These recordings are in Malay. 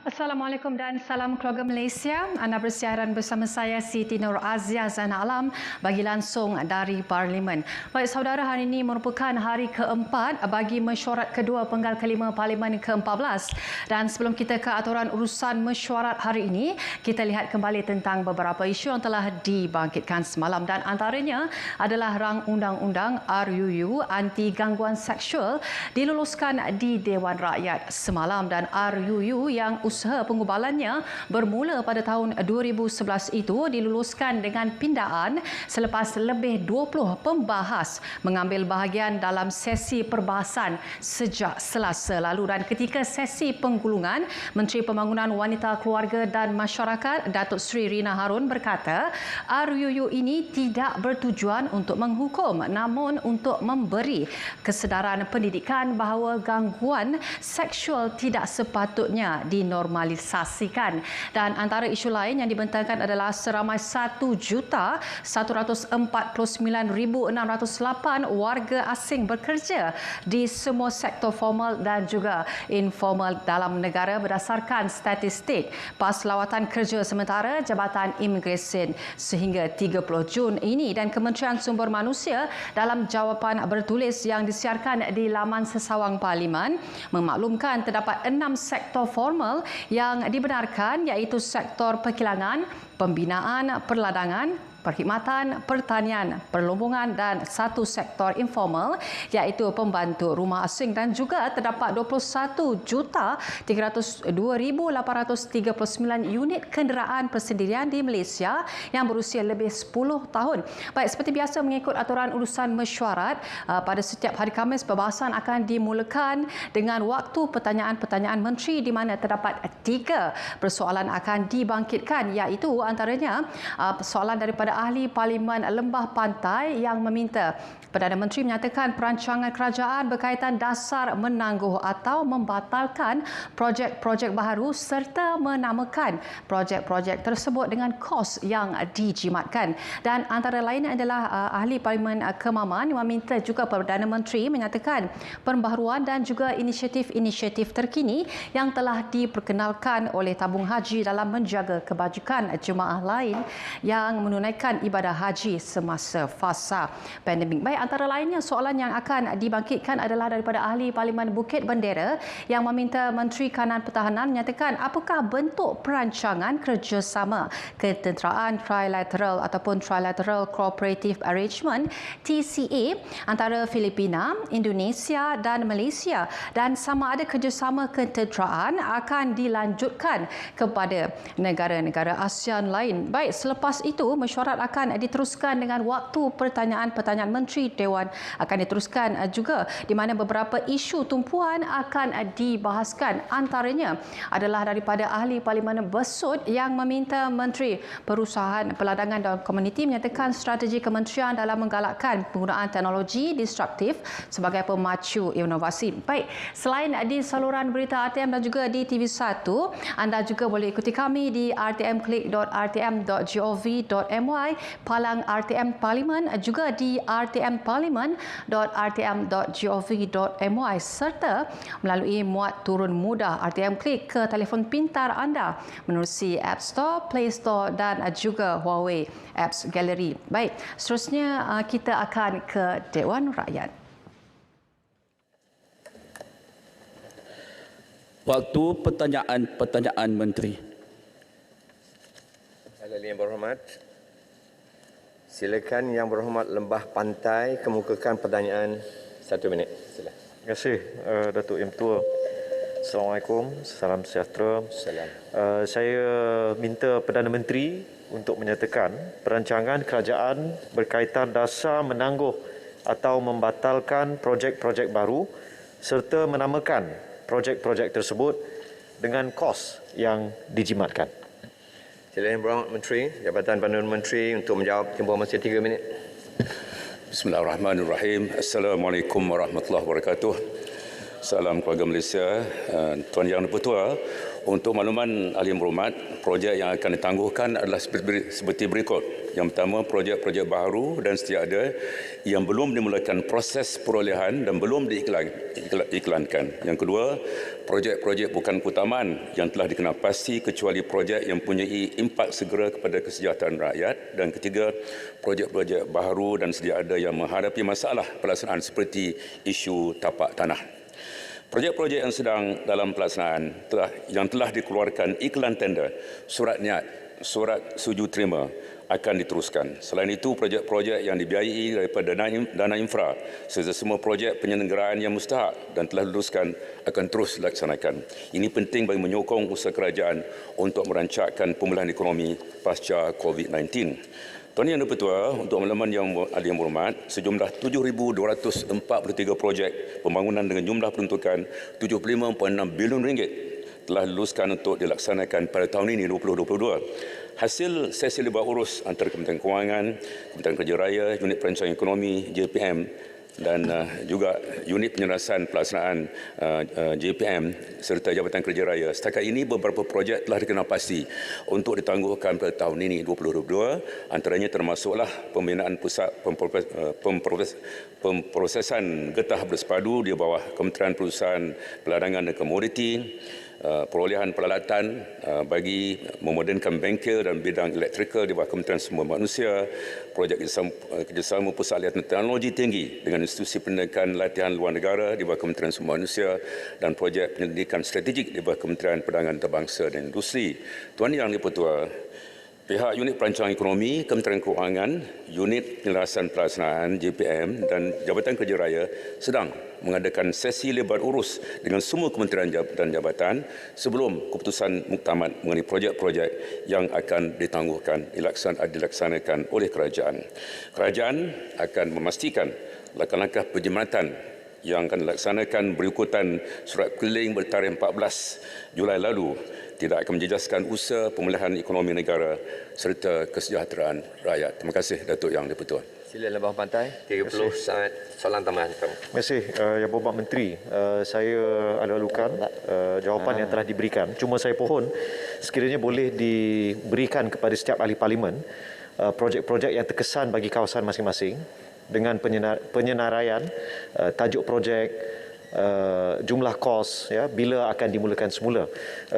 Assalamualaikum dan salam keluarga Malaysia. Anda bersiaran bersama saya Siti Nur Azia Zainal Alam bagi langsung dari Parlimen. Baik saudara, hari ini merupakan hari keempat bagi mesyuarat kedua penggal kelima Parlimen ke-14. Dan sebelum kita ke aturan urusan mesyuarat hari ini, kita lihat kembali tentang beberapa isu yang telah dibangkitkan semalam dan antaranya adalah rang undang-undang RUU anti gangguan seksual diluluskan di Dewan Rakyat semalam dan RUU yang usaha pengubalannya bermula pada tahun 2011 itu diluluskan dengan pindaan selepas lebih 20 pembahas mengambil bahagian dalam sesi perbahasan sejak Selasa lalu. Dan ketika sesi penggulungan, Menteri Pembangunan Wanita, Keluarga dan Masyarakat Datuk Seri Rina Harun berkata RUU ini tidak bertujuan untuk menghukum namun untuk memberi kesedaran pendidikan bahawa gangguan seksual tidak sepatutnya dinormalisasikan. Dan antara isu lain yang dibentangkan adalah seramai 1,149,608 warga asing bekerja di semua sektor formal dan juga informal dalam negara berdasarkan statistik PAS Lawatan Kerja Sementara Jabatan Imigresen sehingga 30 Jun ini. Dan Kementerian Sumber Manusia dalam jawapan bertulis yang disiarkan di laman sesawang Parlimen memaklumkan terdapat 6 sektor formal yang dibenarkan iaitu sektor perkilangan, pembinaan, perladangan, perkhidmatan, pertanian, perlombongan dan satu sektor informal iaitu pembantu rumah asing. Dan juga terdapat 21,302,839 unit kenderaan persendirian di Malaysia yang berusia lebih 10 tahun. Baik, seperti biasa mengikut aturan urusan mesyuarat, pada setiap hari Khamis perbahasan akan dimulakan dengan waktu pertanyaan-pertanyaan menteri di mana terdapat 3 persoalan akan dibangkitkan iaitu antaranya soalan daripada ahli Parlimen Lembah Pantai yang meminta Perdana Menteri menyatakan perancangan kerajaan berkaitan dasar menangguh atau membatalkan projek-projek baharu serta menamakan projek-projek tersebut dengan kos yang dijimatkan. Dan antara lain adalah ahli Parlimen Kemaman yang meminta juga Perdana Menteri menyatakan pembaharuan dan juga inisiatif-inisiatif terkini yang telah diperkenalkan oleh tabung haji dalam menjaga kebajikan jemaah lain yang menunaikan ibadah haji semasa fasa pandemik. Baik, antara lainnya soalan yang akan dibangkitkan adalah daripada ahli Parlimen Bukit Bendera yang meminta Menteri Kanan Pertahanan menyatakan apakah bentuk perancangan kerjasama ketenteraan trilateral ataupun Trilateral Cooperative Arrangement TCA antara Filipina, Indonesia dan Malaysia, dan sama ada kerjasama ketenteraan akan dilanjutkan kepada negara-negara ASEAN lain. Baik, selepas itu mesyuarat akan diteruskan dengan waktu pertanyaan-pertanyaan menteri Dewan akan diteruskan juga di mana beberapa isu tumpuan akan dibahaskan. Antaranya adalah daripada ahli Parlimen Besut yang meminta Menteri Perusahaan, Perladangan dan Komuniti menyatakan strategi kementerian dalam menggalakkan penggunaan teknologi disruptif sebagai pemacu inovasi. Baik, selain di saluran berita RTM dan juga di TV1, anda juga boleh ikuti kami di rtmklik.rtm.gov.my palang RTM Parlimen, juga di rtmparlimen.rtm.gov.my serta melalui muat turun mudah RTM Klik ke telefon pintar anda menerusi App Store, Play Store dan juga Huawei Apps Gallery. Baik, seterusnya kita akan ke Dewan Rakyat. Waktu pertanyaan menteri. Ahli yang berhormat, silakan Yang Berhormat Lembah Pantai kemukakan pertanyaan 1 minit. Silakan. Terima kasih Datuk Yang Tua. Assalamualaikum, salam sejahtera. Salam. Saya minta Perdana Menteri untuk menyatakan perancangan kerajaan berkaitan dasar menangguh atau membatalkan projek-projek baru serta menamakan projek-projek tersebut dengan kos yang dijimatkan. Silakan Yang Berhormat Menteri, Jabatan Perdana Menteri untuk menjawab tempoh masa 3 minit. Bismillahirrahmanirrahim. Assalamualaikum warahmatullahi wabarakatuh. Salam keluarga Malaysia. Tuan Yang Dipertua, untuk makluman ahli yang berhormat, projek yang akan ditangguhkan adalah seperti berikut. Yang pertama, projek-projek baru dan setia ada yang belum dimulakan proses perolehan dan belum diiklankan. Yang kedua, projek-projek bukan keutamaan yang telah dikenal pasti kecuali projek yang mempunyai impak segera kepada kesejahteraan rakyat. Dan ketiga, projek-projek baru dan sedia ada yang menghadapi masalah pelaksanaan seperti isu tapak tanah. Projek-projek yang sedang dalam pelaksanaan yang telah dikeluarkan iklan tender, surat niat, surat setuju terima akan diteruskan. Selain itu, projek-projek yang dibiayai daripada dana infra serta semua projek penyelenggaraan yang mustahak dan telah diluluskan akan terus dilaksanakan. Ini penting bagi menyokong usaha kerajaan untuk merancangkan pemulihan ekonomi pasca COVID-19. Tuan Yang di-Pertua, untuk makluman yang berhormat, sejumlah 7,243 projek pembangunan dengan jumlah peruntukan 75.6 bilion ringgit telah diluluskan untuk dilaksanakan pada tahun ini 2022. Hasil sesi lebar urus antara Kementerian Kewangan, Kementerian Kerja Raya, Unit Perancangan Ekonomi, JPM dan juga unit penyelesaian pelaksanaan JPM serta Jabatan Kerja Raya. Setakat ini beberapa projek telah dikenal pasti untuk ditangguhkan pada tahun ini 2022. Antaranya termasuklah pembinaan pusat pemprosesan getah bersepadu di bawah Kementerian Perusahaan Peladangan dan Komoditi, perolehan peralatan bagi memodernkan bengkel dan bidang elektrikal di bawah Kementerian Sumber Manusia, projek kerjasama pusat latihan teknologi tinggi dengan institusi pendidikan latihan luar negara di bawah Kementerian Sumber Manusia dan projek penyelidikan strategik di bawah Kementerian Perdagangan Antarabangsa dan Industri. Tuan Yang di-Pertua, pihak Unit Perancangan Ekonomi, Kementerian Kewangan, Unit Penyelesaian Pelaksanaan JPM dan Jabatan Kerja Raya sedang mengadakan sesi lebar urus dengan semua kementerian dan jabatan sebelum keputusan muktamad mengenai projek-projek yang akan ditangguhkan dilaksanakan oleh kerajaan. Kerajaan akan memastikan langkah-langkah penjimatan yang akan dilaksanakan berikutan surat keliling bertarikh 14 Julai lalu tidak akan menjejaskan usaha pemulihan ekonomi negara serta kesejahteraan rakyat. Terima kasih, Datuk Yang di-Pertua. Sila Lembah Pantai, 30 saat soalan tambahan. Terima kasih, Yang Berhormat Menteri. Saya alu-alukan jawapan yang telah diberikan. Cuma saya pohon sekiranya boleh diberikan kepada setiap ahli parlimen projek-projek yang terkesan bagi kawasan masing-masing dengan penyenaraian tajuk projek, jumlah kos, ya, bila akan dimulakan semula.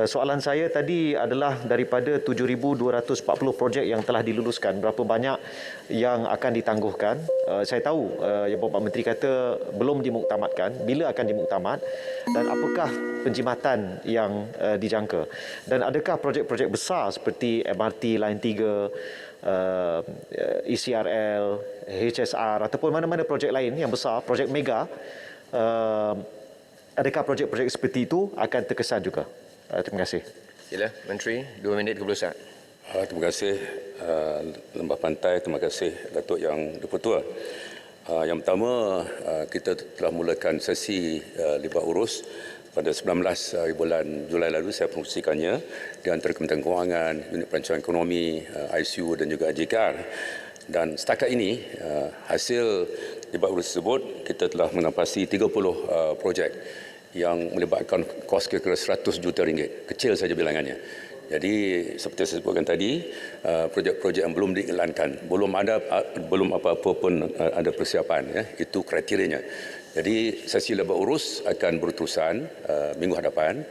Soalan saya tadi adalah daripada 7,240 projek yang telah diluluskan, berapa banyak yang akan ditangguhkan? Saya tahu Yang Berhormat Menteri kata belum dimuktamadkan, bila akan dimuktamad dan apakah penjimatan yang dijangka? Dan adakah projek-projek besar seperti MRT Line 3, ECRL, HSR ataupun mana-mana projek lain yang besar, projek mega, adakah projek-projek seperti itu akan terkesan juga? Terima kasih. Sila Menteri, 2 minit 30 saat. Terima kasih Lembah Pantai, terima kasih Datuk Yang di-Pertua. Yang pertama, kita telah mulakan sesi lebar urus pada 19 bulan Julai lalu. Saya promosikannya di antara Kementerian Kewangan, Unit Perancangan Ekonomi, ICU dan juga JKR. Dan setakat ini hasil lebar urus tersebut kita telah menapasi 30 projek yang melibatkan kos kira-kira 100 juta ringgit. Kecil saja bilangannya. Jadi seperti saya sebutkan tadi, projek-projek yang belum diiklankan, belum apa-apa pun ada persiapan, ya. Itu kriterianya. Jadi sesi lebar urus akan berterusan minggu hadapan.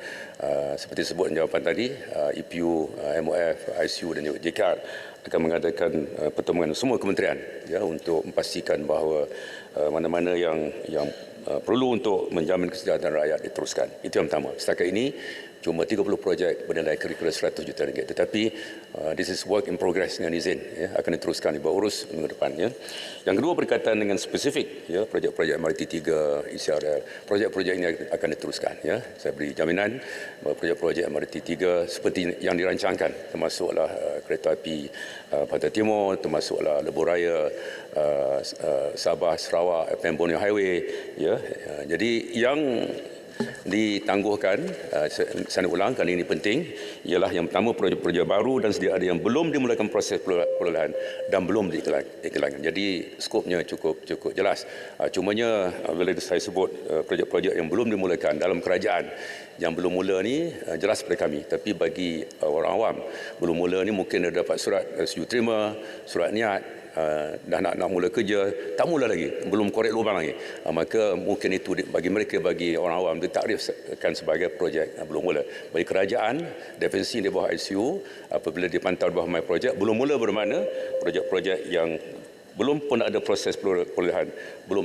Seperti sebut jawapan tadi, EPU, MOF, ICU dan juga JKR akan mengadakan pertemuan semua kementerian, ya, untuk memastikan bahawa mana-mana yang perlu untuk menjamin kesejahteraan rakyat diteruskan. Itu yang pertama. Setakat ini cuma 30 projek bernilai kira-kira 100 juta ringgit. Tetapi this is work in progress dengan izin, ya, akan diteruskan di bawah urus minggu depan. Ya. Yang kedua, berkaitan dengan spesifik, ya, projek-projek MRT 3, ECRL, projek-projek ini akan diteruskan. Ya. Saya beri jaminan bahawa projek-projek MRT 3 seperti yang dirancangkan, termasuklah kereta api Pantai Timur, termasuklah Lebuh Raya, Sabah, Sarawak, FM Borneo Highway. Ya. Jadi yang ditangguhkan. Saya nak ulang, kali ini penting, ialah yang pertama projek-projek baru dan sedia ada yang belum dimulakan proses perolehan dan belum diiklankan. Jadi skopnya cukup jelas. Cumanya bila saya sebut projek-projek yang belum dimulakan dalam kerajaan yang belum mula ni jelas pada kami, tapi bagi orang awam belum mula ni mungkin ada dapat surat setuju terima, surat niat, dah nak mula kerja, tak mula lagi, belum korek lubang lagi, maka mungkin itu bagi mereka, bagi orang awam ditakdirkan sebagai projek belum mula. Bagi kerajaan, definisi di bawah ICU apabila dipantau di bawah My Project belum mula bermakna projek-projek yang belum pun ada proses perolehan belum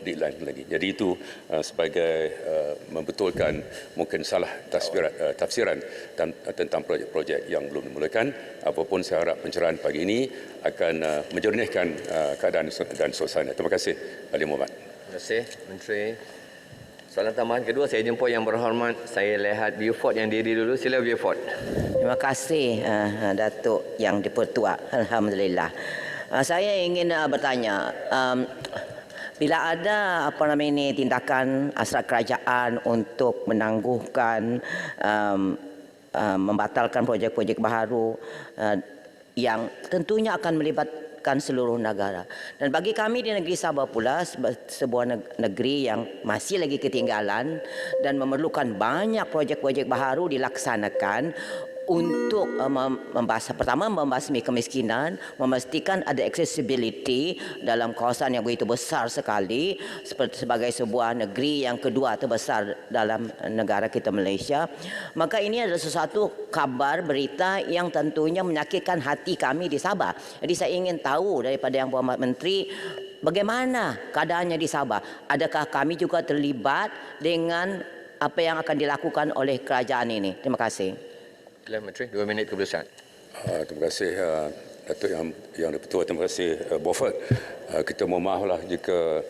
diiklankan lagi. Jadi itu sebagai membetulkan mungkin salah tafsiran tentang projek-projek yang belum dimulakan. Apapun saya harap pencerahan pagi ini akan menjernihkan keadaan dan suasana. Terima kasih, Ahli Muhammad. Terima kasih, Menteri. Soalan tambahan kedua, saya jumpa Yang Berhormat. Saya lihat Beaufort yang diri dulu. Sila Beaufort. Terima kasih Datuk Yang Dipertua. Alhamdulillah. Saya ingin bertanya, bila ada tindakan asas kerajaan untuk menangguhkan, membatalkan projek-projek baru yang tentunya akan melibatkan seluruh negara. Dan bagi kami di negeri Sabah pula, sebuah negeri yang masih lagi ketinggalan dan memerlukan banyak projek-projek baru dilaksanakan untuk membasmi kemiskinan, memastikan ada accessibility dalam kawasan yang begitu besar sekali sebagai sebuah negeri yang kedua terbesar dalam negara kita Malaysia. Maka ini adalah sesuatu kabar berita yang tentunya menyakitkan hati kami di Sabah. Jadi saya ingin tahu daripada Yang Berhormat Menteri, bagaimana keadaannya di Sabah? Adakah kami juga terlibat dengan apa yang akan dilakukan oleh kerajaan ini? Terima kasih. Menteri, 2 minit kebebasan. Terima kasih Datuk Yang Dipertua. Terima kasih Beaufort. Kita mohon maaflah jika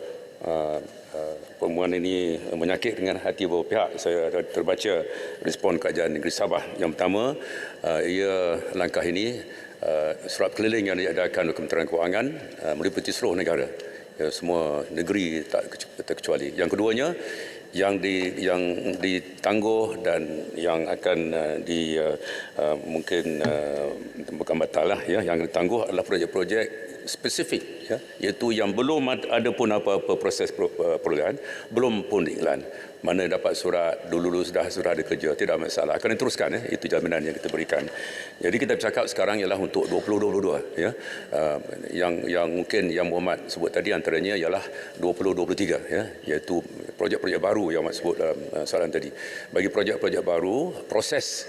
pertemuan ini menyakit dengan hati beberapa pihak. Saya terbaca respon kerajaan negeri Sabah. Yang pertama, langkah ini surat keliling yang diadakan oleh Kementerian Kewangan meliputi seluruh negara, semua negeri tak terkecuali. Yang keduanya, yang ditangguh dan yang akan mungkin bukan batal lah, yang ditangguh adalah projek-projek spesifik, iaitu yang belum ada pun apa-apa proses perolehan, belum pun diiklan. Mana dapat surat dulu sudah ada kerja, tidak masalah, akan diteruskan. Itu jaminan yang kita berikan. Jadi kita bercakap sekarang ialah untuk 2022, yang mungkin Yang Berhormat sebut tadi antaranya ialah 2023, iaitu projek-projek baru yang Mak sebut dalam soalan tadi. Bagi projek-projek baru, proses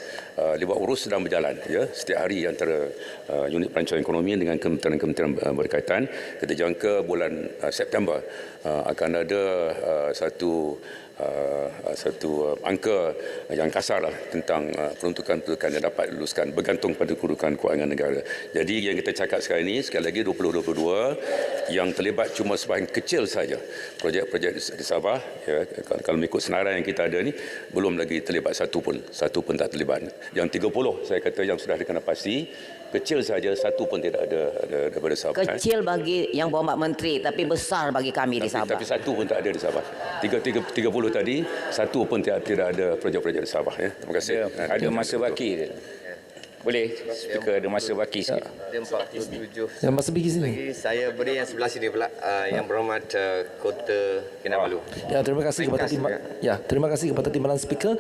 libat urus sedang berjalan, setiap hari antara unit perancangan ekonomi dengan kementerian-kementerian berkaitan. Kita jangka bulan September akan ada satu angka yang kasar tentang peruntukan-peruntukan yang dapat diluluskan bergantung pada kedudukan kewangan negara. Jadi yang kita cakap sekarang ini, sekali lagi 2022 yang terlibat cuma sebahagian kecil saja projek-projek di Sabah. Kalau mengikut senarai yang kita ada ni, belum lagi terlibat satu pun tak terlibat. Yang 30 saya kata yang sudah dikenal pasti, kecil saja, satu pun tidak ada daripada Sabah. Kecil bagi Yang Berhormat Menteri, tapi besar bagi kami di Sabah. Tapi satu pun tak ada di Sabah. 30 tadi, satu pun tidak ada projek-projek di Sabah. Terima kasih. Ada masa baki dia. Boleh, speaker ada masa baki sikit. Ada 47. Yang masa bagi sini. Lagi saya beri yang sebelah sini pula, Yang Berhormat Kota Kinabalu. Ya, terima kasih kepada terima kasih kepada timbalan speaker.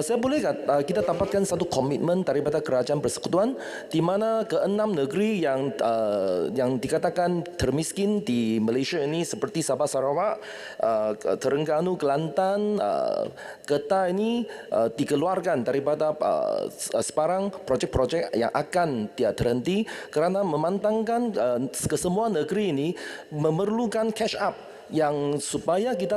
Saya boleh kita dapatkan satu komitmen daripada Kerajaan Persekutuan di mana ke-6 negeri yang dikatakan termiskin di Malaysia ini seperti Sabah, Sarawak, Terengganu, Kelantan, Kedah ini dikeluarkan daripada sebarang projek-projek yang akan terhenti kerana memandangkan kesemua negeri ini memerlukan catch up yang supaya kita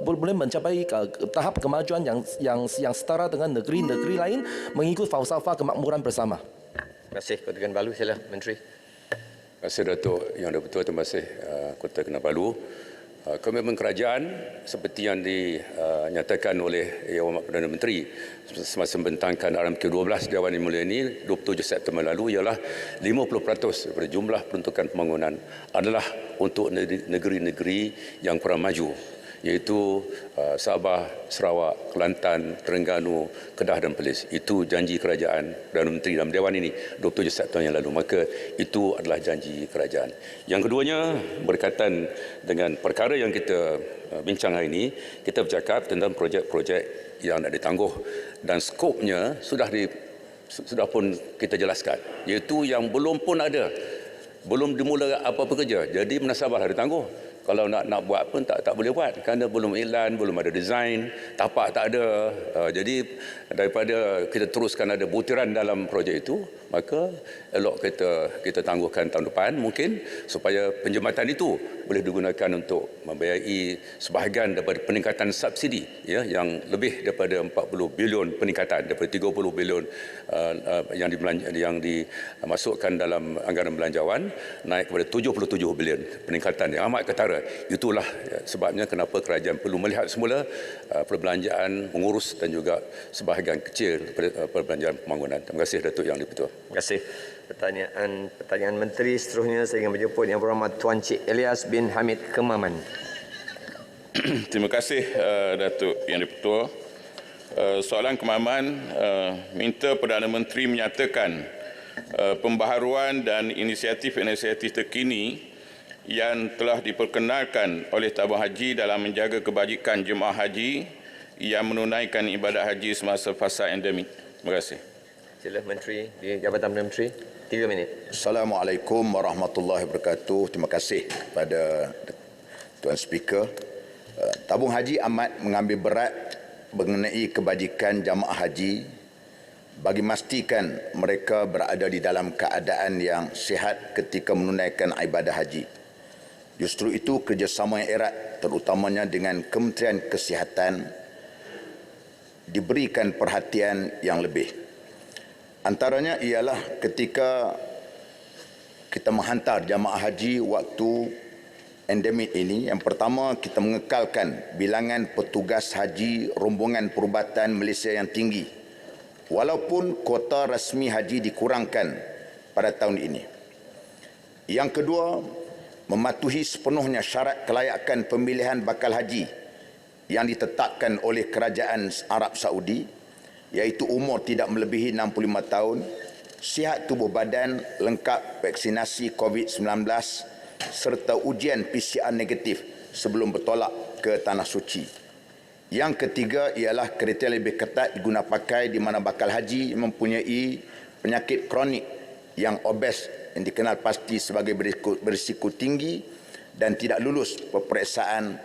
boleh mencapai tahap kemajuan yang setara dengan negeri-negeri lain mengikut falsafah kemakmuran bersama. Terima kasih Kota Kinabalu. Sila Menteri. Terima kasih Datuk Yang Dipertua. Terima kasih Kota Kinabalu. Komitmen kerajaan seperti yang dinyatakan oleh Yang Berhormat Perdana Menteri semasa membentangkan RMK12 Dewan Yang Mulia ini 27 September lalu ialah 50% daripada jumlah peruntukan pembangunan adalah untuk negeri-negeri yang kurang maju, iaitu Sabah, Sarawak, Kelantan, Terengganu, Kedah dan Perlis. Itu janji kerajaan Perdana Menteri dalam Dewan ini 27 September yang lalu. Maka itu adalah janji kerajaan. Yang keduanya berkaitan dengan perkara yang kita bincang hari ini, kita bercakap tentang projek-projek yang nak ditangguh dan skopnya sudah pun kita jelaskan, iaitu yang belum pun ada, belum dimula apa-apa kerja. Jadi menasabahlah ditangguh. Kalau nak buat pun tak boleh buat kerana belum iklan, belum ada desain, tapak tak ada. Jadi daripada kita teruskan ada butiran dalam projek itu, maka elok kita tangguhkan tahun depan mungkin, supaya penjambatan itu boleh digunakan untuk membiayai sebahagian daripada peningkatan subsidi, ya, yang lebih daripada 40 bilion peningkatan daripada 30 bilion yang dimasukkan dalam anggaran belanjawan naik kepada 77 bilion peningkatan yang amat ketara. Itulah sebabnya kenapa kerajaan perlu melihat semula perbelanjaan mengurus dan juga sebahagian kecil perbelanjaan pembangunan. Terima kasih Datuk Yang di-Pertua. Terima kasih. Pertanyaan Menteri seterusnya saya ingin menjemput Yang Berhormat Tuan Cik Elias bin Hamid Kemaman. Terima kasih Datuk Yang di-Pertua. Soalan Kemaman minta Perdana Menteri menyatakan pembaharuan dan inisiatif-inisiatif terkini yang telah diperkenalkan oleh tabung haji dalam menjaga kebajikan jemaah haji yang menunaikan ibadat haji semasa fasa endemik. Terima kasih. Sila Menteri di Jabatan Perdana Menteri, 3 minit. Assalamualaikum warahmatullahi wabarakatuh. Terima kasih kepada Tuan Speaker. Tabung haji amat mengambil berat mengenai kebajikan jamaah haji bagi memastikan mereka berada di dalam keadaan yang sihat ketika menunaikan ibadah haji. Justru itu kerjasama yang erat terutamanya dengan Kementerian Kesihatan diberikan perhatian yang lebih. Antaranya ialah ketika kita menghantar jamaah haji waktu endemik ini, yang pertama kita mengekalkan bilangan petugas haji rombongan perubatan Malaysia yang tinggi walaupun kuota rasmi haji dikurangkan pada tahun ini. Yang kedua, mematuhi sepenuhnya syarat kelayakan pemilihan bakal haji yang ditetapkan oleh Kerajaan Arab Saudi, iaitu umur tidak melebihi 65 tahun, sihat tubuh badan, lengkap vaksinasi COVID-19 serta ujian PCR negatif sebelum bertolak ke Tanah Suci. Yang ketiga ialah kriteria lebih ketat diguna pakai di mana bakal haji mempunyai penyakit kronik yang obes yang dikenal pasti sebagai berisiko tinggi dan tidak lulus peperiksaan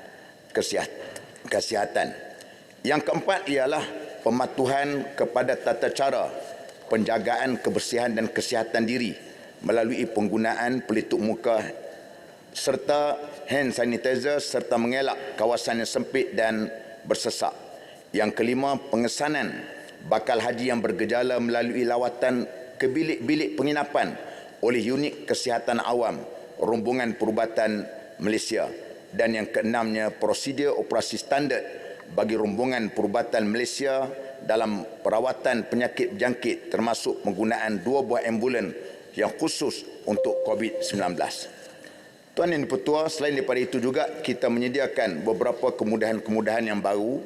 kesihatan. Yang keempat ialah pematuhan kepada tata cara penjagaan kebersihan dan kesihatan diri melalui penggunaan pelitup muka serta hand sanitizer serta mengelak kawasan yang sempit dan bersesak. Yang kelima, pengesanan bakal haji yang bergejala melalui lawatan ke bilik-bilik penginapan oleh unit kesihatan awam rombongan perubatan Malaysia. Dan yang keenamnya, prosedur operasi standard bagi rombongan perubatan Malaysia dalam perawatan penyakit berjangkit termasuk penggunaan 2 buah ambulan yang khusus untuk COVID-19. Tuan Yang di-Pertua, selain daripada itu juga kita menyediakan beberapa kemudahan-kemudahan yang baru,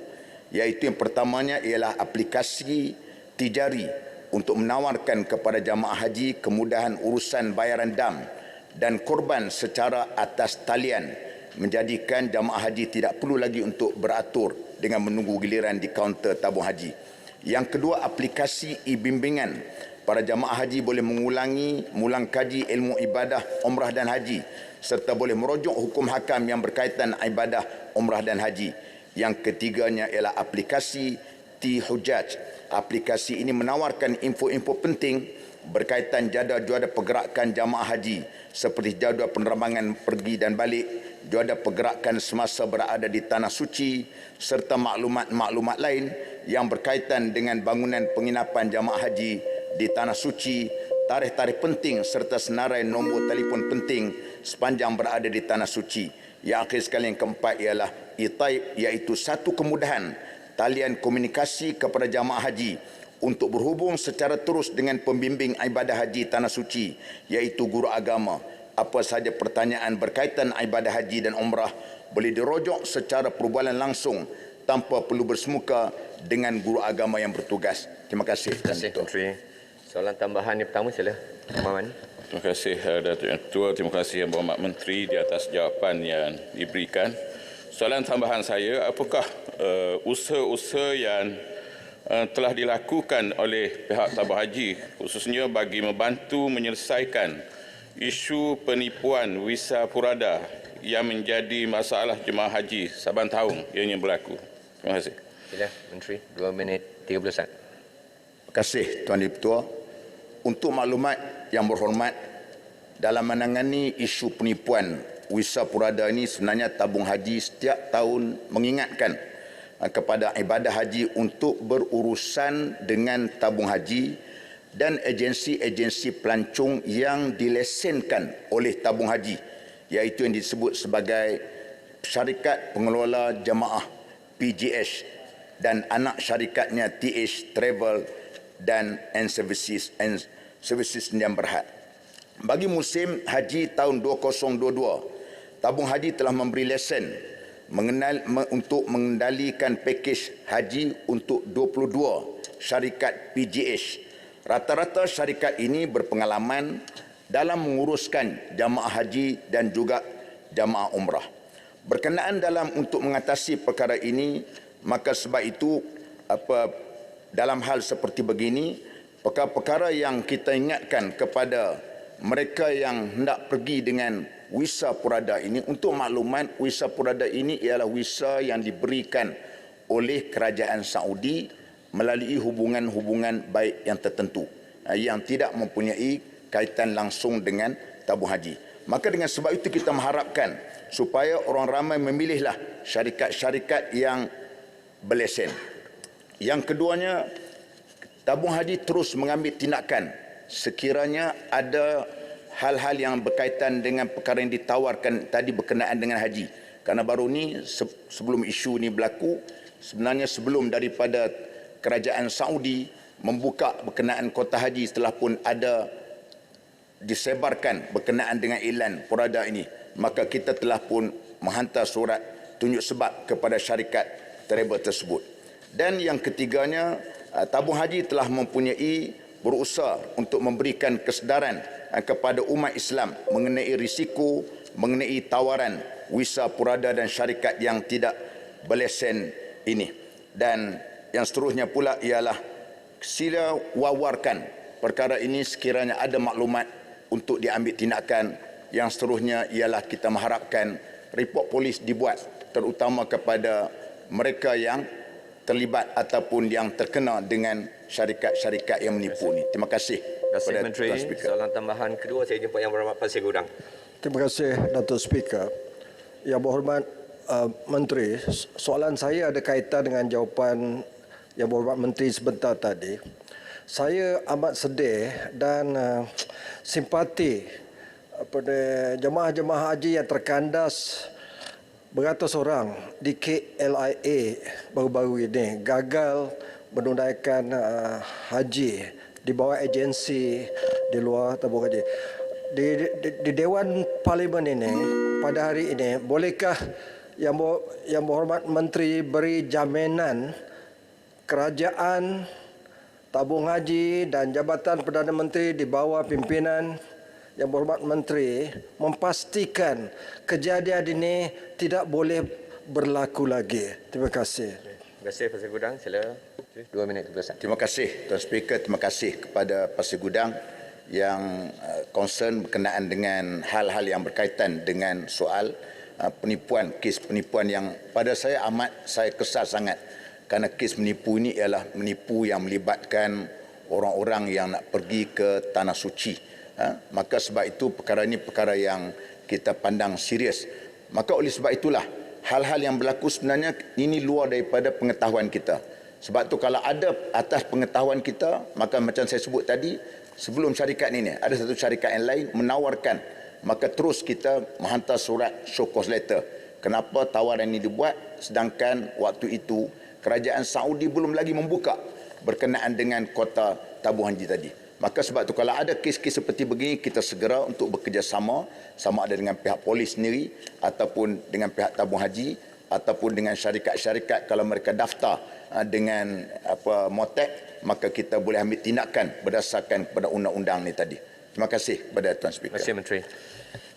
iaitu yang pertamanya ialah aplikasi tijari untuk menawarkan kepada jamaah haji kemudahan urusan bayaran dam dan korban secara atas talian, menjadikan jamaah haji tidak perlu lagi untuk beratur dengan menunggu giliran di kaunter tabung haji. Yang kedua, aplikasi e-bimbingan. Para jamaah haji boleh mengulang kaji ilmu ibadah umrah dan haji serta boleh merujuk hukum hakam yang berkaitan ibadah umrah dan haji. Yang ketiganya ialah aplikasi T-Hujaj. Aplikasi ini menawarkan info-info penting berkaitan jadual-jadual pergerakan jamaah haji seperti jadual penerbangan pergi dan balik, jadual pergerakan semasa berada di Tanah Suci serta maklumat-maklumat lain yang berkaitan dengan bangunan penginapan jamaah haji di Tanah Suci, tarikh-tarikh penting serta senarai nombor telefon penting sepanjang berada di Tanah Suci. Yang akhir sekali, yang keempat ialah e-Taib, iaitu satu kemudahan talian komunikasi kepada jamaah haji untuk berhubung secara terus dengan pembimbing ibadah haji Tanah Suci, iaitu guru agama. Apa sahaja pertanyaan berkaitan ibadah haji dan umrah boleh dirojok secara perbualan langsung tanpa perlu bersemuka dengan guru agama yang bertugas. Terima kasih. Terima kasih, Menteri. Soalan tambahan yang pertama, sila. Pemahaman. Terima kasih Datuk Yang Ketua. Terima kasih Yang Berhormat Menteri di atas jawapan yang diberikan. Soalan tambahan saya, apakah usaha-usaha yang telah dilakukan oleh pihak tabung haji khususnya bagi membantu menyelesaikan isu penipuan visa purada yang menjadi masalah jemaah haji saban tahun ianya berlaku? Terima kasih. Sila, Menteri. 2 minit 30 saat. Terima kasih Tuan Dipertua. Untuk maklumat Yang Berhormat, dalam menangani isu penipuan visa purada ini sebenarnya tabung haji setiap tahun mengingatkan kepada ibadah haji untuk berurusan dengan tabung haji dan agensi-agensi pelancong yang dilesenkan oleh tabung haji, iaitu yang disebut sebagai Syarikat Pengelola Jemaah PJS dan anak syarikatnya TH Travel dan Services yang berhad. Bagi musim haji tahun 2022, tabung haji telah memberi lesen untuk mengendalikan pakej haji untuk 22 syarikat PJS. Rata-rata syarikat ini berpengalaman dalam menguruskan jamaah haji dan juga jamaah umrah. Berkenaan untuk mengatasi perkara ini, maka sebab itu dalam hal seperti begini, perkara-perkara yang kita ingatkan kepada mereka yang hendak pergi dengan visa purada ini, untuk maklumat, visa purada ini ialah visa yang diberikan oleh kerajaan Saudi melalui hubungan-hubungan baik yang tertentu yang tidak mempunyai kaitan langsung dengan tabung haji. Maka dengan sebab itu kita mengharapkan supaya orang ramai memilihlah syarikat-syarikat yang berlesen. Yang keduanya, tabung haji terus mengambil tindakan sekiranya ada hal-hal yang berkaitan dengan perkara yang ditawarkan tadi berkenaan dengan haji. Kerana baru ni sebelum isu ini berlaku, sebenarnya sebelum daripada kerajaan Saudi membuka berkenaan kota haji, setelah pun ada disebarkan berkenaan dengan iklan purada ini, maka kita telah pun menghantar surat tunjuk sebab kepada syarikat travel tersebut. Dan yang ketiganya, tabung haji telah mempunyai berusaha untuk memberikan kesedaran kepada umat Islam mengenai risiko, mengenai tawaran visa purada dan syarikat yang tidak berlesen ini. Dan yang seterusnya pula ialah sila wawarkan perkara ini sekiranya ada maklumat untuk diambil tindakan. Yang seterusnya ialah kita mengharapkan report polis dibuat terutama kepada mereka yang terlibat ataupun yang terkena dengan syarikat-syarikat yang menipu ini. Terima kasih. Terima kasih Menteri. Soalan tambahan kedua saya jumpa Yang Berhormat Pasir Gudang. Terima kasih Datuk Speaker. Yang Berhormat Menteri, soalan saya ada kaitan dengan jawapan Yang Berhormat Menteri sebentar tadi. Saya amat sedih dan simpati pada jemaah-jemaah haji yang terkandas beratus orang di KLIA baru-baru ini gagal menunaikan haji di bawah agensi di luar tabung haji. Di Dewan Parlimen ini pada hari ini, bolehkah Yang Berhormat Menteri beri jaminan kerajaan, tabung haji dan Jabatan Perdana Menteri di bawah pimpinan Yang Berhormat Menteri memastikan kejadian ini tidak boleh berlaku lagi? Terima kasih. Terima kasih Pasir Gudang. Sila 2 minit 30 saat. Terima kasih Tuan Speaker. Terima kasih kepada Pasir Gudang yang concern berkenaan dengan hal-hal yang berkaitan dengan soal penipuan, kes penipuan yang pada saya kesal sangat, kerana kes menipu ini ialah menipu yang melibatkan orang-orang yang nak pergi ke Tanah Suci. Maka sebab itu perkara ini perkara yang kita pandang serius. Maka oleh sebab itulah hal-hal yang berlaku sebenarnya ini luar daripada pengetahuan kita. Sebab tu kalau ada atas pengetahuan kita, maka macam saya sebut tadi, sebelum syarikat ini ada satu syarikat yang lain menawarkan, maka terus kita menghantar surat show cause letter. Kenapa tawaran ini dibuat sedangkan waktu itu kerajaan Saudi belum lagi membuka berkenaan dengan kota tabung haji tadi. Maka sebab itu kalau ada kes-kes seperti begini, kita segera untuk bekerjasama, sama ada dengan pihak polis sendiri ataupun dengan pihak tabung haji ataupun dengan syarikat-syarikat kalau mereka daftar dengan MOTEC, maka kita boleh ambil tindakan berdasarkan kepada undang-undang ni tadi. Terima kasih kepada Tuan Speaker. Terima kasih Menteri.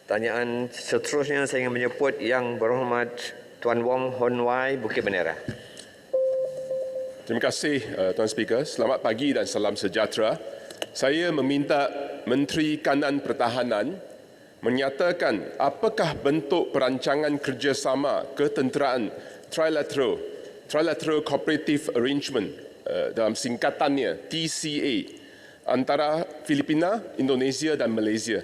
Tanyaan seterusnya saya ingin menyebut Yang Berhormat Tuan Wong Hon Wai, Bukit Bendera. Terima kasih Tuan Speaker. Selamat pagi dan salam sejahtera. Saya meminta Menteri Kanan Pertahanan menyatakan apakah bentuk perancangan kerjasama ketenteraan Trilateral Cooperative Arrangement dalam singkatannya TCA antara Filipina, Indonesia dan Malaysia,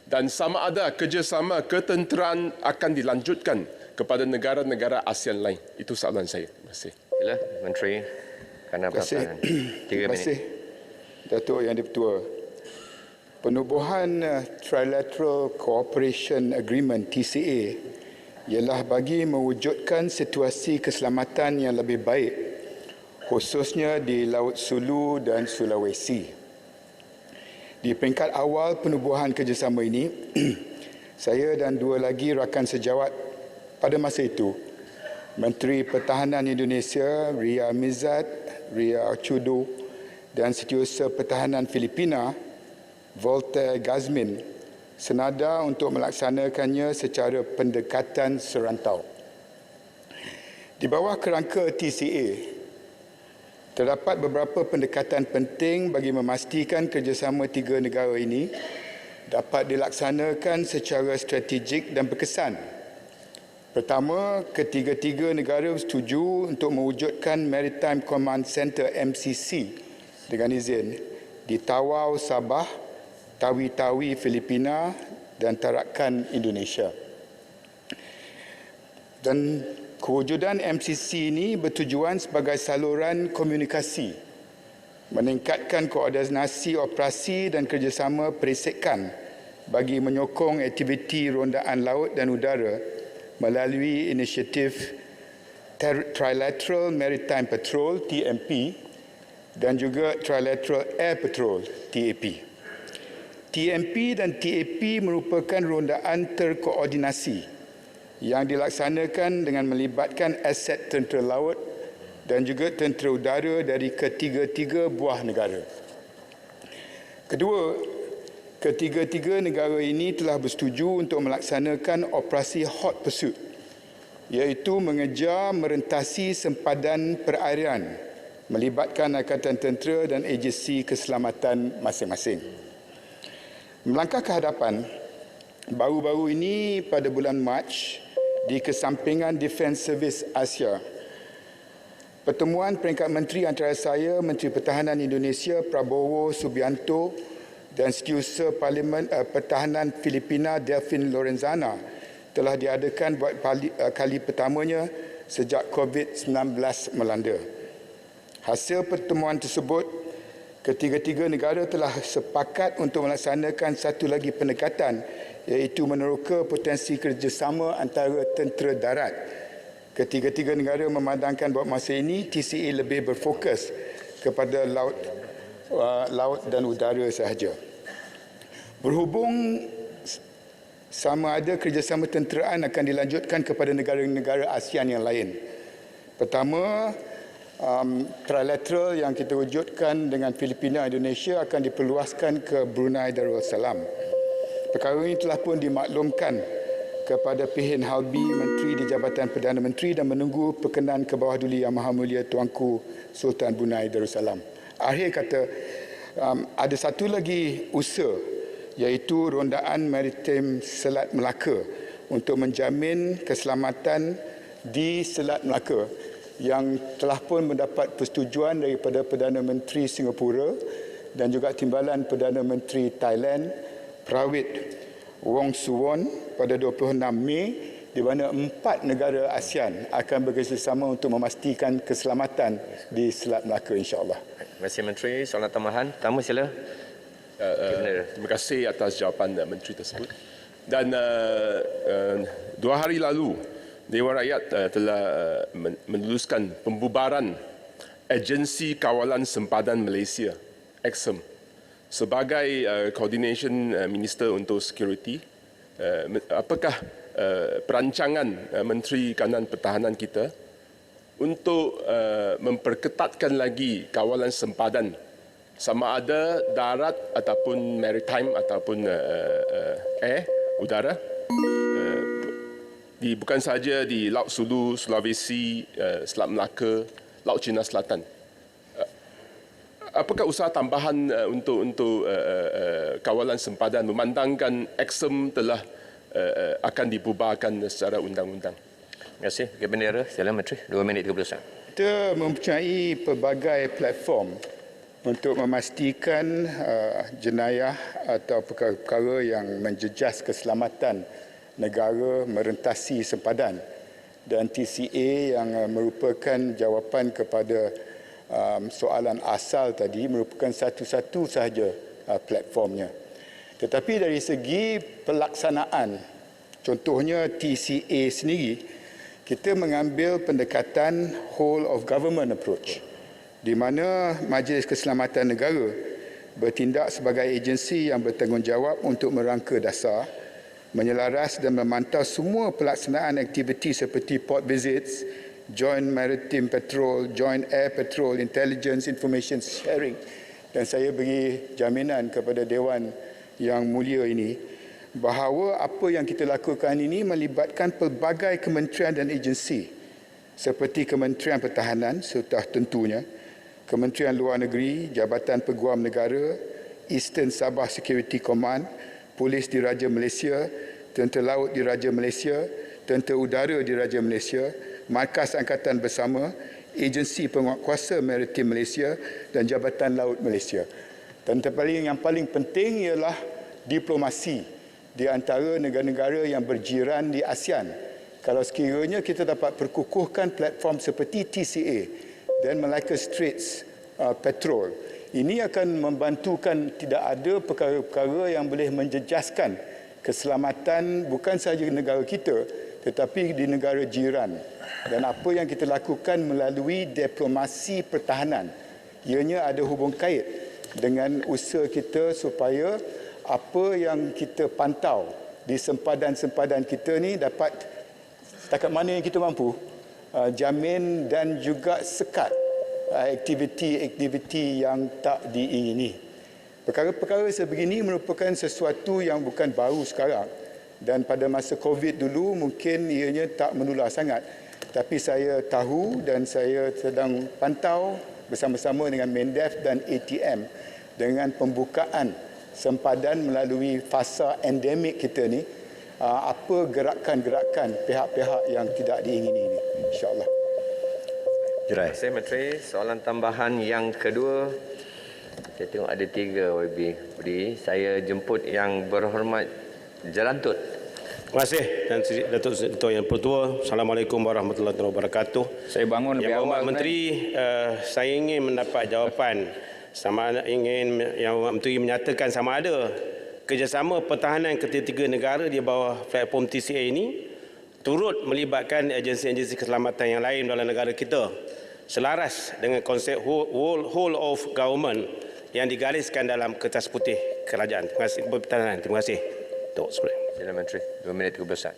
dan sama ada kerjasama ketenteraan akan dilanjutkan kepada negara-negara ASEAN lain. Itu soalan saya. Terima kasih. Sila Menteri Kanan Pertahanan. 3 Terima kasih Datuk Yang di-Pertua. Penubuhan Trilateral Cooperation Agreement TCA ialah bagi mewujudkan situasi keselamatan yang lebih baik, khususnya di Laut Sulu dan Sulawesi. Di peringkat awal penubuhan kerjasama ini, saya dan 2 lagi rakan sejawat pada masa itu, Menteri Pertahanan Indonesia Ria Mizat, Ria Archudo dan Setiausaha Pertahanan Filipina Voltaire Gazmin senada untuk melaksanakannya secara pendekatan serantau. Di bawah kerangka TCA, terdapat beberapa pendekatan penting bagi memastikan kerjasama 3 negara ini dapat dilaksanakan secara strategik dan berkesan. Pertama, ketiga-tiga negara bersetuju untuk mewujudkan Maritime Command Center MCC dengan izin di Tawau, Sabah, Tawi-Tawi, Filipina dan Tarakan, Indonesia. Dan kewujudan MCC ini bertujuan sebagai saluran komunikasi, meningkatkan koordinasi operasi dan kerjasama perisekan bagi menyokong aktiviti rondaan laut dan udara melalui inisiatif Trilateral Maritime Patrol TMP dan juga Trilateral Air Patrol TAP. TMP dan TAP merupakan rondaan terkoordinasi yang dilaksanakan dengan melibatkan aset tentera laut dan juga tentera udara dari ketiga-tiga buah negara. Kedua, ketiga-tiga negara ini telah bersetuju untuk melaksanakan operasi Hot Pursuit, iaitu mengejar merentasi sempadan perairan melibatkan Angkatan Tentera dan agensi keselamatan masing-masing. Melangkah ke hadapan, baru-baru ini pada bulan Mac di Kesampingan Defence Service Asia, pertemuan peringkat menteri antara saya, Menteri Pertahanan Indonesia Prabowo Subianto dan Setiausaha Parlimen Pertahanan Filipina Delfin Lorenzana telah diadakan buat kali pertamanya sejak COVID-19 melanda. Hasil pertemuan tersebut, ketiga-tiga negara telah sepakat untuk melaksanakan satu lagi pendekatan, iaitu meneroka potensi kerjasama antara tentera darat. Ketiga-tiga negara memandangkan bahawa masa ini TCA lebih berfokus kepada laut dan udara sahaja. Berhubung sama ada kerjasama tenteraan akan dilanjutkan kepada negara-negara ASEAN yang lain. Pertama, trilateral yang kita wujudkan dengan Filipina Indonesia akan diperluaskan ke Brunei Darussalam. Perkara ini telah pun dimaklumkan kepada Pihin Halbi, Menteri di Jabatan Perdana Menteri, dan menunggu perkenan ke bawah duli Yang Maha Mulia Tuanku Sultan Brunei Darussalam. Akhir kata, ada satu lagi usaha, iaitu rondaan maritim Selat Melaka untuk menjamin keselamatan di Selat Melaka yang telah pun mendapat persetujuan daripada Perdana Menteri Singapura dan juga Timbalan Perdana Menteri Thailand Prawit Wongsuwon pada 26 Mei, di mana 4 negara ASEAN akan bekerjasama untuk memastikan keselamatan di Selat Melaka, insya-Allah. Terima kasih Menteri. Soalan tambahan, tamu sila. Terima kasih atas jawapan Menteri tersebut. Dan 2 hari lalu Dewan Rakyat telah meluluskan pembubaran Agensi Kawalan Sempadan Malaysia, AXEM, sebagai coordination minister untuk security, apakah perancangan Menteri Kanan Pertahanan kita untuk memperketatkan lagi kawalan sempadan sama ada darat ataupun maritime ataupun air, udara, bukan saja di Laut Sulu, Sulawesi, Selat Melaka, Laut Cina Selatan. Apakah usaha tambahan untuk kawalan sempadan memandangkan Exim telah akan dibubarkan secara undang-undang? Terima kasih. Bagi Bendera, silakan Menteri. 2 minit 30 saat. Kita mempunyai pelbagai platform untuk memastikan jenayah atau perkara-perkara yang menjejas keselamatan negara merentasi sempadan, dan TCA yang merupakan jawapan kepada soalan asal tadi merupakan satu-satu sahaja platformnya. Tetapi dari segi pelaksanaan, contohnya TCA sendiri, kita mengambil pendekatan whole of government approach, di mana Majlis Keselamatan Negara bertindak sebagai agensi yang bertanggungjawab untuk merangka dasar, menyelaras dan memantau semua pelaksanaan aktiviti seperti port visits, joint maritime patrol, joint air patrol, intelligence information sharing. Dan saya beri jaminan kepada Dewan yang mulia ini bahawa apa yang kita lakukan ini melibatkan pelbagai kementerian dan agensi seperti Kementerian Pertahanan sudah tentunya, Kementerian Luar Negeri, Jabatan Peguam Negara, Eastern Sabah Security Command, Polis Diraja Malaysia, Tentera Laut Diraja Malaysia, Tentera Udara Diraja Malaysia, Markas Angkatan Bersama, Agensi Penguatkuasa Maritim Malaysia dan Jabatan Laut Malaysia. Dan yang paling penting ialah diplomasi di antara negara-negara yang berjiran di ASEAN. Kalau sekiranya kita dapat perkukuhkan platform seperti TCA dan Malacca Straits Patrol, ini akan membantukan tidak ada perkara-perkara yang boleh menjejaskan keselamatan bukan sahaja negara kita tetapi di negara jiran. Dan apa yang kita lakukan melalui diplomasi pertahanan, ianya ada hubung kait dengan usaha kita supaya apa yang kita pantau di sempadan-sempadan kita ni dapat setakat mana yang kita mampu jamin dan juga sekat aktiviti-aktiviti yang tak diingini. Perkara-perkara sebegini merupakan sesuatu yang bukan baru sekarang, dan pada masa COVID dulu mungkin ianya tak menular sangat. Tapi saya tahu dan saya sedang pantau bersama-sama dengan Mendef dan ATM dengan pembukaan sempadan melalui fasa endemik kita ni, apa gerakan-gerakan pihak-pihak yang tidak diingini ini, insya-Allah. Terima kasih Menteri. Soalan tambahan yang kedua, saya tengok ada 3 YB beri. Saya jemput yang berhormat Jerantut. Terima kasih dan Datuk Ketua Yang Pertua. Assalamualaikum warahmatullahi wabarakatuh. Saya bangun lebih Yang awal. Berhormat Menteri, saya ingin mendapat jawapan ingin Yang Berhormat Menteri menyatakan sama ada kerjasama pertahanan ketiga negara di bawah platform TCA ini turut melibatkan agensi-agensi keselamatan yang lain dalam negara kita selaras dengan konsep whole of government yang digariskan dalam kertas putih kerajaan. Terima kasih Pertahanan. Terima kasih. Tok Sebelum. Sila Menteri, 2 minit 30 saat.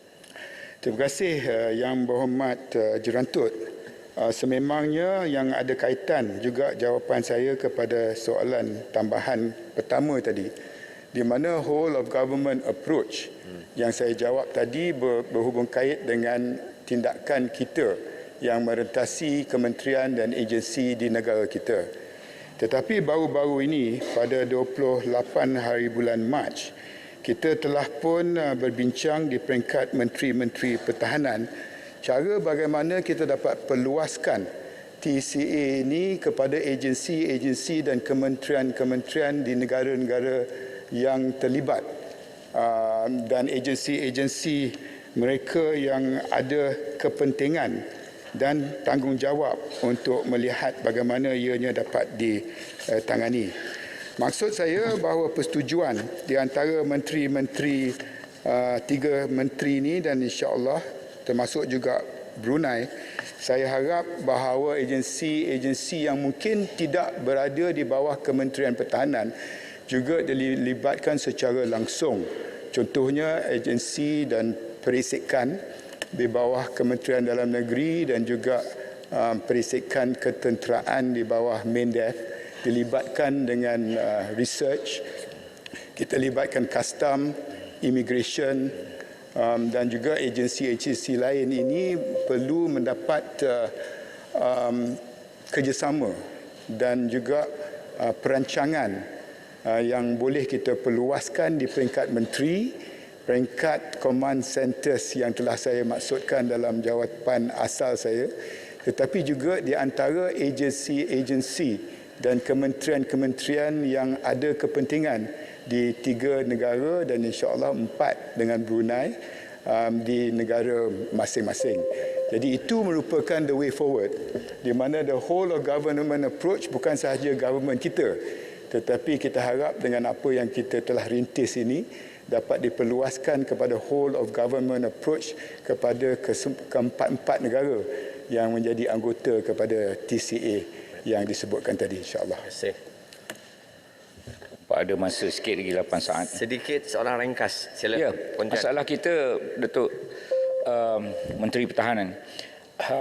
Terima kasih Yang Berhormat Jerantut. Sememangnya yang ada kaitan juga jawapan saya kepada soalan tambahan pertama tadi, di mana whole of government approach yang saya jawab tadi berhubung kait dengan tindakan kita yang merentasi kementerian dan agensi di negara kita. Tetapi baru-baru ini pada 28 hari bulan Mac, kita telah pun berbincang di peringkat menteri-menteri pertahanan cara bagaimana kita dapat perluaskan TCA ini kepada agensi-agensi dan kementerian-kementerian di negara-negara yang terlibat dan agensi-agensi mereka yang ada kepentingan dan tanggungjawab untuk melihat bagaimana ianya dapat ditangani. Maksud saya bahawa persetujuan di antara menteri-menteri, 3 menteri ini dan insya-Allah termasuk juga Brunei, saya harap bahawa agensi-agensi yang mungkin tidak berada di bawah Kementerian Pertahanan juga dilibatkan secara langsung. Contohnya agensi dan perisikan di bawah Kementerian Dalam Negeri dan juga perisikan ketenteraan di bawah MINDEF dilibatkan dengan research. Kita libatkan custom, immigration dan juga agensi-agensi lain ini perlu mendapat kerjasama dan juga perancangan yang boleh kita perluaskan di peringkat menteri, peringkat command centers yang telah saya maksudkan dalam jawapan asal saya, tetapi juga di antara agensi-agensi dan kementerian-kementerian yang ada kepentingan di 3 negara dan insya-Allah 4 dengan Brunei di negara masing-masing. Jadi itu merupakan the way forward, di mana the whole of government approach bukan sahaja government kita, tetapi kita harap dengan apa yang kita telah rintis ini dapat diperluaskan kepada whole of government approach kepada keempat-empat negara yang menjadi anggota kepada TCA yang disebutkan tadi, insya-Allah. Terima kasih. Pak ada masa sikit lagi 8 saat. Sedikit soalan ringkas. Sila. Ya, masalah kita Datuk Menteri Pertahanan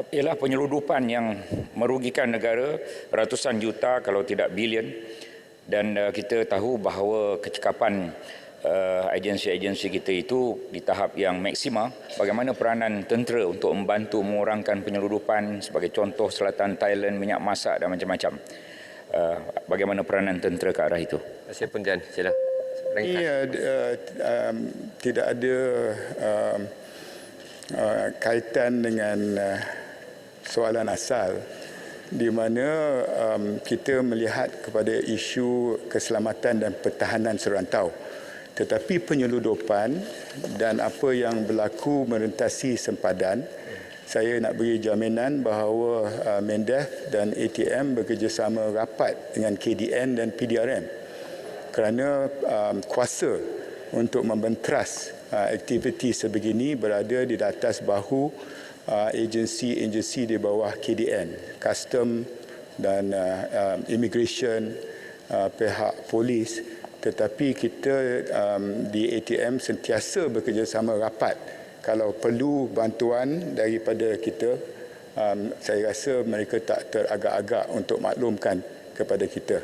ialah penyeludupan yang merugikan negara ratusan juta kalau tidak bilion, dan kita tahu bahawa kecekapan agensi-agensi kita itu di tahap yang maksima. Bagaimana peranan tentera untuk membantu mengurangkan penyeludupan, sebagai contoh Selatan Thailand, minyak masak dan macam-macam. Bagaimana peranan tentera ke arah itu? Terima kasih Puan. Sila. Ini tidak ada kaitan dengan soalan asal, di mana kita melihat kepada isu keselamatan dan pertahanan serantau. Tetapi penyeludupan dan apa yang berlaku merentasi sempadan, saya nak beri jaminan bahawa MINDEF dan ATM bekerjasama rapat dengan KDN dan PDRM kerana kuasa untuk membenteras aktiviti sebegini berada di atas bahu agensi-agensi di bawah KDN, custom dan immigration, pihak polis. Tetapi kita di ATM sentiasa bekerjasama rapat. Kalau perlu bantuan daripada kita, saya rasa mereka tak teragak-agak untuk maklumkan kepada kita.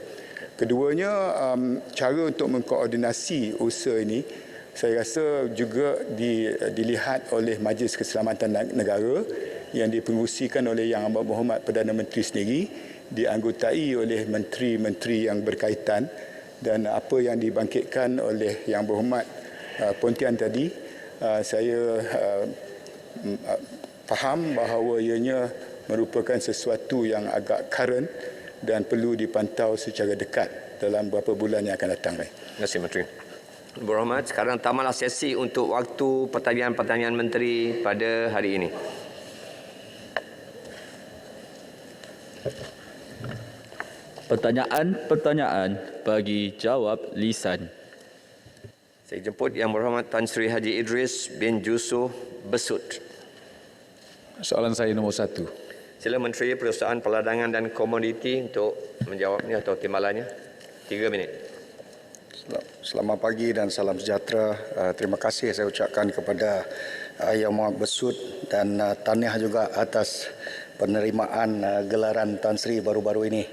Keduanya, cara untuk mengkoordinasi usaha ini, saya rasa juga dilihat oleh Majlis Keselamatan Negara yang dipengerusikan oleh Yang Amat Berhormat Perdana Menteri sendiri, dianggotai oleh menteri-menteri yang berkaitan, dan apa yang dibangkitkan oleh Yang Berhormat Pontian tadi, saya faham bahawa ianya merupakan sesuatu yang agak current dan perlu dipantau secara dekat dalam beberapa bulan yang akan datang. Terima kasih Menteri. Berhormat, sekarang tamatlah sesi untuk waktu pertanyaan-pertanyaan Menteri pada hari ini. Pertanyaan-pertanyaan bagi jawab lisan. Saya jemput Yang Berhormat Tan Sri Haji Idris bin Jusoh Besut. Soalan saya nombor 1. Sila Menteri Perusahaan Peladangan dan Komoditi untuk menjawabnya atau timbalannya. 3 minit. Selamat pagi dan salam sejahtera. Terima kasih saya ucapkan kepada Yang Berhormat Besut dan tahniah juga atas penerimaan gelaran Tan Sri baru-baru ini.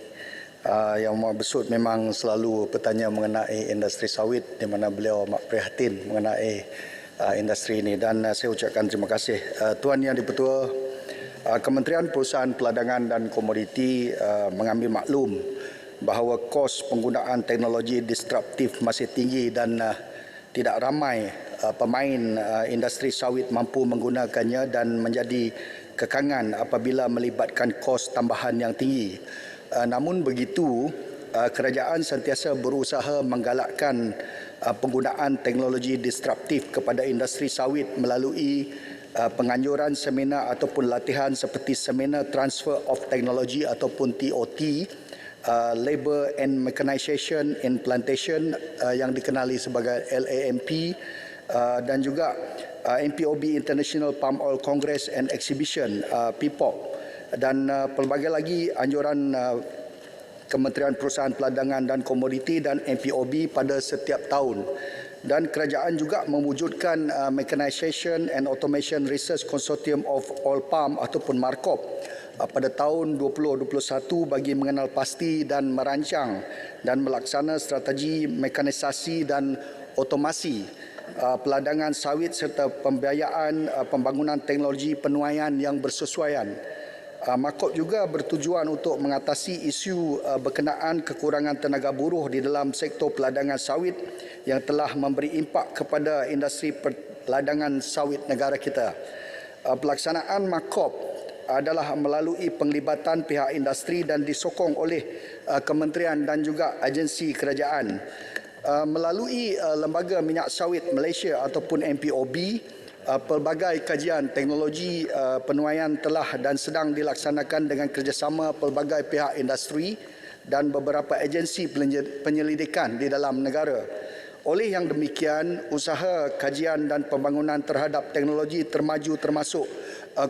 Yang Berhormat Besut memang selalu bertanya mengenai industri sawit, di mana beliau amat prihatin mengenai industri ini, dan saya ucapkan terima kasih. Tuan Yang Dipertua, Kementerian Perusahaan Peladangan dan Komoditi mengambil maklum bahawa kos penggunaan teknologi disruptif masih tinggi dan tidak ramai pemain industri sawit mampu menggunakannya dan menjadi kekangan apabila melibatkan kos tambahan yang tinggi. Namun begitu, kerajaan sentiasa berusaha menggalakkan penggunaan teknologi disruptif kepada industri sawit melalui penganjuran seminar ataupun latihan seperti seminar Transfer of Technology ataupun TOT, Labour and Mechanization in Plantation yang dikenali sebagai LAMP, dan juga MPOB International Palm Oil Congress and Exhibition, PPOC, dan pelbagai lagi anjuran Kementerian Perusahaan Peladangan dan Komoditi dan MPOB pada setiap tahun. Dan kerajaan juga mewujudkan Mechanization and Automation Research Consortium of Oil Palm ataupun MARCOP pada tahun 2021 bagi mengenal pasti dan merancang dan melaksana strategi mekanisasi dan otomasi peladangan sawit serta pembiayaan pembangunan teknologi penuaian yang bersesuaian. MARCOP juga bertujuan untuk mengatasi isu berkenaan kekurangan tenaga buruh di dalam sektor peladangan sawit yang telah memberi impak kepada industri peladangan sawit negara kita. Pelaksanaan MARCOP adalah melalui penglibatan pihak industri dan disokong oleh kementerian dan juga agensi kerajaan. Melalui Lembaga Minyak Sawit Malaysia ataupun MPOB, pelbagai kajian teknologi penuaian telah dan sedang dilaksanakan dengan kerjasama pelbagai pihak industri dan beberapa agensi penyelidikan di dalam negara. Oleh yang demikian, usaha kajian dan pembangunan terhadap teknologi termaju termasuk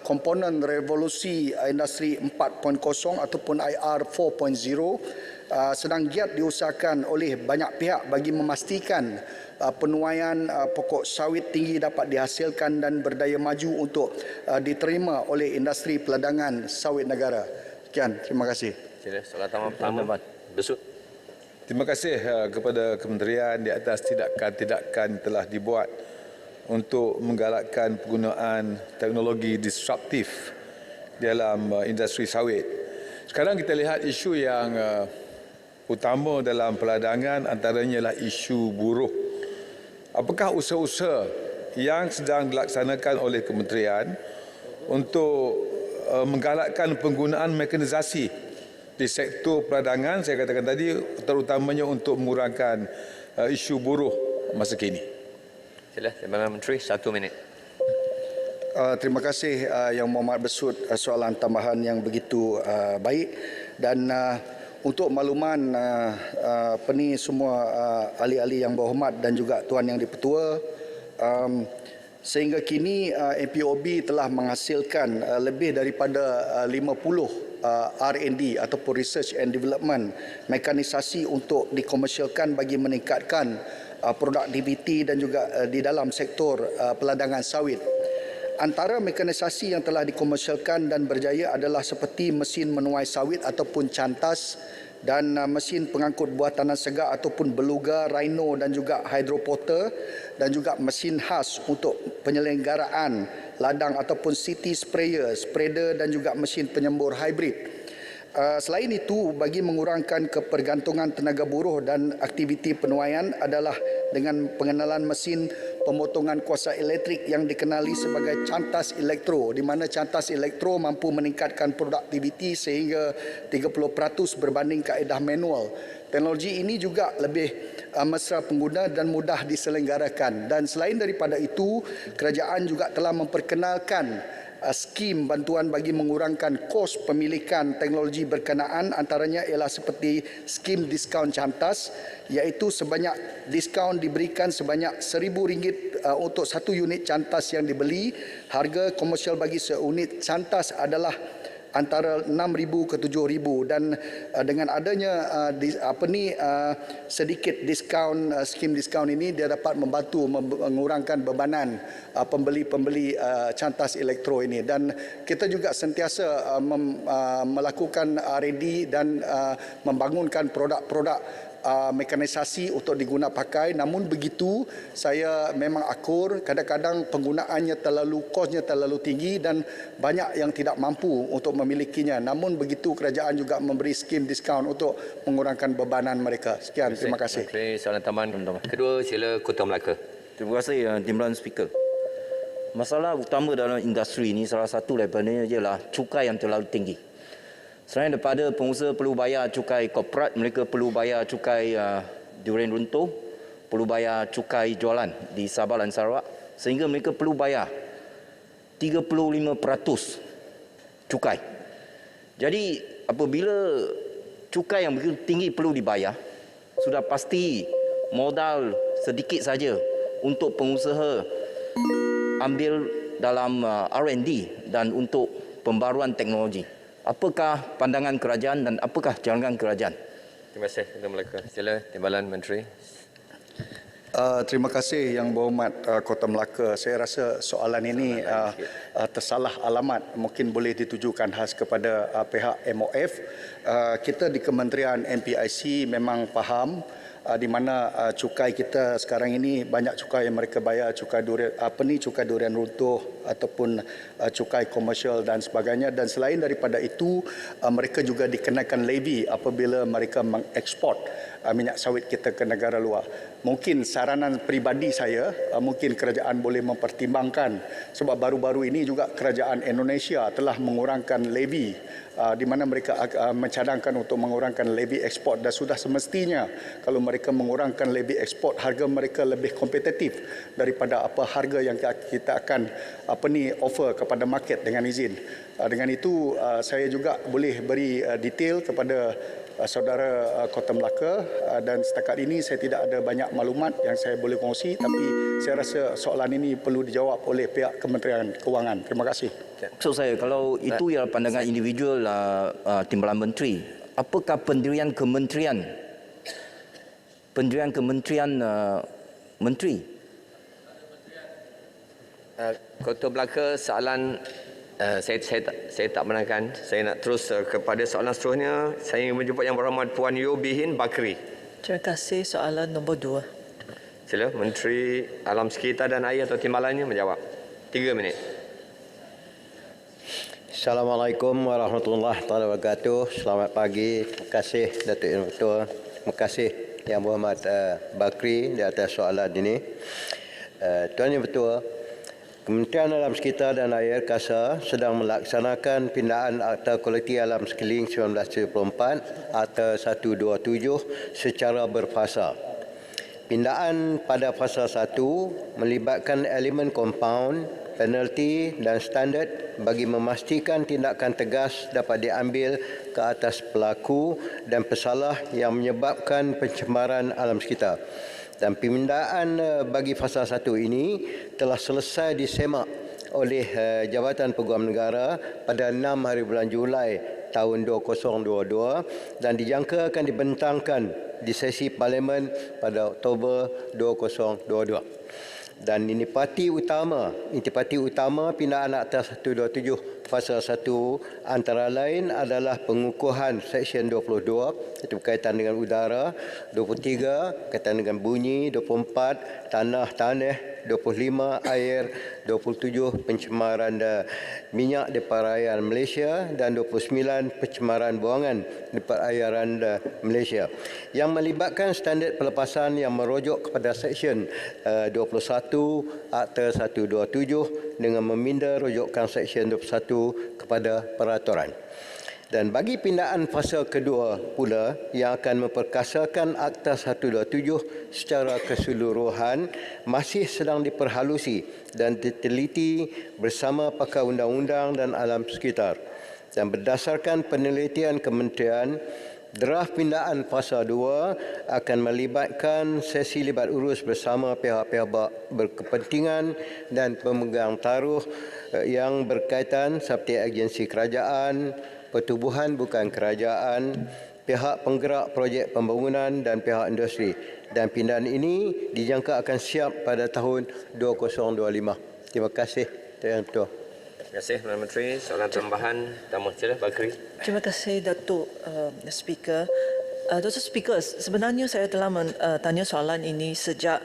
komponen revolusi industri 4.0 ataupun IR 4.0 sedang giat diusahakan oleh banyak pihak bagi memastikan penuaian pokok sawit tinggi dapat dihasilkan dan berdaya maju untuk diterima oleh industri peladangan sawit negara. Sekian, terima kasih. Soalan pertama. Besut. Terima kasih kepada kementerian di atas tindakan telah dibuat untuk menggalakkan penggunaan teknologi disruptif dalam industri sawit. Sekarang kita lihat isu yang utama dalam peladangan antaranya ialah isu buruh. Apakah usaha-usaha yang sedang dilaksanakan oleh kementerian untuk menggalakkan penggunaan mekanisasi di sektor peladangan, saya katakan tadi, terutamanya untuk mengurangkan isu buruh masa kini? Sila, Timbalan Menteri, 1 minit. Terima kasih Yang Mohd Besut soalan tambahan yang begitu baik dan untuk makluman semua ahli-ahli yang berhormat dan juga Tuan Yang di-Pertua, sehingga kini MPOB telah menghasilkan lebih daripada 50 R&D ataupun Research and Development mekanisasi untuk dikomersialkan bagi meningkatkan produktiviti dan juga di dalam sektor peladangan sawit. Antara mekanisasi yang telah dikomersialkan dan berjaya adalah seperti mesin menuai sawit ataupun cantas dan mesin pengangkut buah tanah segar ataupun beluga, rhino dan juga hydroporter dan juga mesin khas untuk penyelenggaraan ladang ataupun city sprayer, spreader dan juga mesin penyembur hybrid. Selain itu, bagi mengurangkan kepergantungan tenaga buruh dan aktiviti penuaian adalah dengan pengenalan mesin pemotongan kuasa elektrik yang dikenali sebagai cantas elektro, di mana cantas elektro mampu meningkatkan produktiviti sehingga 30% berbanding kaedah manual. Teknologi ini juga lebih mesra pengguna dan mudah diselenggarakan. Dan selain daripada itu, kerajaan juga telah memperkenalkan skim bantuan bagi mengurangkan kos pemilikan teknologi berkenaan, antaranya ialah seperti skim diskaun cantas, iaitu sebanyak diskaun diberikan sebanyak RM1,000 untuk satu unit cantas yang dibeli. Harga komersial bagi seunit cantas adalah antara RM6,000 ke RM7,000 dan dengan adanya sedikit diskaun, skim diskaun ini, dia dapat membantu mengurangkan bebanan pembeli-pembeli cantas elektro ini. Dan kita juga sentiasa melakukan R&D dan membangunkan produk-produk mekanisasi untuk diguna pakai. Namun begitu, saya memang akur kadang-kadang penggunaannya kosnya terlalu tinggi dan banyak yang tidak mampu untuk memilikinya. Namun begitu, kerajaan juga memberi skim diskaun untuk mengurangkan bebanan mereka. Sekian, terima kasih. Soalan tambahan kedua, sila Kota Melaka. Terima kasih Timbalan Speaker. Masalah utama dalam industri ini salah satu daripadanya ialah cukai yang terlalu tinggi. Selain daripada pengusaha perlu bayar cukai korporat, mereka perlu bayar cukai durian runtuh, perlu bayar cukai jualan di Sabah dan Sarawak, sehingga mereka perlu bayar 35% cukai. Jadi apabila cukai yang begitu tinggi perlu dibayar, sudah pasti modal sedikit saja untuk pengusaha ambil dalam R&D dan untuk pembaruan teknologi. Apakah pandangan kerajaan dan apakah jalankan kerajaan Terima kasih Ketua Melaka. Sila Timbalan Menteri. Terima kasih Yang Berhormat Kota Melaka. Saya rasa soalan ini tersalah alamat. Mungkin boleh ditujukan khas kepada pihak MOF. Kita di Kementerian MPIC memang faham di mana cukai kita sekarang ini banyak cukai yang mereka bayar, cukai durian cukai durian runtuh ataupun cukai komersial dan sebagainya, dan selain daripada itu mereka juga dikenakan levy apabila mereka mengeksport minyak sawit kita ke negara luar. Mungkin saranan peribadi saya, mungkin kerajaan boleh mempertimbangkan, sebab baru-baru ini juga kerajaan Indonesia telah mengurangkan levy di mana mereka mencadangkan untuk mengurangkan levy ekspor, dan sudah semestinya kalau mereka mengurangkan levy ekspor, harga mereka lebih kompetitif daripada apa harga yang kita akan offer kepada market dengan izin. Dengan itu saya juga boleh beri detail kepada saudara Kota Melaka, dan setakat ini saya tidak ada banyak maklumat yang saya boleh kongsi, tapi saya rasa soalan ini perlu dijawab oleh pihak Kementerian Kewangan. Terima kasih. Maksud saya, kalau itu ialah pandangan individual Timbalan Menteri, apakah pendirian kementerian Menteri? Kota Melaka, soalan saya tak menangkan. Saya nak terus kepada soalan seterusnya. Saya ingin menjemput Yang Berhormat Puan Yeo Bihin Bakri. Terima kasih. Soalan nombor 2. Sila Menteri Alam Sekitar dan Air atau Timbalannya menjawab. 3 minit. Assalamualaikum warahmatullahi wabarakatuh. Selamat pagi. Terima kasih Datuk Yang Ketua. Terima kasih Yang Berhormat Bakri di atas soalan ini. Tuan Yang Ketua, Kementerian Alam Sekitar dan Air KASA sedang melaksanakan pindaan Akta Kualiti Alam Sekeliling 1974 Akta 127 secara berfasa. Pindaan pada fasa 1 melibatkan elemen kompaun, penalti dan standard bagi memastikan tindakan tegas dapat diambil ke atas pelaku dan pesalah yang menyebabkan pencemaran alam sekitar. Dan pindaan bagi fasa 1 ini telah selesai disemak oleh Jabatan Peguam Negara pada 6 hari bulan Julai tahun 2022 dan dijangka akan dibentangkan di sesi Parlimen pada Oktober 2022. Dan intipati utama pindaan Akta 127 fasa 1 antara lain adalah pengukuhan Seksyen 22 itu berkaitan dengan udara, 23 berkaitan dengan bunyi, 24 tanah, 25 air, 27 pencemaran minyak di perairan Malaysia dan 29 pencemaran buangan di perairan Malaysia yang melibatkan standard pelepasan yang merujuk kepada Seksyen 21 Akta 127 dengan meminda rujukan Seksyen 21 kepada peraturan. Dan bagi pindaan fasa kedua pula yang akan memperkasakan Akta 127 secara keseluruhan masih sedang diperhalusi dan diteliti bersama pakar undang-undang dan alam sekitar. Dan berdasarkan penelitian kementerian, draft pindaan fasa 2 akan melibatkan sesi libat urus bersama pihak-pihak berkepentingan dan pemegang taruh yang berkaitan seperti agensi kerajaan, pertubuhan bukan kerajaan, pihak penggerak projek pembangunan dan pihak industri. Dan pindaan ini dijangka akan siap pada tahun 2025. Terima kasih, Tuan Ketua. Terima kasih, Perdana Menteri. Soalan tambahan, Tamu Sila Bakri. Terima kasih, Datuk Speaker. Datuk Speaker, sebenarnya saya telah tanya soalan ini sejak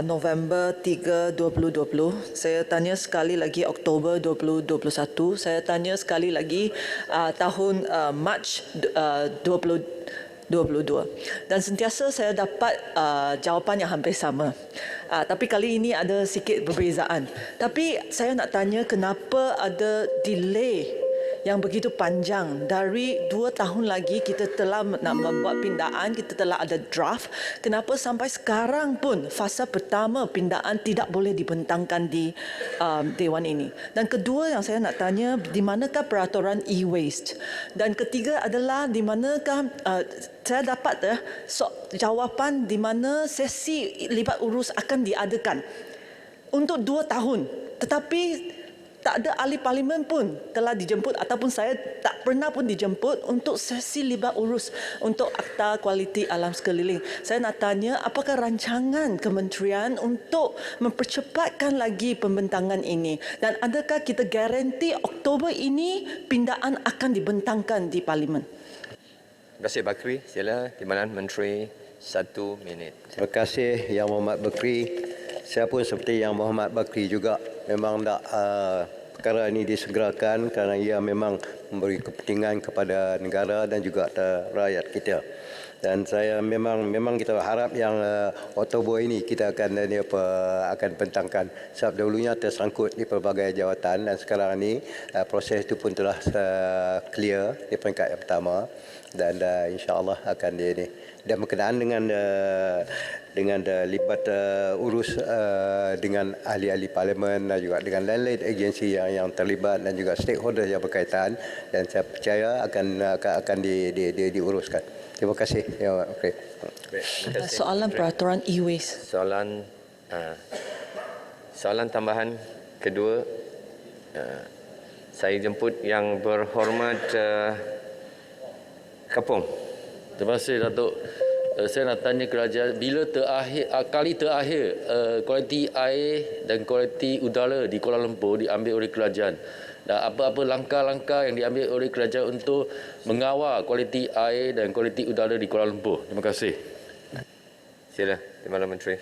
November 3, 2020. Saya tanya sekali lagi Oktober 2021. Saya tanya sekali lagi tahun Mac 2022. Dan sentiasa saya dapat jawapan yang hampir sama. Tapi kali ini ada sikit perbezaan. Tapi saya nak tanya kenapa ada delay yang begitu panjang. Dari 2 tahun lagi kita telah nak membuat pindaan, kita telah ada draft. Kenapa sampai sekarang pun fasa pertama pindaan tidak boleh dibentangkan di Dewan ini? Dan kedua yang saya nak tanya, di manakah peraturan e-waste? Dan ketiga adalah di manakah saya dapat jawapan di mana sesi libat urus akan diadakan untuk 2 tahun. Tetapi tak ada ahli parlimen pun telah dijemput ataupun saya tak pernah pun dijemput untuk sesi libat urus untuk Akta Kualiti Alam Sekeliling. Saya nak tanya, apakah rancangan kementerian untuk mempercepatkan lagi pembentangan ini? Dan adakah kita garanti Oktober ini pindaan akan dibentangkan di parlimen? Terima kasih Bakri. Sila Timbalan Menteri 1 minit. Terima kasih Yang Berhormat Bakri. Saya pun seperti Yang Berhormat Bakri juga memang nak perkara ini disegerakan kerana ia memang memberi kepentingan kepada negara dan juga rakyat kita. Dan saya memang kita harap yang Oktober ini kita akan bentangkan sebab dahulunya tersangkut di pelbagai jawatan dan sekarang ini proses itu pun telah clear di peringkat yang pertama dan insya-Allah akan ini dan berkenaan dengan libat urus dengan ahli-ahli parlimen dan juga dengan lain-lain agensi yang terlibat dan juga stakeholder yang berkaitan dan saya percaya akan diuruskan. Terima kasih. Ya, okay. Soalan peraturan e-waste. Soalan tambahan kedua, saya jemput Yang Berhormat Kapung. Terima kasih Datuk. Saya nak tanya kerajaan bila kali terakhir kualiti air dan kualiti udara di Kuala Lumpur diambil oleh kerajaan dan apa-apa langkah-langkah yang diambil oleh kerajaan untuk mengawal kualiti air dan kualiti udara di Kuala Lumpur. Terima kasih. Sila Timbalan Menteri.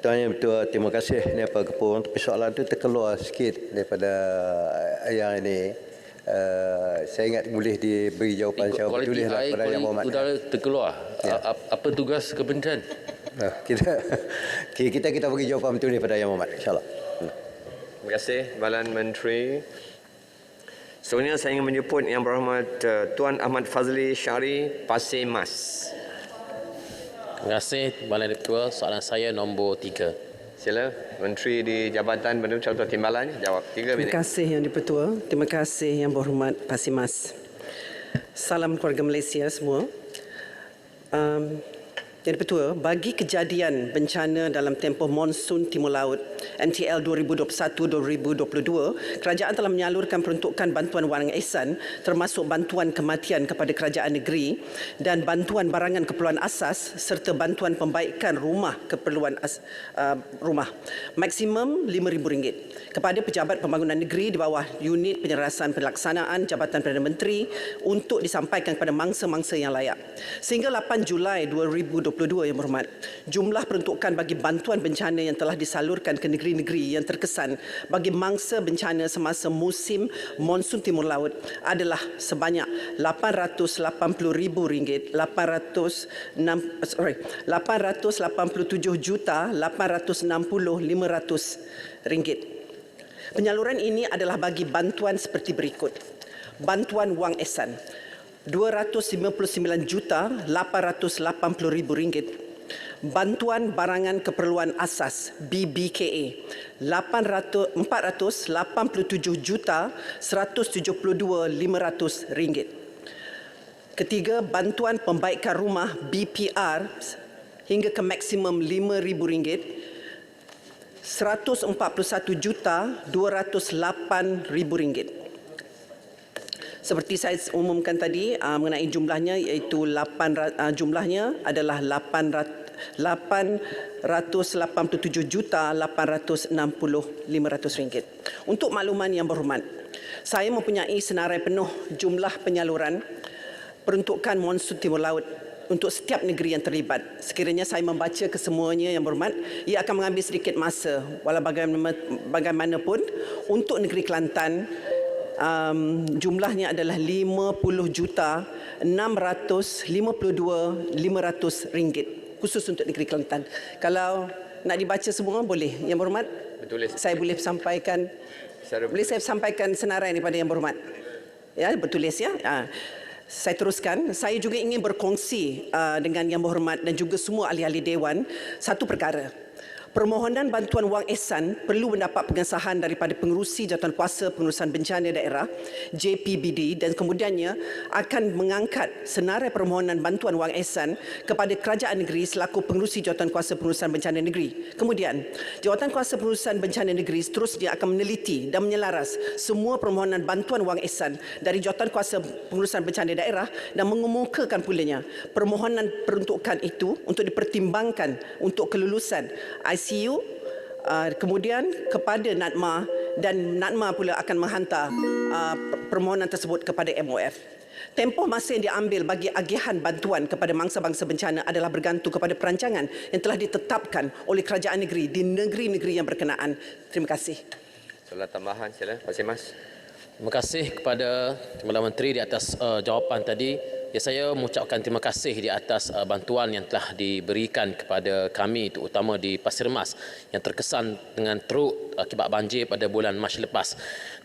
Tuan Yang Bertua, terima kasih Pak Kepung. Tapi soalan itu terkeluar sikit daripada yang ini. Saya ingat boleh diberi jawapan secara bertulislah kepada Yang Berhormat. Kualiti udara terkeluar. Ya. Apa tugas kementerian? Kita bagi jawapan bertulis kepada Yang Berhormat, insya-Allah. Terima kasih Timbalan Menteri. Seterusnya saya ingin menjemput Yang Berhormat Tuan Ahmad Fazli Syari Pasir Mas. Terima kasih Timbalan Ketua. Soalan saya nombor 3. Sila Menteri di Jabatan Bendahara Contoh Timbalan jawab 3 minit. Terima kasih Yang Dipertua. Terima kasih Yang Berhormat Pasir Mas. Salam keluarga Malaysia semua. Yang Dipertua, bagi kejadian bencana dalam tempoh monsun Timur Laut NTL 2021-2022, kerajaan telah menyalurkan peruntukan bantuan wang ihsan termasuk bantuan kematian kepada kerajaan negeri dan bantuan barangan keperluan asas serta bantuan pembaikan rumah keperluan rumah maksimum RM5,000 kepada pejabat pembangunan negeri di bawah unit penyelarasan pelaksanaan Jabatan Perdana Menteri untuk disampaikan kepada mangsa-mangsa yang layak. Sehingga 8 Julai 2022 Yang Berhormat, jumlah peruntukan bagi bantuan bencana yang telah disalurkan ke negeri-negeri yang terkesan bagi mangsa bencana semasa musim monsun Timur Laut adalah sebanyak RM887,887,500 ringgit. Penyaluran ini adalah bagi bantuan seperti berikut. Bantuan wang ihsan RM29,880,000. Bantuan barangan keperluan asas BBKA RM487,172,500. Ketiga, bantuan pembaikan rumah BPR hingga ke maksimum RM5,000 RM141,208,000. Seperti saya umumkan tadi mengenai jumlahnya, iaitu jumlahnya adalah RM887,860,500. Untuk makluman Yang Berhormat, saya mempunyai senarai penuh jumlah penyaluran peruntukan monsun Timur Laut untuk setiap negeri yang terlibat. Sekiranya saya membaca kesemuanya Yang Berhormat, ia akan mengambil sedikit masa. Walau bagaimanapun, untuk negeri Kelantan, jumlahnya adalah RM50,652,500 khusus untuk negeri Kelantan. Kalau nak dibaca semua boleh Yang Berhormat. Betul. Saya boleh sampaikan. Boleh saya sampaikan senarai daripada Yang Berhormat. Ya, bertulis ya. Saya teruskan. Saya juga ingin berkongsi dengan Yang Berhormat dan juga semua ahli-ahli dewan satu perkara. Permohonan bantuan wang ihsan perlu mendapat pengesahan daripada pengerusi Jawatankuasa Pengurusan Bencana Daerah JPBD dan kemudiannya akan mengangkat senarai permohonan bantuan wang ihsan kepada kerajaan negeri selaku pengerusi Jawatankuasa Pengurusan Bencana Negeri. Kemudian, Jawatankuasa Pengurusan Bencana Negeri seterusnya akan meneliti dan menyelaras semua permohonan bantuan wang ihsan dari Jawatankuasa Pengurusan Bencana Daerah dan mengemukakan pulanya permohonan peruntukan itu untuk dipertimbangkan untuk kelulusan ICU, kemudian kepada NADMA dan NADMA pula akan menghantar permohonan tersebut kepada MOF. Tempoh masa yang diambil bagi agihan bantuan kepada mangsa-mangsa bencana adalah bergantung kepada perancangan yang telah ditetapkan oleh kerajaan negeri di negeri-negeri yang berkenaan. Terima kasih. Soalan tambahan sila, Pak Mas. Terima kasih kepada Timbalan Menteri di atas jawapan tadi. Ya, saya mengucapkan terima kasih di atas bantuan yang telah diberikan kepada kami, terutama di Pasir Mas yang terkesan dengan teruk akibat banjir pada bulan Mac lepas.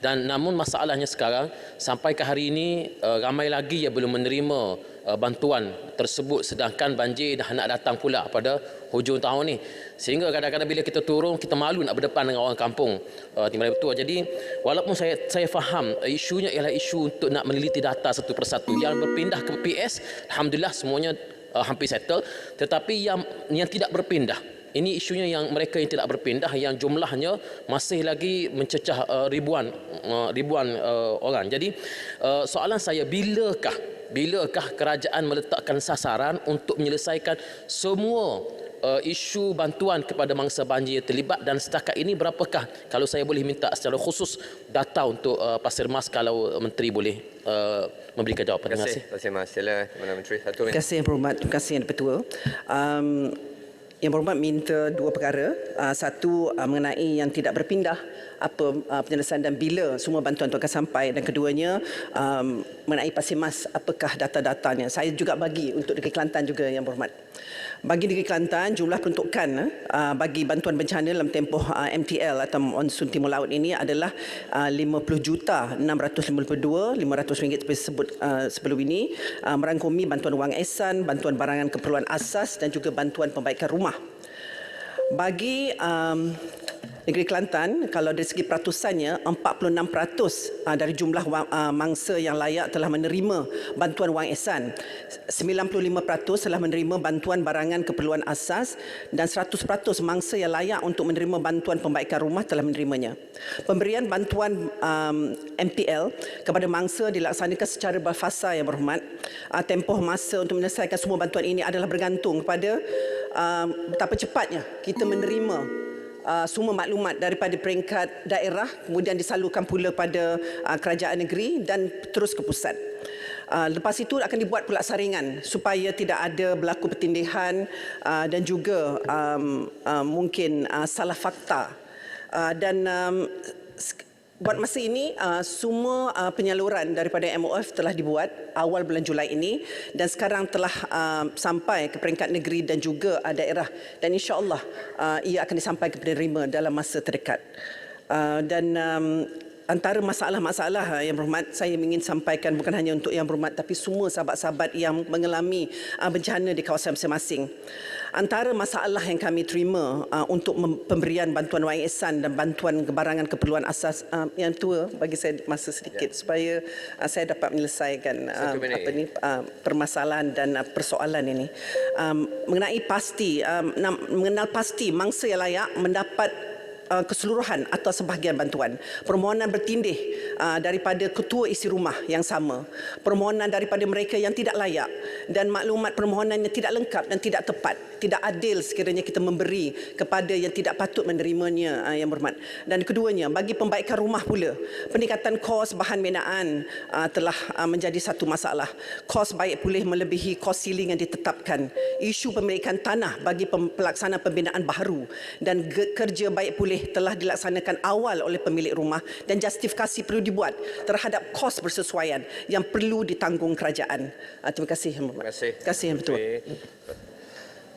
Dan namun masalahnya sekarang sampai ke hari ini ramai lagi yang belum menerima bantuan tersebut sedangkan banjir dah nak datang pula pada hujung tahun ni. Sehingga kadang-kadang bila kita turun kita malu nak berdepan dengan orang kampung Timbalan Betul. Jadi walaupun saya faham isunya ialah isu untuk nak meneliti data satu persatu yang berpindah ke PS, alhamdulillah semuanya hampir settle, tetapi yang tidak berpindah ini isunya yang mereka yang tidak berpindah yang jumlahnya masih lagi mencecah ribuan orang. Jadi soalan saya, bilakah kerajaan meletakkan sasaran untuk menyelesaikan semua isu bantuan kepada mangsa banjir terlibat dan setakat ini berapakah, kalau saya boleh minta secara khusus data untuk Pasir Mas kalau Menteri boleh memberikan jawapan. Terima kasih. Terima kasih Mas. Sila Timbalan Menteri. Terima kasih Yang Berhormat. Terima kasih Yang Dipertua. Yang Berhormat minta dua perkara. Satu mengenai yang tidak berpindah, apa penyelesaian dan bila semua bantuan itu akan sampai, dan keduanya mengenai Pasir Mas, apakah data-datanya. Saya juga bagi untuk Negeri Kelantan juga Yang Berhormat. Bagi Negeri Kelantan, jumlah peruntukan bagi bantuan bencana dalam tempoh MTL atau Monsun Timur Laut ini adalah RM50,652,500 seperti sebut sebelum ini, merangkumi bantuan wang ihsan, bantuan barangan keperluan asas dan juga bantuan pembaikan rumah. Bagi Negeri Kelantan, kalau dari segi peratusannya, 46% dari jumlah mangsa yang layak telah menerima bantuan wang ihsan. 95% telah menerima bantuan barangan keperluan asas dan 100% mangsa yang layak untuk menerima bantuan pembaikan rumah telah menerimanya. Pemberian bantuan MTL kepada mangsa dilaksanakan secara berfasa Yang Berhormat. Tempoh masa untuk menyelesaikan semua bantuan ini adalah bergantung kepada betapa cepatnya kita menerima semua maklumat daripada peringkat daerah, kemudian disalurkan pula pada kerajaan negeri dan terus ke pusat. Lepas itu akan dibuat pula saringan supaya tidak ada berlaku pertindihan dan juga mungkin salah fakta. Dan buat masa ini, semua penyaluran daripada MOF telah dibuat awal bulan Julai ini dan sekarang telah sampai ke peringkat negeri dan juga daerah, dan insya-Allah ia akan disampaikan kepada penerima dalam masa terdekat. Dan antara masalah-masalah Yang Berhormat saya ingin sampaikan bukan hanya untuk Yang Berhormat tapi semua sahabat-sahabat yang mengalami bencana di kawasan masing-masing. Antara masalah yang kami terima untuk pemberian bantuan wang ihsan dan bantuan kebarangan keperluan asas, Yang Tua bagi saya masa sedikit supaya saya dapat menyelesaikan permasalahan dan persoalan ini. Mengenai mengenal pasti mangsa yang layak mendapat keseluruhan atau sebahagian bantuan. Permohonan bertindih daripada ketua isi rumah yang sama. Permohonan daripada mereka yang tidak layak dan maklumat permohonannya tidak lengkap dan tidak tepat. Tidak adil sekiranya kita memberi kepada yang tidak patut menerimanya Yang Berhormat. Dan keduanya, bagi pembaikan rumah pula, peningkatan kos bahan binaan telah menjadi satu masalah. Kos baik pulih melebihi kos siling yang ditetapkan. Isu pemilikan tanah bagi pelaksanaan pembinaan baharu dan kerja baik pulih telah dilaksanakan awal oleh pemilik rumah dan justifikasi perlu dibuat terhadap kos bersesuaian yang perlu ditanggung kerajaan. Terima kasih. Terima kasih. Terima kasih Yang Betul.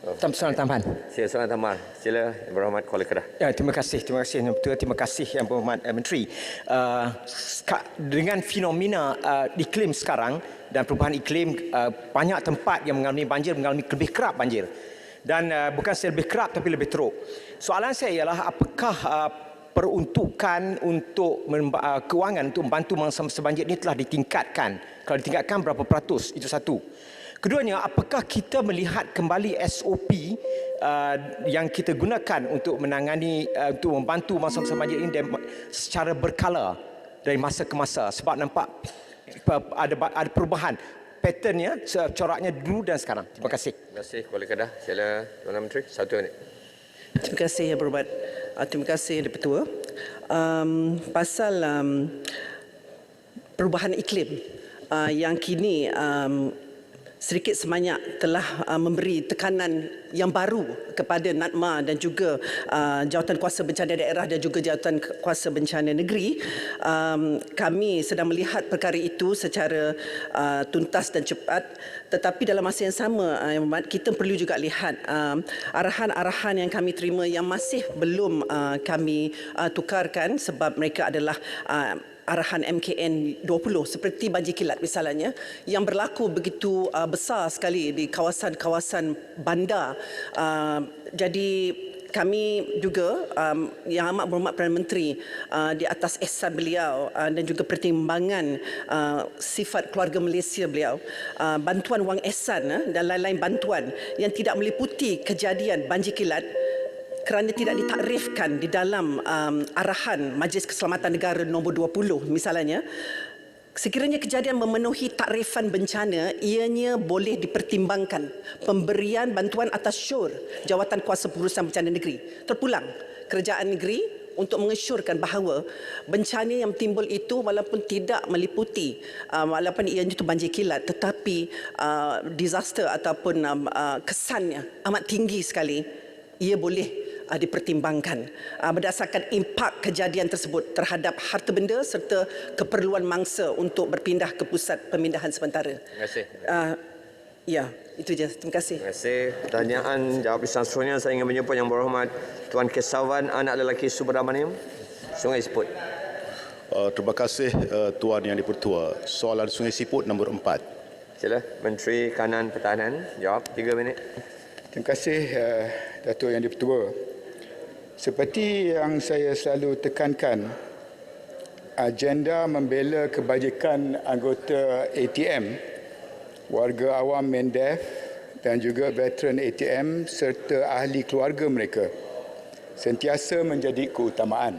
Soalan tambahan. Sila soalan tambahan. Sila Yang Berhormat Kuala Kedah. Ya, terima kasih Yang Betul. Terima kasih Yang Berhormat Menteri. Dengan fenomena iklim sekarang dan perubahan iklim, banyak tempat yang mengalami banjir mengalami lebih kerap banjir. Dan bukan saya lebih kerap tapi lebih teruk. Soalan saya ialah apakah peruntukan untuk kewangan untuk membantu mangsa-mangsa banjir ini telah ditingkatkan? Kalau ditingkatkan berapa peratus? Itu satu. Keduanya, apakah kita melihat kembali SOP yang kita gunakan untuk menangani, untuk membantu mangsa-mangsa banjir ini secara berkala dari masa ke masa? Sebab nampak ada perubahan patternnya, coraknya dulu dan sekarang. Terima kasih. Terima kasih Kuala Kedah. Sila Tuan Menteri, 1 minit. Terima kasih Yang Berhormat. Terima kasih Yang Dipertua. Pasal perubahan iklim yang kini sedikit sebanyak telah memberi tekanan yang baru kepada NADMA dan juga Jawatan Kuasa Bencana Daerah dan juga Jawatan Kuasa Bencana Negeri. Kami sedang melihat perkara itu secara tuntas dan cepat, tetapi dalam masa yang sama kita perlu juga lihat arahan-arahan yang kami terima yang masih belum kami tukarkan sebab mereka adalah arahan MKN 20 seperti banjir kilat misalnya yang berlaku begitu besar sekali di kawasan-kawasan bandar. Jadi kami juga Yang Amat Berhormat Perdana Menteri di atas ihsan beliau dan juga pertimbangan sifat keluarga Malaysia beliau, bantuan wang ihsan dan lain-lain bantuan yang tidak meliputi kejadian banjir kilat kerana tidak ditakrifkan di dalam arahan Majlis Keselamatan Negara nombor 20 misalnya, sekiranya kejadian memenuhi takrifan bencana, ianya boleh dipertimbangkan pemberian bantuan atas syur Jawatan Kuasa Pengurusan Bencana Negeri. Terpulang kerajaan negeri untuk mengesyorkan bahawa bencana yang timbul itu walaupun tidak meliputi walaupun ianya itu banjir kilat, tetapi disaster ataupun kesannya amat tinggi sekali, ia boleh dipertimbangkan berdasarkan impak kejadian tersebut terhadap harta benda serta keperluan mangsa untuk berpindah ke pusat pemindahan sementara. Terima kasih. Ya, itu je. Terima kasih. Terima kasih. Pertanyaan jawab seterusnya saya ingin menyebut Yang Berhormat Tuan Kesavan anak lelaki Subramaniam, Sungai Siput. Terima kasih Tuan Yang Dipertua. Soalan Sungai Siput nombor 4. Sila Menteri Kanan Pertahanan jawab 3 minit. Terima kasih Datuk Yang Dipertua. Seperti yang saya selalu tekankan, agenda membela kebajikan anggota ATM, warga awam MNDEF dan juga veteran ATM serta ahli keluarga mereka sentiasa menjadi keutamaan.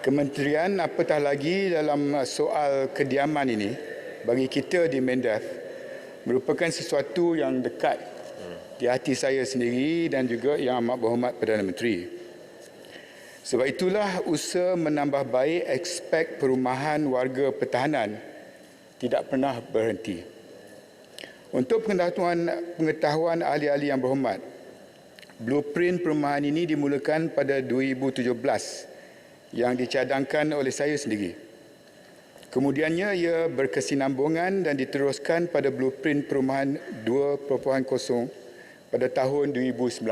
Kementerian apatah lagi dalam soal kediaman ini bagi kita di MNDEF merupakan sesuatu yang dekat di hati saya sendiri dan juga Yang Amat Berhormat Perdana Menteri. Sebab itulah usaha menambah baik aspek perumahan warga pertahanan tidak pernah berhenti. Untuk pengetahuan ahli-ahli yang berhormat, blueprint perumahan ini dimulakan pada 2017 yang dicadangkan oleh saya sendiri. Kemudiannya ia berkesinambungan dan diteruskan pada blueprint perumahan 2.0 pada tahun 2019.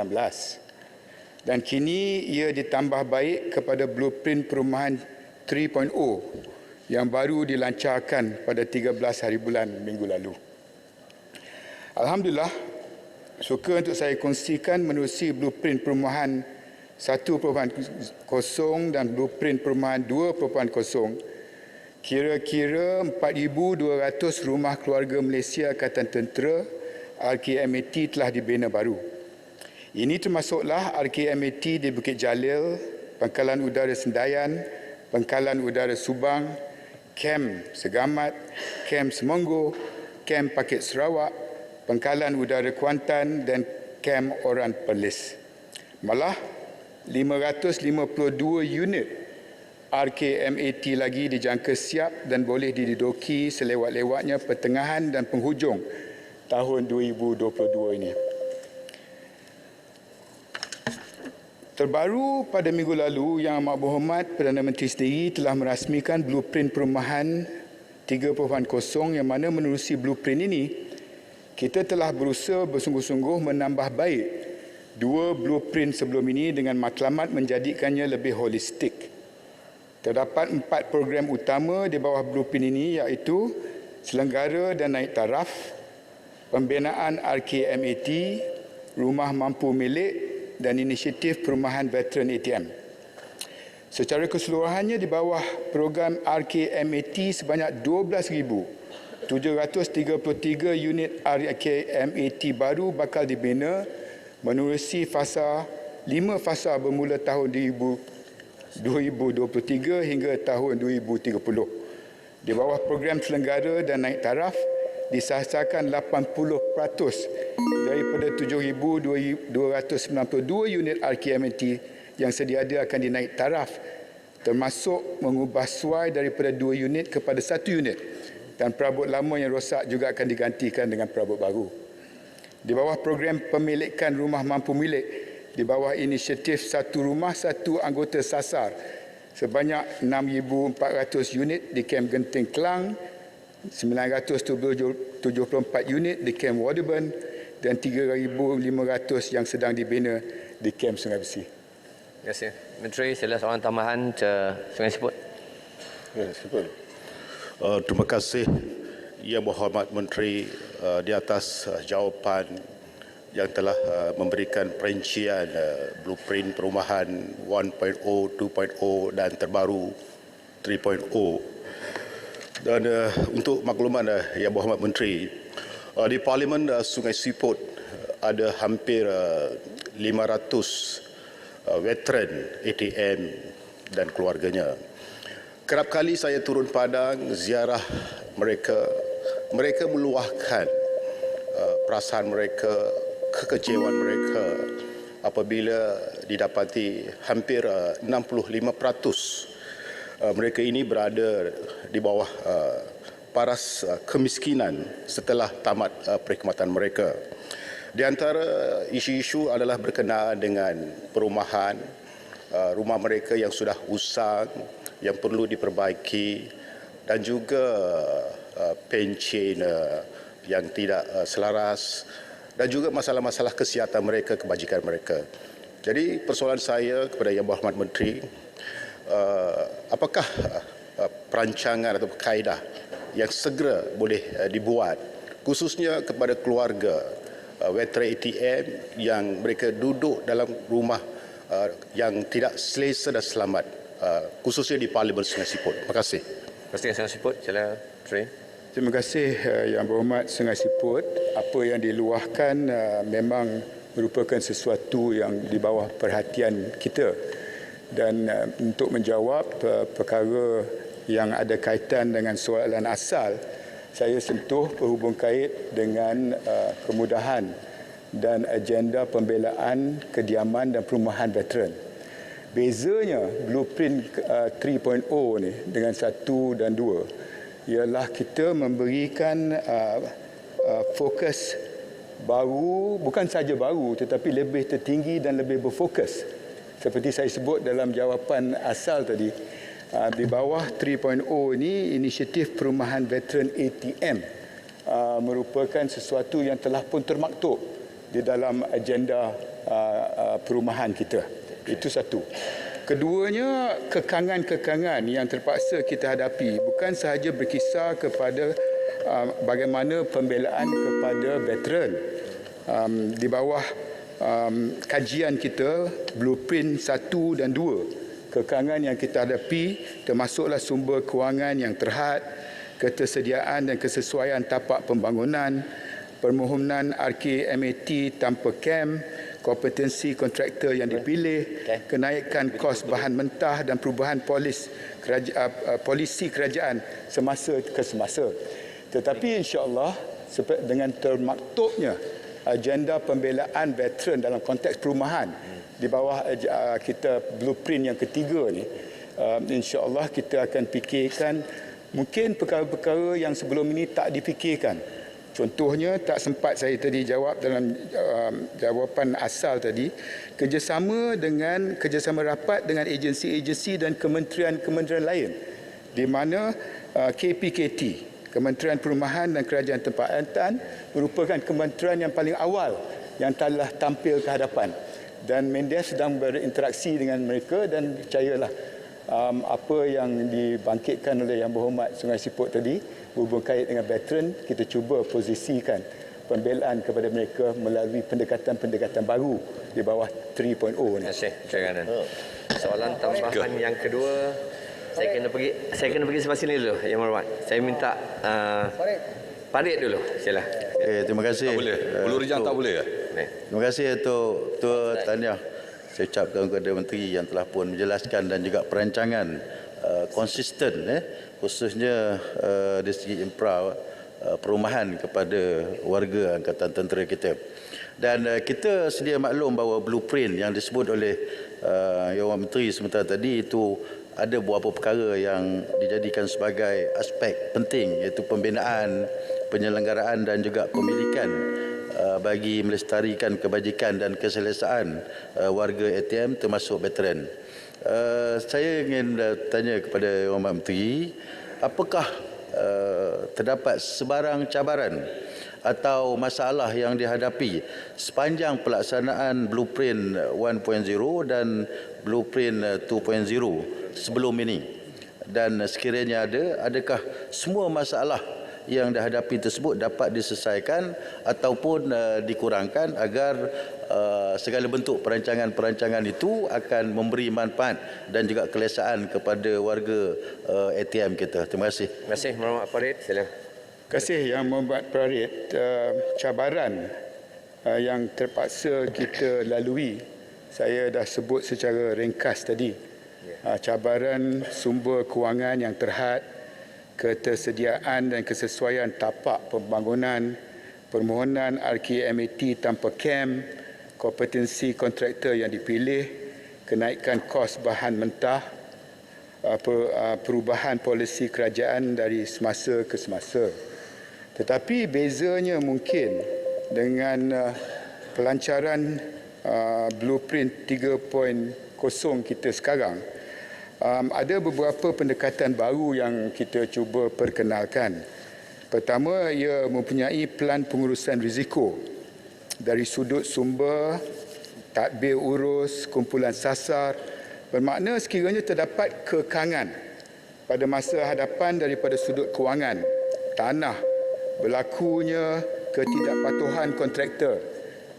Dan kini ia ditambah baik kepada blueprint perumahan 3.0 yang baru dilancarkan pada 13 hari bulan minggu lalu. Alhamdulillah, suka untuk saya kongsikan menerusi blueprint perumahan 1.0 dan blueprint perumahan 2.0, kira-kira 4,200 rumah keluarga Malaysia Angkatan Tentera RKMAT telah dibina baru. Ini termasuklah RKMAT di Bukit Jalil, Pangkalan Udara Sendayan, Pangkalan Udara Subang, Kem Segamat, Kem Semonggo, Kem Pakit Sarawak, Pangkalan Udara Kuantan dan Kem Oran Perlis. Malah 552 unit RKMAT lagi dijangka siap dan boleh diduduki selewat-lewatnya pertengahan dan penghujung tahun 2022 ini. Terbaru pada minggu lalu, Yang Amat Berhormat Perdana Menteri sendiri telah merasmikan blueprint perumahan 3.0 yang mana menerusi blueprint ini, kita telah berusaha bersungguh-sungguh menambah baik dua blueprint sebelum ini dengan matlamat menjadikannya lebih holistik. Terdapat 4 program utama di bawah blueprint ini iaitu selenggara dan naik taraf, pembinaan RKMAT, rumah mampu milik dan inisiatif perumahan veteran ATM. Secara keseluruhannya di bawah program RKMAT sebanyak 12,733 unit RKMAT baru bakal dibina menerusi fasa 5 fasa bermula tahun 2023 hingga tahun 2030. Di bawah program selenggara dan naik taraf disasarkan 80% daripada 7,292 unit RKMAT yang sedia ada akan dinaik taraf, termasuk mengubah suai daripada 2 unit kepada 1 unit dan perabot lama yang rosak juga akan digantikan dengan perabot baru. Di bawah program pemilikan rumah mampu milik, di bawah inisiatif satu rumah satu anggota sasar sebanyak 6,400 unit di Kem Genting Kelang, 974 unit di Kem Waterburn dan 3,500 yang sedang dibina di Kem Sungai Besi. Terima kasih. Menteri, sila soalan tambahan ke Sungai Siput. Terima kasih Yang Berhormat Menteri di atas jawapan yang telah memberikan perincian blueprint perumahan 1.0, 2.0 dan terbaru 3.0. Dan untuk makluman Yang Berhormat Menteri, di Parlimen Sungai Siput ada hampir 500 veteran ATM dan keluarganya. Kerap kali saya turun padang ziarah mereka. Mereka meluahkan perasaan mereka, kekecewaan mereka apabila didapati hampir 65% mereka ini berada di bawah paras kemiskinan setelah tamat perkhidmatan mereka. Di antara isu-isu adalah berkenaan dengan perumahan, rumah mereka yang sudah usang, yang perlu diperbaiki dan juga pencen yang tidak selaras dan juga masalah-masalah kesihatan mereka, kebajikan mereka. Jadi persoalan saya kepada Yang Berhormat Menteri, apakah perancangan atau kaedah yang segera boleh dibuat khususnya kepada keluarga veteran ATM yang mereka duduk dalam rumah yang tidak selesa dan selamat, khususnya di Parlimen Sungai Siput. Terima kasih. Terima kasih Sungai Siput. Sila Menteri. Terima kasih Yang Berhormat Sungai Siput. Apa yang diluahkan memang merupakan sesuatu yang di bawah perhatian kita. Dan untuk menjawab perkara yang ada kaitan dengan soalan asal, saya sentuh berhubung kait dengan kemudahan dan agenda pembelaan kediaman dan perumahan veteran. Bezanya blueprint 3.0 ni dengan 1 dan 2 ialah kita memberikan fokus baru, bukan saja baru tetapi lebih tertinggi dan lebih berfokus. Seperti saya sebut dalam jawapan asal tadi, di bawah 3.0 ini inisiatif perumahan veteran ATM merupakan sesuatu yang telah pun termaktub di dalam agenda perumahan kita. Itu satu. Keduanya, kekangan-kekangan yang terpaksa kita hadapi bukan sahaja berkisar kepada bagaimana pembelaan kepada veteran. Di bawah kajian kita, blueprint 1 dan 2, kekangan yang kita hadapi termasuklah sumber kewangan yang terhad, ketersediaan dan kesesuaian tapak pembangunan, permohonan RKMAT tanpa kem, kompetensi kontraktor yang dipilih, kenaikan kos bahan mentah dan perubahan polisi kerajaan semasa ke semasa. Tetapi insya-Allah dengan termaktubnya agenda pembelaan veteran dalam konteks perumahan di bawah kita blueprint yang ketiga ni, insya-Allah kita akan fikirkan mungkin perkara-perkara yang sebelum ini tak difikirkan. Contohnya, tak sempat saya tadi jawab dalam jawapan asal tadi, kerjasama rapat dengan agensi-agensi dan kementerian-kementerian lain, di mana KPKT, Kementerian Perumahan dan Kerajaan Tempatan, merupakan kementerian yang paling awal yang telah tampil ke hadapan. Dan Mendes sedang berinteraksi dengan mereka dan percayalah apa yang dibangkitkan oleh Yang Berhormat Sungai Siput tadi berhubung kait dengan veteran, kita cuba posisikan pembelaan kepada mereka melalui pendekatan-pendekatan baru di bawah 3.0 ni. Terima kasih, Encik. Soalan tambahan yang kedua, saya kena pergi sebelah sini dulu, Yang Berhormat. Saya minta Farid dulu, sila. Terima kasih. Tak boleh. Ulu Rijang tak boleh ke? Terima kasih Tua Tahniah. Saya ucapkan kepada Menteri yang telah pun menjelaskan dan juga perancangan konsisten, khususnya dari segi infra perumahan kepada warga Angkatan Tentera kita. Dan kita sedia maklum bahawa blueprint yang disebut oleh Yang Menteri sementara tadi itu ada beberapa perkara yang dijadikan sebagai aspek penting, iaitu pembinaan, penyelenggaraan dan juga pemilikan bagi melestarikan kebajikan dan keselesaan warga ATM termasuk veteran. Saya ingin tanya kepada Yang Menteri, apakah terdapat sebarang cabaran atau masalah yang dihadapi sepanjang pelaksanaan Blueprint 1.0 dan Blueprint 2.0 sebelum ini? Dan sekiranya adakah semua masalah yang dihadapi tersebut dapat diselesaikan ataupun dikurangkan agar segala bentuk perancangan-perancangan itu akan memberi manfaat dan juga kelesaan kepada warga ATM kita. Terima kasih. Terima kasih, Muhammad Farid. Sila. Terima kasih Yang Berhormat Farid. Cabaran yang terpaksa kita lalui, saya dah sebut secara ringkas tadi. Cabaran sumber kewangan yang terhad, ketersediaan dan kesesuaian tapak pembangunan, permohonan RKMAT tanpa KEM, kompetensi kontraktor yang dipilih, kenaikan kos bahan mentah, perubahan polisi kerajaan dari semasa ke semasa. Tetapi bezanya mungkin dengan pelancaran Blueprint 3.0 kita sekarang, ada beberapa pendekatan baru yang kita cuba perkenalkan. Pertama, ia mempunyai pelan pengurusan risiko dari sudut sumber, tadbir urus, kumpulan sasar, bermakna sekiranya terdapat kekangan pada masa hadapan daripada sudut kewangan, tanah, berlakunya ketidakpatuhan kontraktor,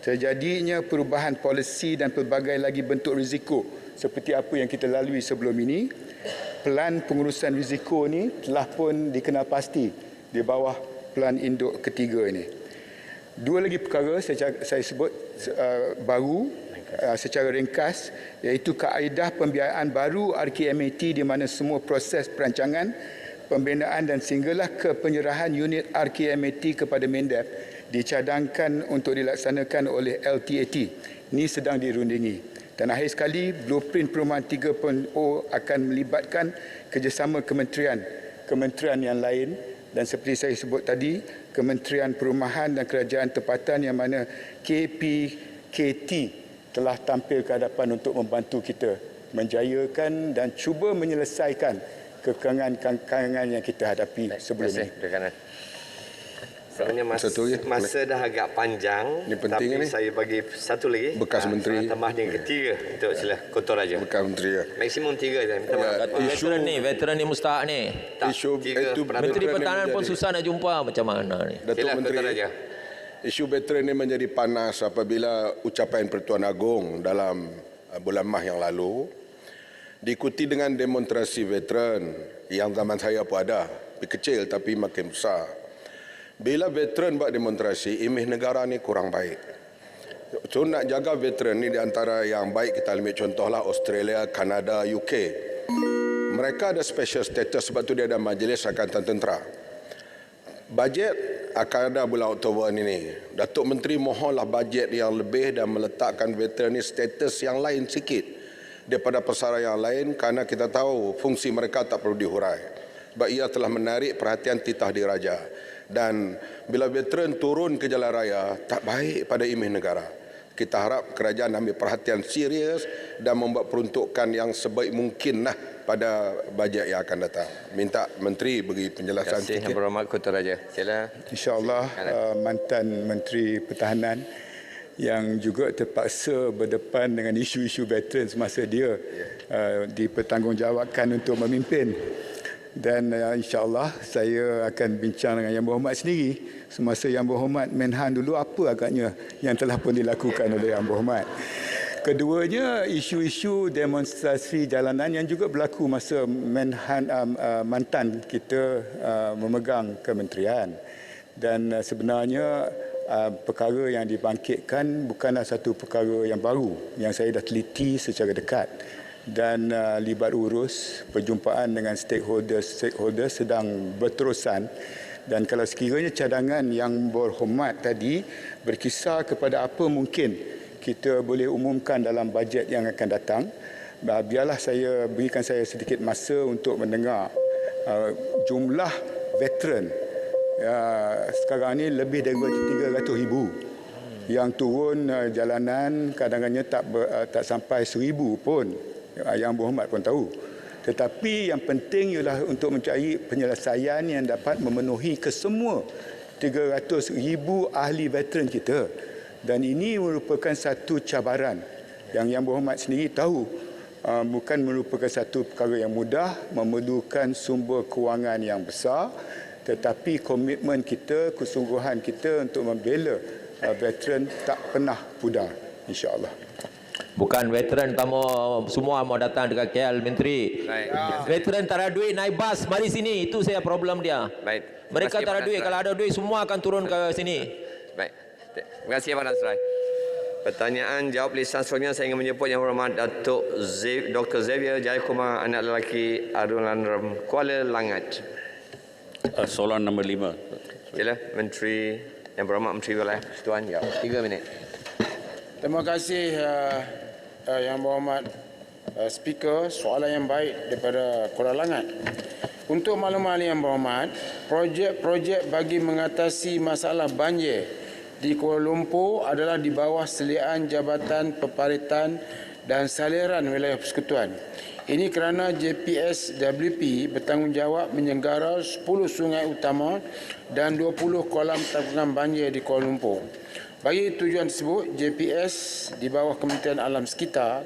terjadinya perubahan polisi dan pelbagai lagi bentuk risiko seperti apa yang kita lalui sebelum ini, pelan pengurusan risiko ini telah pun dikenal pasti di bawah pelan induk ketiga ini. Dua lagi perkara saya sebut baru secara ringkas, iaitu kaedah pembiayaan baru RKMAT di mana semua proses perancangan, pembinaan dan sehinggalah ke penyerahan unit RKMAT kepada Mendep dicadangkan untuk dilaksanakan oleh LTAT. Ini sedang dirundingi. Dan akhir sekali, Blueprint Perumahan 3.0 akan melibatkan kerjasama kementerian yang lain, dan seperti saya sebut tadi, Kementerian Perumahan dan Kerajaan Tempatan yang mana KPKT telah tampil ke hadapan untuk membantu kita menjayakan dan cuba menyelesaikan kekangan-kekangan yang kita hadapi sebelum ini. Sebenarnya masa dah agak panjang, tapi saya bagi satu lagi bekas menteri tambah yang ketiga untuk sila Kota Raja. Bekas menteri maksimum 3 je. Veteran ni mustahak ni. Menteri Pertahanan pun susah nak jumpa, macam mana ni? Datuk Menteri, isu veteran ini menjadi panas apabila ucapan Pertuan Agong dalam bulan Mac yang lalu diikuti dengan demonstrasi veteran yang zaman saya pun ada, kecil tapi makin besar. Bila veteran buat demonstrasi, imej negara ni kurang baik. So nak jaga veteran ni di antara yang baik kita ambil contohlah Australia, Kanada, UK. Mereka ada special status sebab tu dia ada Majlis Angkatan Tentera. Bajet akan ada bulan Oktober ini. Datuk Menteri mohonlah bajet yang lebih dan meletakkan veteran ni status yang lain sikit daripada pesara yang lain, kerana kita tahu fungsi mereka tak perlu dihurai. Sebab ia telah menarik perhatian titah diraja. Dan bila veteran turun ke jalan raya, tak baik pada imej negara. Kita harap kerajaan ambil perhatian serius dan membuat peruntukan yang sebaik mungkin pada bajet yang akan datang. Minta Menteri beri penjelasan. Terima kasih Yang Berhormat Kota Raja. Sila. InsyaAllah mantan Menteri Pertahanan yang juga terpaksa berdepan dengan isu-isu veteran semasa dia dipertanggungjawabkan untuk memimpin Dan insya-Allah saya akan bincang dengan Yang Berhormat sendiri semasa Yang Berhormat Menhan dulu apa agaknya yang telah pun dilakukan oleh Yang Berhormat. Keduanya, isu-isu demonstrasi jalanan yang juga berlaku masa Menhan mantan kita memegang kementerian. Dan sebenarnya perkara yang dibangkitkan bukanlah satu perkara yang baru yang saya dah teliti secara dekat. Dan libat urus perjumpaan dengan stakeholder sedang berterusan. Dan kalau sekiranya cadangan Yang Berhormat tadi berkisar kepada apa mungkin kita boleh umumkan dalam bajet yang akan datang, biarlah saya berikan saya sedikit masa untuk mendengar jumlah veteran sekarang ini lebih dari 300,000 yang turun jalanan, kadang-kadang tak sampai 1,000 pun. Yang Berhormat pun tahu. Tetapi yang penting ialah untuk mencari penyelesaian yang dapat memenuhi kesemua 300,000 ahli veteran kita. Dan ini merupakan satu cabaran yang Berhormat sendiri tahu bukan merupakan satu perkara yang mudah, memerlukan sumber kewangan yang besar, tetapi komitmen kita, kesungguhan kita untuk membela veteran tak pernah pudar, insya-Allah. Bukan veteran kamu semua mau datang dekat KL, Menteri. Baik. Veteran tak ada duit naik bas, mari sini. Itu saya problem dia. Baik. Mereka tak ada duit. Kalau ada duit semua akan turun ke sini. Baik. Terima kasih Pak Nasrai. Pertanyaan jawab lisan seterusnya saya ingin menyebut Yang Berhormat Datuk Dr. Xavier Jayakumar, anak lelaki Arulanram, Kuala Langat. Soalan nombor 5. Sila Menteri Yang Berhormat Menteri Wilayah Persekutuan, ya. 3 minit. Terima kasih Yang Berhormat Speaker. Soalan yang baik daripada Kuala Langat. Untuk makluman Yang Berhormat, projek-projek bagi mengatasi masalah banjir di Kuala Lumpur adalah di bawah seliaan Jabatan Peparitan dan Saliran Wilayah Persekutuan. Ini kerana JPSWP bertanggungjawab menyenggara 10 sungai utama dan 20 kolam tanggungan banjir di Kuala Lumpur. Bagi tujuan tersebut, JPS di bawah Kementerian Alam Sekitar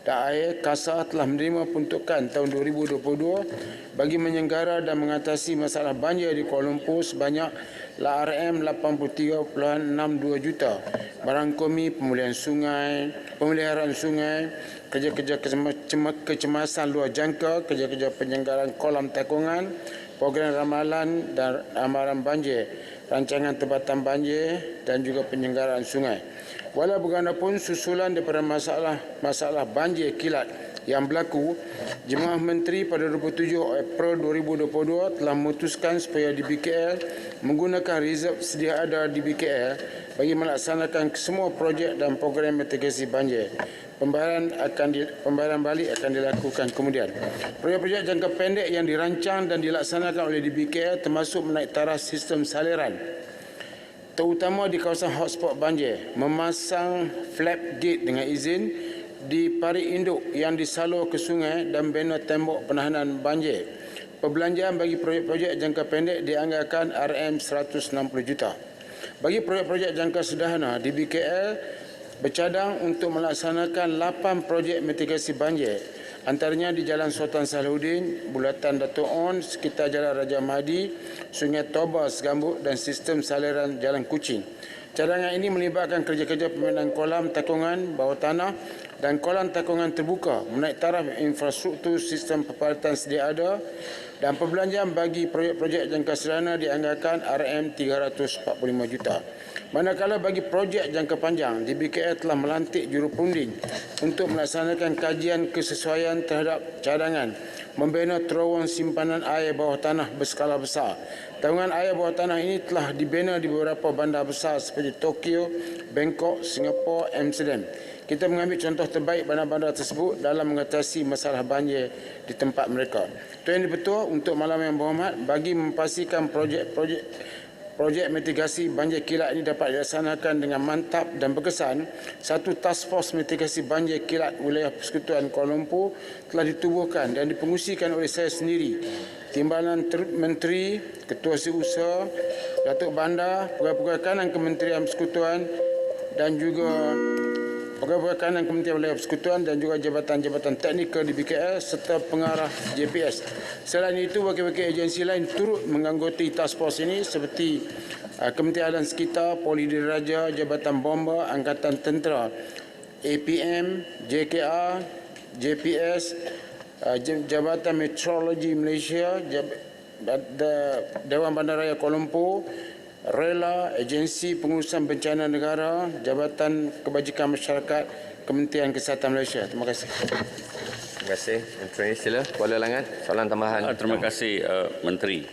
dan Air KASA telah menerima peruntukan tahun 2022 bagi menyenggara dan mengatasi masalah banjir di Kuala Lumpur sebanyak RM83.62 juta, merangkumi pemeliharaan sungai, kerja-kerja kecemasan luar jangka, kerja-kerja penyelenggaraan kolam takungan, program ramalan dan amaran banjir, rancangan tempatan banjir dan juga penyelenggaraan sungai. Walau bagaimanapun susulan daripada masalah banjir kilat yang berlaku, Jemaah Menteri pada 27 April 2022 telah memutuskan supaya DBKL menggunakan reserve sedia ada DBKL bagi melaksanakan semua projek dan program mitigasi banjir. Pembayaran balik akan dilakukan kemudian. Projek-projek jangka pendek yang dirancang dan dilaksanakan oleh DBKL termasuk menaik taraf sistem saliran, terutama di kawasan hotspot banjir, memasang flap gate dengan izin di parit induk yang disalur ke sungai dan bina tembok penahanan banjir. Perbelanjaan bagi projek-projek jangka pendek dianggarkan RM160 juta. Bagi projek-projek jangka sederhana, DBKL bercadang untuk melaksanakan 8 projek mitigasi banjir, antaranya di Jalan Sultan Salahuddin, Bulatan Dato' On, sekitar Jalan Raja Mahdi, Sungai Toba, Segambut dan sistem saliran Jalan Kuching. Cadangan ini melibatkan kerja-kerja pembinaan kolam takungan bawah tanah dan kolam takungan terbuka, menaik taraf infrastruktur sistem peparitan sedia ada, dan perbelanjaan bagi projek-projek jangka sederhana dianggarkan RM345 juta. Manakala bagi projek jangka panjang, DBKL telah melantik jurupunding untuk melaksanakan kajian kesesuaian terhadap cadangan membina terowong simpanan air bawah tanah berskala besar. Taungan air bawah tanah ini telah dibina di beberapa bandar besar seperti Tokyo, Bangkok, Singapura, Amsterdam. Kita mengambil contoh terbaik bandar-bandar tersebut dalam mengatasi masalah banjir di tempat mereka. Tuan Yang Dipertua, untuk malam yang berhormat, bagi memastikan projek mitigasi banjir kilat ini dapat dilaksanakan dengan mantap dan berkesan, satu task force mitigasi banjir kilat wilayah Persekutuan Kuala Lumpur telah ditubuhkan dan dipengusikan oleh saya sendiri, Timbalan Menteri, Ketua Setiausaha, Datuk Bandar, Pegawai-pegawai kanan Kementerian Persekutuan dan juga pegawai kanan Kementerian Wilayah Persekutuan dan juga jabatan-jabatan teknikal di BKL serta pengarah JPS. Selain itu, wakil-wakil agensi lain turut menganggotai task force ini seperti Kementerian Alam Sekitar, Poli Diraja, Jabatan Bomba, Angkatan Tentera, APM, JKR, JPS, Jabatan Meteorologi Malaysia, Dewan Bandaraya Kuala Lumpur, Rela, Agensi Pengurusan Bencana Negara, Jabatan Kebajikan Masyarakat, Kementerian Kesihatan Malaysia. Terima kasih. Terima kasih, Menteri. Sila, Kuala Langat, soalan tambahan. Terima kasih, Menteri.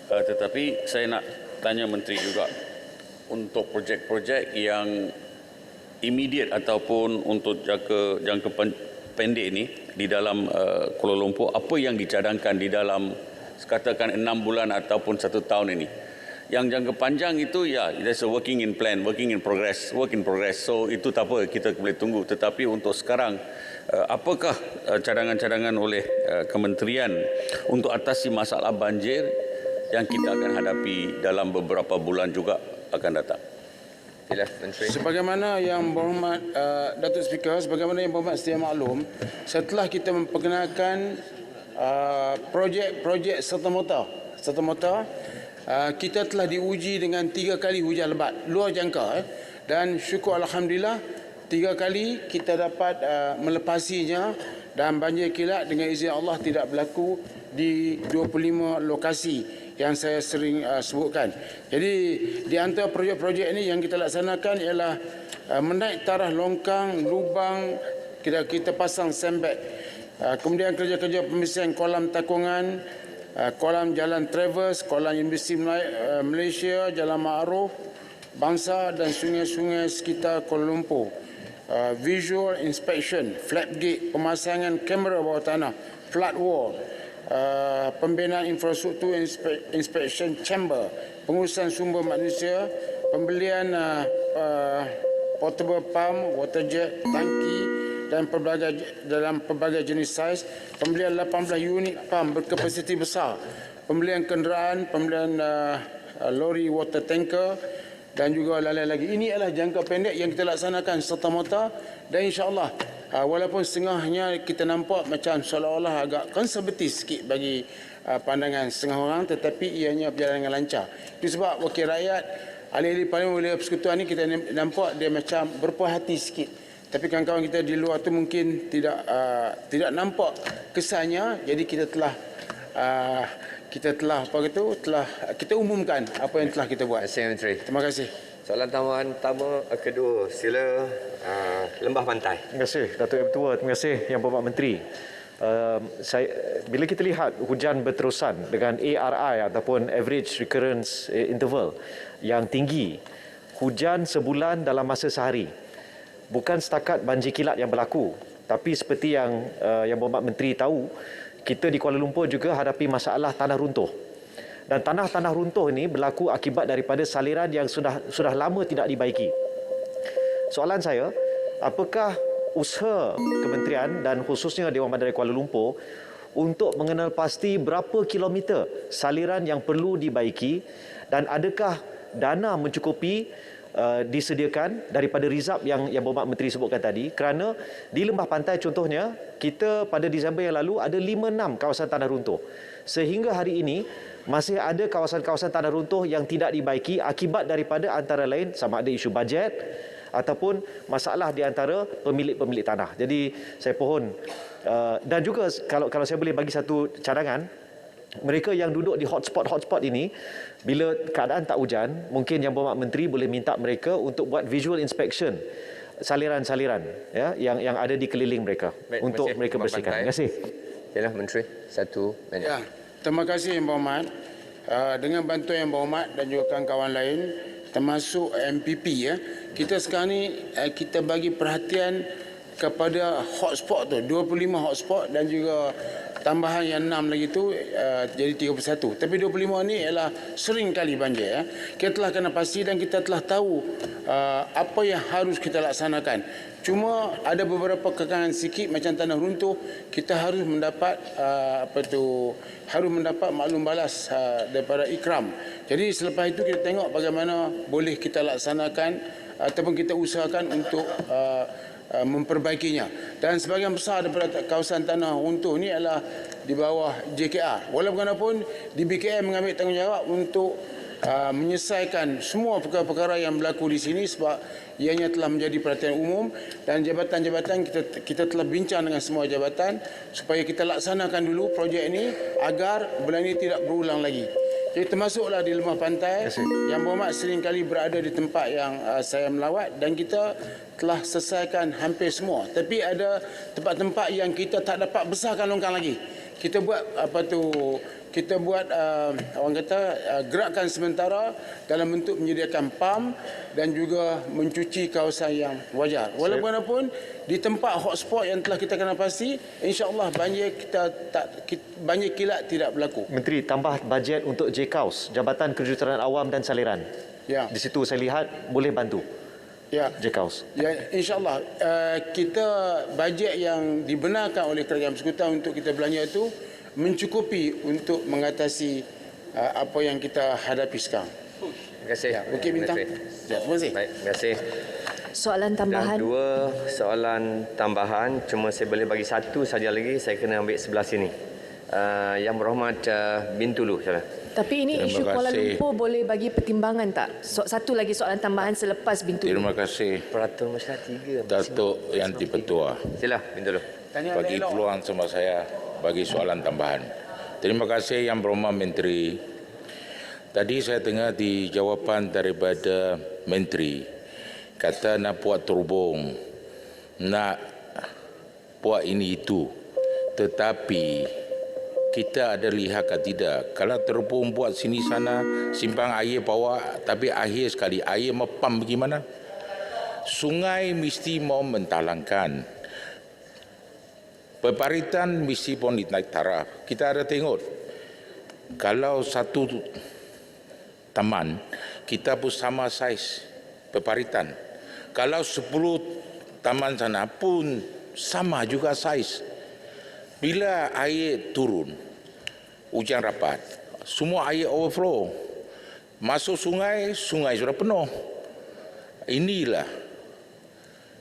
Tetapi saya nak tanya Menteri juga untuk projek-projek yang immediate ataupun untuk jangka pendek ini di dalam Kuala Lumpur, apa yang dicadangkan di dalam katakan 6 bulan ataupun 1 tahun ini? Yang jangka panjang itu ya, there's a working in plan, work in progress. So itu tak apa, kita boleh tunggu. Tetapi untuk sekarang, apakah cadangan-cadangan oleh kementerian untuk atasi masalah banjir yang kita akan hadapi dalam beberapa bulan juga akan datang? Sebagaimana yang berhormat Datuk Speaker, sebagaimana yang berhormat sedia maklum, setelah kita memperkenalkan projek serta-merta, kita telah diuji dengan 3 kali hujan lebat luar jangka, dan syukur alhamdulillah 3 kali kita dapat melepasinya dan banjir kilat dengan izin Allah tidak berlaku di 25 lokasi yang saya sering sebutkan. Jadi di antara projek-projek ini yang kita laksanakan ialah menaik taraf longkang, lubang, kita pasang sandbag. Kemudian kerja-kerja pembersihan kolam takungan, kolam jalan Travers, kolam Universiti Malaysia, Jalan Ma'aruf, Bangsa dan sungai-sungai sekitar Kuala Lumpur. Visual inspection, flap gate, pemasangan kamera bawah tanah, flood wall, pembinaan infrastruktur inspection chamber, pengurusan sumber manusia, pembelian portable pump, water jet, tangki dan dalam pelbagai jenis saiz, pembelian 18 unit pump berkapasiti besar, pembelian kenderaan, pembelian lori water tanker dan juga lain-lain lagi. Ini adalah jangka pendek yang kita laksanakan serta-merta, dan insya-Allah walaupun setengahnya kita nampak macam seolah-olah agak konservatif sikit bagi pandangan setengah orang, tetapi ianya berjalan dengan lancar. Itu sebab wakil rakyat, ahli-ahli Parlimen Wilayah Persekutuan ni kita nampak dia macam berpuas hati sikit. Tapi kawan-kawan kita di luar tu mungkin tidak nampak kesannya. Jadi kita telah kita umumkan apa yang telah kita buat. Terima kasih, Menteri. Terima kasih. Soalan tambahan pertama kedua, sila Lembah Pantai. Terima kasih Datuk Yang Bertuah. Terima kasih Yang Berhormat Menteri. Bila kita lihat hujan berterusan dengan ARI ataupun Average Recurrence Interval yang tinggi, hujan sebulan dalam masa sehari, bukan setakat banjir kilat yang berlaku, tapi seperti yang Berhormat Menteri tahu, kita di Kuala Lumpur juga hadapi masalah tanah runtuh. Dan tanah-tanah runtuh ini berlaku akibat daripada saliran yang sudah lama tidak dibaiki. Soalan saya, apakah usaha kementerian dan khususnya Dewan Bandaraya Kuala Lumpur untuk mengenal pasti berapa kilometer saliran yang perlu dibaiki, dan adakah dana mencukupi disediakan daripada rizab yang Berhormat Menteri sebutkan tadi? Kerana di Lembah Pantai contohnya, kita pada Disember yang lalu ada 5-6 kawasan tanah runtuh. Sehingga hari ini masih ada kawasan-kawasan tanah runtuh yang tidak dibaiki akibat daripada antara lain sama ada isu bajet ataupun masalah di antara pemilik-pemilik tanah. Jadi saya pohon dan juga kalau saya boleh bagi satu cadangan, mereka yang duduk di hotspot ini, bila keadaan tak hujan, mungkin Yang Berhormat Menteri boleh minta mereka untuk buat visual inspection saliran-saliran ya yang ada di keliling mereka. Baik, untuk mereka bersihkan. Terima kasih. Yalah Menteri, 1 minit. Ya, terima kasih Yang Berhormat. Dengan bantuan Yang Berhormat dan juga kawan-kawan lain termasuk MPP ya, kita sekarang ni kita bagi perhatian kepada hotspot tu, 25 hotspot dan juga tambahan yang 6 lagi tu jadi 31. Tapi 25 ni ialah sering kali banjir ya. Kita telah kena pasti dan kita telah tahu apa yang harus kita laksanakan. Cuma ada beberapa kekangan sikit macam tanah runtuh, kita harus mendapat harus mendapat maklum balas daripada Ikram. Jadi selepas itu kita tengok bagaimana boleh kita laksanakan ataupun kita usahakan untuk memperbaikinya. Dan sebahagian besar daripada kawasan tanah runtuh ini adalah di bawah JKR. Walau bagaimanapun di BKR mengambil tanggungjawab untuk menyelesaikan semua perkara-perkara yang berlaku di sini sebab ianya telah menjadi perhatian umum, dan jabatan-jabatan kita telah bincang dengan semua jabatan supaya kita laksanakan dulu projek ini agar benda ini tidak berulang lagi. Jadi termasuklah di Lembah Pantai yang berhormat seringkali berada di tempat yang saya melawat, dan kita telah selesaikan hampir semua. Tapi ada tempat-tempat yang kita tak dapat besarkan longkang lagi. Kita buat orang kata gerakan sementara dalam bentuk menyediakan pam dan juga mencuci kawasan yang wajar. Walaupun di tempat hotspot yang telah kita kenal pasti, insya-Allah banjir kilat tidak berlaku. Menteri, tambah bajet untuk JKAUS, Jabatan Kejuruteraan Awam dan Saliran. Ya. Di situ saya lihat boleh bantu. Ya. JKAUS. Ya, insya-Allah kita bajet yang dibenarkan oleh Kerajaan Persekutuan untuk kita belanja itu mencukupi untuk mengatasi apa yang kita hadapi sekarang. Terima kasih. Bukit Bintang. Ya, terima kasih. Baik, terima kasih. Soalan tambahan. Dan 2 soalan tambahan, cuma saya boleh bagi 1 saja lagi, saya kena ambil sebelah sini. Yang berhormat Bintulu, salah. Tapi ini isu Kuala Lumpur boleh bagi pertimbangan tak? Satu lagi soalan tambahan selepas Bintulu. Terima kasih. Peraturan Masyarakat 3. Datuk Yanti Petua. Sila, Bintulu. Bagi peluang sama saya bagi soalan tambahan. Terima kasih Yang Berhormat Menteri. Tadi saya dengar di jawapan daripada Menteri, kata nak buat terhubung, nak buat ini itu. Tetapi kita ada lihat ke tidak, kalau terhubung buat sini sana, simpang air bawa, tapi akhir sekali air mepam bagaimana? Sungai mesti mau mentalangkan. Peparitan mesti pun naik taraf. Kita ada tengok, kalau satu taman, kita pun sama saiz peparitan. Kalau 10 taman sana pun sama juga saiz. Bila air turun, hujan rapat, semua air overflow. Masuk sungai, sungai sudah penuh. Inilah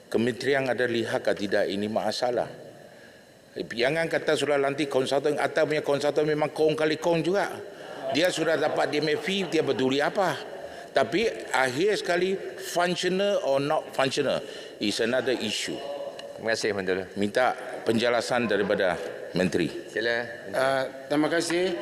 kementerian ada lihat ke tidak ini masalah. Jangan kata sudah nanti konsultan, atau punya konsultan memang kong kali kong juga. Dia sudah dapat DMFI, dia peduli apa. Tapi akhir sekali, functional or not functional is another issue. Terima kasih, Menteri. Minta penjelasan daripada Menteri. Sila. Terima kasih.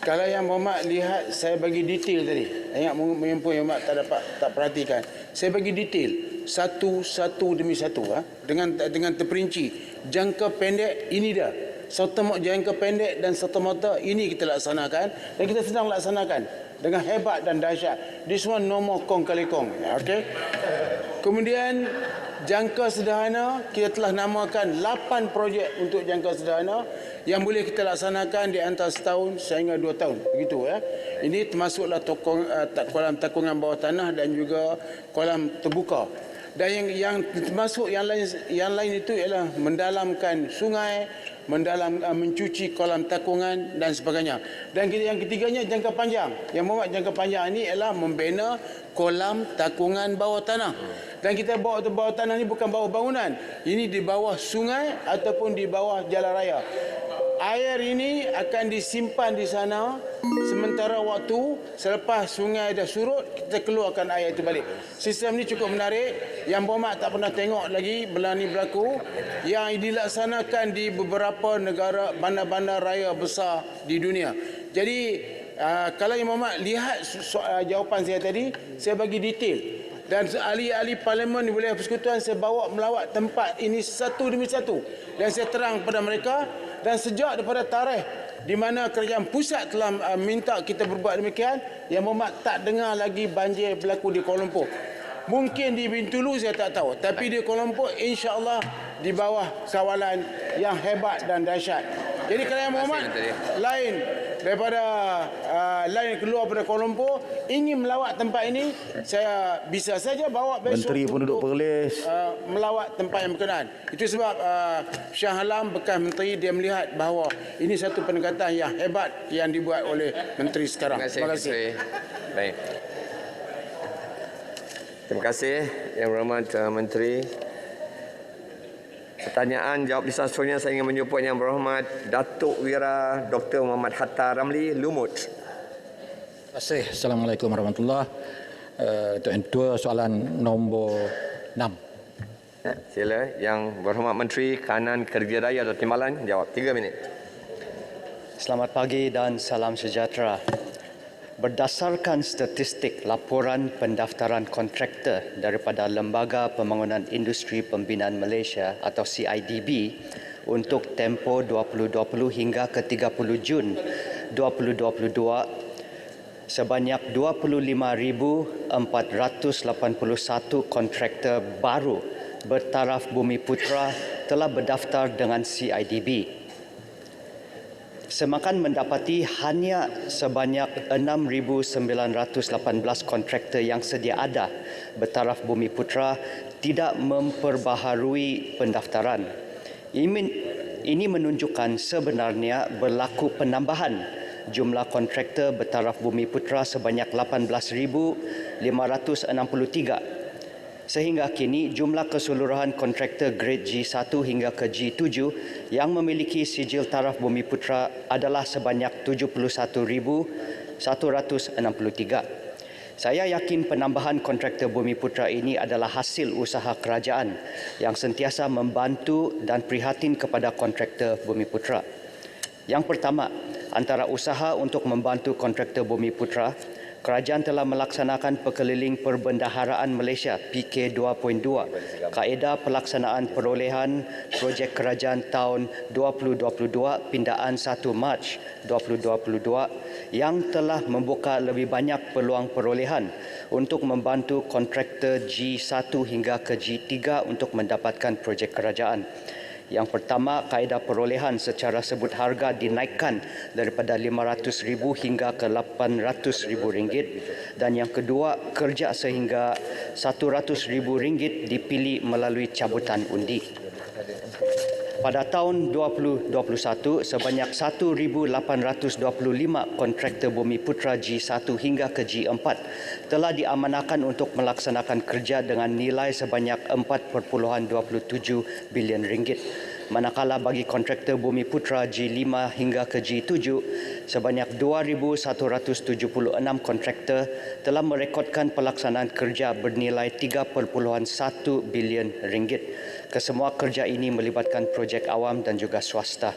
Kalau Yang Berhormat lihat, saya bagi detail tadi. Ingat menyempur Yang Berhormat tak perhatikan. Saya bagi detail. Satu demi satu. Dengan terperinci. Jangka pendek ini dah. Serta-merta jangka pendek dan serta-merta ini kita laksanakan. Dan kita sedang laksanakan. Dengan hebat dan dahsyat. This one no more kong kali kong. Okay? Kemudian jangka sederhana, kita telah namakan 8 projek untuk jangka sederhana yang boleh kita laksanakan di antara setahun sehingga 2 tahun. Begitu ya. Ini termasuklah kolam takungan bawah tanah dan juga kolam terbuka. Dan yang termasuk yang lain itu ialah mendalamkan sungai, mencuci kolam takungan dan sebagainya. Dan yang ketiganya jangka panjang. Yang membuat jangka panjang ini ialah membina kolam takungan bawah tanah. Dan kita bawa bawah tanah ini bukan bawah bangunan. Ini di bawah sungai ataupun di bawah jalan raya. Air ini akan disimpan di sana sementara waktu. Selepas sungai dah surut, kita keluarkan air itu balik. Sistem ini cukup menarik. Yang Berhormat tak pernah tengok lagi benda ini berlaku. Yang dilaksanakan di beberapa negara, bandar-bandar raya besar di dunia. Jadi kalau Yang Berhormat lihat jawapan saya tadi, saya bagi detail. Dan ahli-ahli parlimen di Wilayah Persekutuan saya bawa melawat tempat ini satu demi satu. Dan saya terang kepada mereka. Dan sejak daripada tarikh di mana kerajaan pusat telah minta kita berbuat demikian, Yang Berhormat tak dengar lagi banjir berlaku di Kuala Lumpur. Mungkin di Bintulu saya tak tahu, tapi di Kuala Lumpur insya-Allah di bawah kawalan yang hebat dan dahsyat. Jadi kalau Yang Berhormat lain daripada lain keluar pada Kuala Lumpur ingin melawat tempat ini, saya bisa saja bawa besok Menteri pun duduk Perlis melawat tempat yang berkenaan. Itu sebab Shah Alam bekas menteri, dia melihat bahawa ini satu pendekatan yang hebat yang dibuat oleh menteri sekarang. Terima kasih. Baik. Terima kasih Yang Berhormat Menteri. Pertanyaan jawab lisan seterusnya saya ingin menjemput Yang Berhormat Datuk Wira Dr. Muhammad Hatta Ramli Lumut. Terima kasih. Assalamualaikum warahmatullahi wabarakatuh. Tuan Ketua, soalan nombor 6. Sila Yang Berhormat Menteri Kanan Kerja Raya dan Timbalan jawab 3 minit. Selamat pagi dan salam sejahtera. Berdasarkan statistik laporan pendaftaran kontraktor daripada Lembaga Pembangunan Industri Pembinaan Malaysia atau CIDB untuk tempoh 2020 hingga ke 30 Jun 2022, sebanyak 25,481 kontraktor baru bertaraf Bumi Putra telah berdaftar dengan CIDB. Semakan mendapati hanya sebanyak 6,918 kontraktor yang sedia ada bertaraf Bumi Putra tidak memperbaharui pendaftaran. Ini menunjukkan sebenarnya berlaku penambahan jumlah kontraktor bertaraf Bumi Putra sebanyak 18,563. Sehingga kini jumlah keseluruhan kontraktor grade G1 hingga ke G7 yang memiliki sijil taraf Bumi Putra adalah sebanyak 71,163. Saya yakin penambahan kontraktor Bumi Putra ini adalah hasil usaha kerajaan yang sentiasa membantu dan prihatin kepada kontraktor Bumi Putra. Yang pertama, antara usaha untuk membantu kontraktor Bumi Putra, kerajaan telah melaksanakan Pekeliling Perbendaharaan Malaysia PK 2.2, Kaedah Pelaksanaan Perolehan Projek Kerajaan tahun 2022 pindaan 1 Mac 2022 yang telah membuka lebih banyak peluang perolehan untuk membantu kontraktor G1 hingga ke G3 untuk mendapatkan projek kerajaan. Yang pertama, kaedah perolehan secara sebut harga dinaikkan daripada RM500,000 hingga ke RM800,000 dan yang kedua, kerja sehingga RM100,000 dipilih melalui cabutan undi. Pada tahun 2021, sebanyak 1,825 kontraktor Bumi Putra G1 hingga ke G4 telah diamanahkan untuk melaksanakan kerja dengan nilai sebanyak RM4.27 bilion. Manakala bagi kontraktor Bumi Putra G5 hingga ke G7, sebanyak 2,176 kontraktor telah merekodkan pelaksanaan kerja bernilai RM3.1 bilion. Kesemua kerja ini melibatkan projek awam dan juga swasta.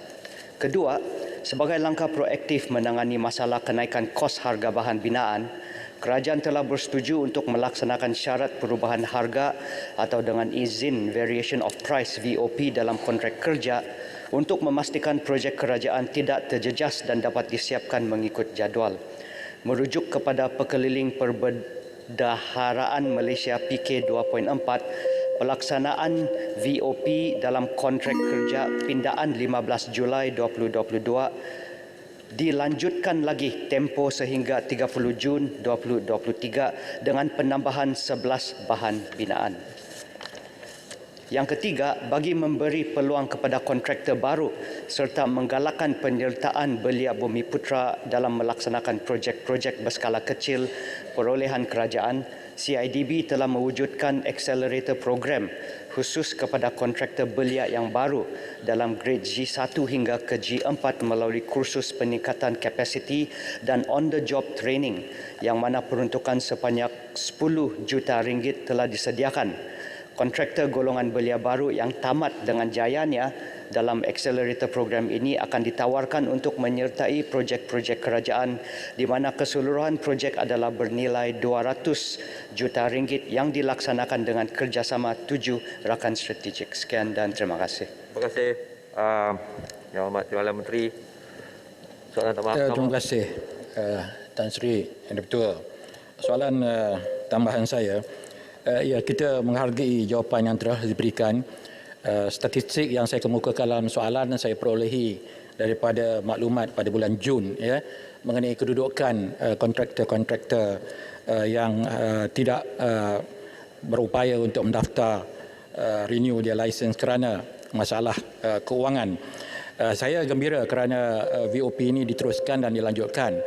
Kedua, sebagai langkah proaktif menangani masalah kenaikan kos harga bahan binaan, kerajaan telah bersetuju untuk melaksanakan syarat perubahan harga atau dengan izin Variation of Price VOP dalam kontrak kerja untuk memastikan projek kerajaan tidak terjejas dan dapat disiapkan mengikut jadual. Merujuk kepada Pekeliling Perbendaharaan Malaysia PK 2.4, pelaksanaan VOP dalam kontrak kerja pindaan 15 Julai 2022 dilanjutkan lagi tempoh sehingga 30 Jun 2023 dengan penambahan 11 bahan binaan. Yang ketiga, bagi memberi peluang kepada kontraktor baru serta menggalakkan penyertaan belia Bumi Putra dalam melaksanakan projek-projek berskala kecil perolehan kerajaan, CIDB telah mewujudkan accelerator program khusus kepada kontraktor belia yang baru dalam grade G1 hingga ke G4 melalui kursus peningkatan kapasiti dan on-the-job training yang mana peruntukan sebanyak RM10 juta telah disediakan. Kontraktor golongan belia baru yang tamat dengan jayanya dalam accelerator program ini akan ditawarkan untuk menyertai projek-projek kerajaan di mana keseluruhan projek adalah bernilai RM200 juta yang dilaksanakan dengan kerjasama 7 rakan strategik. Sekian dan terima kasih. Terima kasih Yang Hormat Timbalan Menteri. Soalan tambahan. Terima kasih Tan Sri Yang Ketua. Soalan tambahan saya, ya, kita menghargai jawapan yang telah diberikan. Statistik yang saya kemukakan dalam soalan saya perolehi daripada maklumat pada bulan Jun, ya, mengenai kedudukan kontraktor-kontraktor yang tidak berupaya untuk mendaftar renew dia license kerana masalah keuangan. Saya gembira kerana VOP ini diteruskan dan dilanjutkan.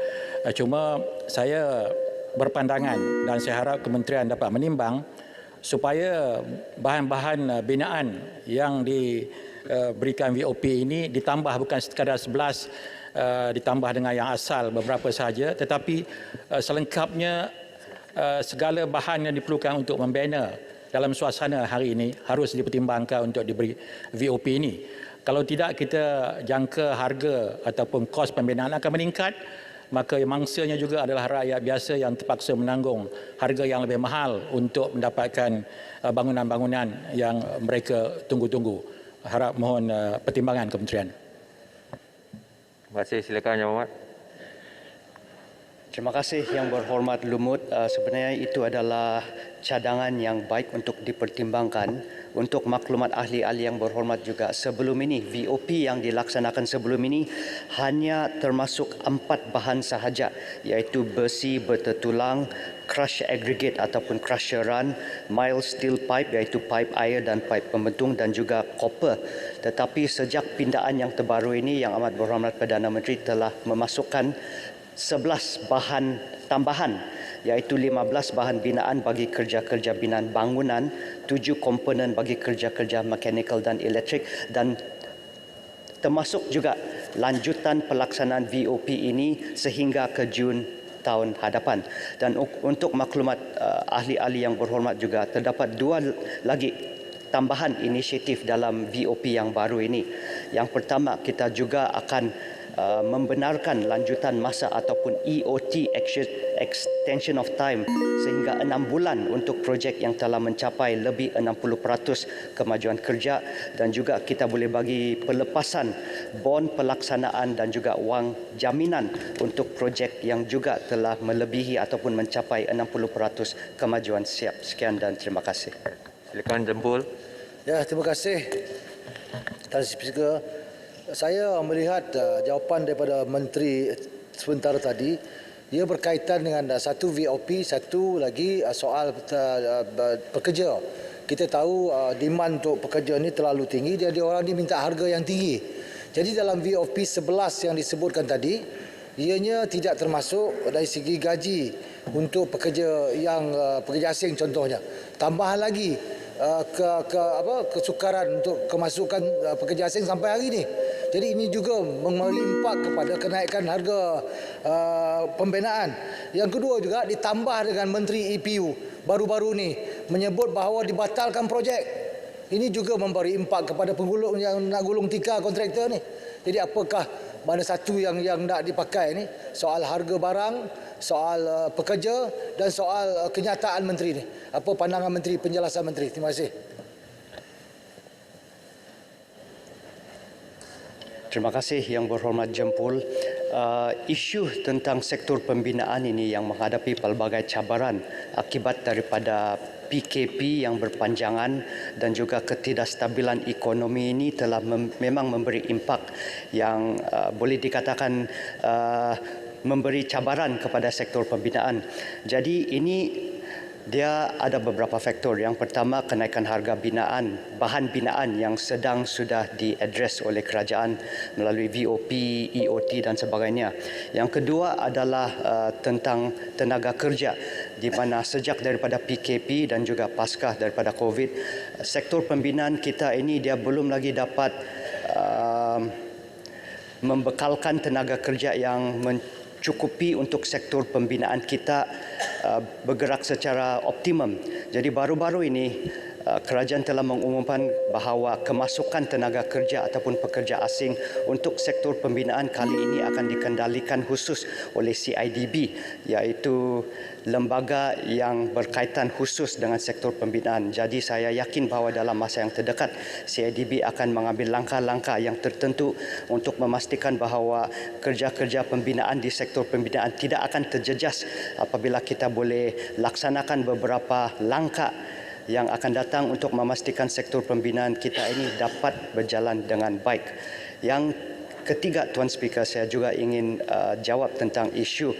Cuma saya berpandangan dan saya harap kementerian dapat menimbang supaya bahan-bahan binaan yang diberikan VOP ini ditambah bukan sekadar 11 ditambah dengan yang asal beberapa sahaja, tetapi selengkapnya segala bahan yang diperlukan untuk membina dalam suasana hari ini harus dipertimbangkan untuk diberi VOP ini. Kalau tidak, kita jangka harga ataupun kos pembinaan akan meningkat, maka mangsanya juga adalah rakyat biasa yang terpaksa menanggung harga yang lebih mahal untuk mendapatkan bangunan-bangunan yang mereka tunggu-tunggu. Harap mohon pertimbangan Kementerian. Terima kasih. Silakan Yang Berhormat. Terima kasih Yang Berhormat Lumut. Sebenarnya itu adalah cadangan yang baik untuk dipertimbangkan. Untuk maklumat ahli-ahli yang berhormat juga, sebelum ini VOP yang dilaksanakan sebelum ini hanya termasuk 4 bahan sahaja, iaitu besi bertertulang, crush aggregate ataupun crusheran, mild steel pipe iaitu pipe air dan pipe pembentung, dan juga copper. Tetapi sejak pindaan yang terbaru ini, Yang Amat Berhormat Perdana Menteri telah memasukkan 11 bahan tambahan, iaitu 15 bahan binaan bagi kerja-kerja binaan bangunan, 7 komponen bagi kerja-kerja mekanikal dan elektrik, dan termasuk juga lanjutan pelaksanaan VOP ini sehingga ke Jun tahun hadapan. Dan untuk maklumat ahli-ahli yang berhormat juga, terdapat 2 lagi tambahan inisiatif dalam VOP yang baru ini. Yang pertama, kita juga akan membenarkan lanjutan masa ataupun EOT extension of time sehingga 6 bulan untuk projek yang telah mencapai lebih 60% kemajuan kerja, dan juga kita boleh bagi pelepasan bon pelaksanaan dan juga wang jaminan untuk projek yang juga telah melebihi ataupun mencapai 60% kemajuan siap. Sekian dan terima kasih. Silakan Jempol. Ya, terima kasih. Tuan Speaker, saya melihat jawapan daripada Menteri sebentar tadi, ia berkaitan dengan satu VOP, satu lagi soal pekerja. Kita tahu demand untuk pekerja ini terlalu tinggi, jadi orang ini minta harga yang tinggi. Jadi dalam VOP 11 yang disebutkan tadi, ianya tidak termasuk dari segi gaji untuk pekerja yang pekerja asing contohnya. Tambahan lagi kesukaran untuk kemasukan pekerja asing sampai hari ini. Jadi ini juga memberi impak kepada kenaikan harga pembinaan. Yang kedua juga ditambah dengan Menteri EPU baru-baru ini menyebut bahawa dibatalkan projek. Ini juga memberi impak kepada penggulung yang nak gulung tika kontraktor ni. Jadi apakah mana satu yang nak dipakai ni? Soal harga barang, soal pekerja dan soal kenyataan Menteri ni. Apa pandangan Menteri, penjelasan Menteri? Terima kasih. Terima kasih Yang Berhormat Jempol. Isu tentang sektor pembinaan ini yang menghadapi pelbagai cabaran akibat daripada PKP yang berpanjangan dan juga ketidakstabilan ekonomi ini telah memang memberi impak yang boleh dikatakan memberi cabaran kepada sektor pembinaan. Jadi ini dia ada beberapa faktor. Yang pertama, kenaikan harga binaan, bahan binaan yang sudah diadres oleh kerajaan melalui VOP, EOT dan sebagainya. Yang kedua adalah tentang tenaga kerja, di mana sejak daripada PKP dan juga pasca daripada COVID, sektor pembinaan kita ini dia belum lagi dapat membekalkan tenaga kerja yang mencukupi untuk sektor pembinaan kita bergerak secara optimum. Jadi baru-baru ini kerajaan telah mengumumkan bahawa kemasukan tenaga kerja ataupun pekerja asing untuk sektor pembinaan kali ini akan dikendalikan khusus oleh CIDB, iaitu lembaga yang berkaitan khusus dengan sektor pembinaan. Jadi saya yakin bahawa dalam masa yang terdekat CIDB akan mengambil langkah-langkah yang tertentu untuk memastikan bahawa kerja-kerja pembinaan di sektor pembinaan tidak akan terjejas apabila kita boleh laksanakan beberapa langkah yang akan datang untuk memastikan sektor pembinaan kita ini dapat berjalan dengan baik. Yang ketiga, Tuan Speaker, saya juga ingin jawab tentang isu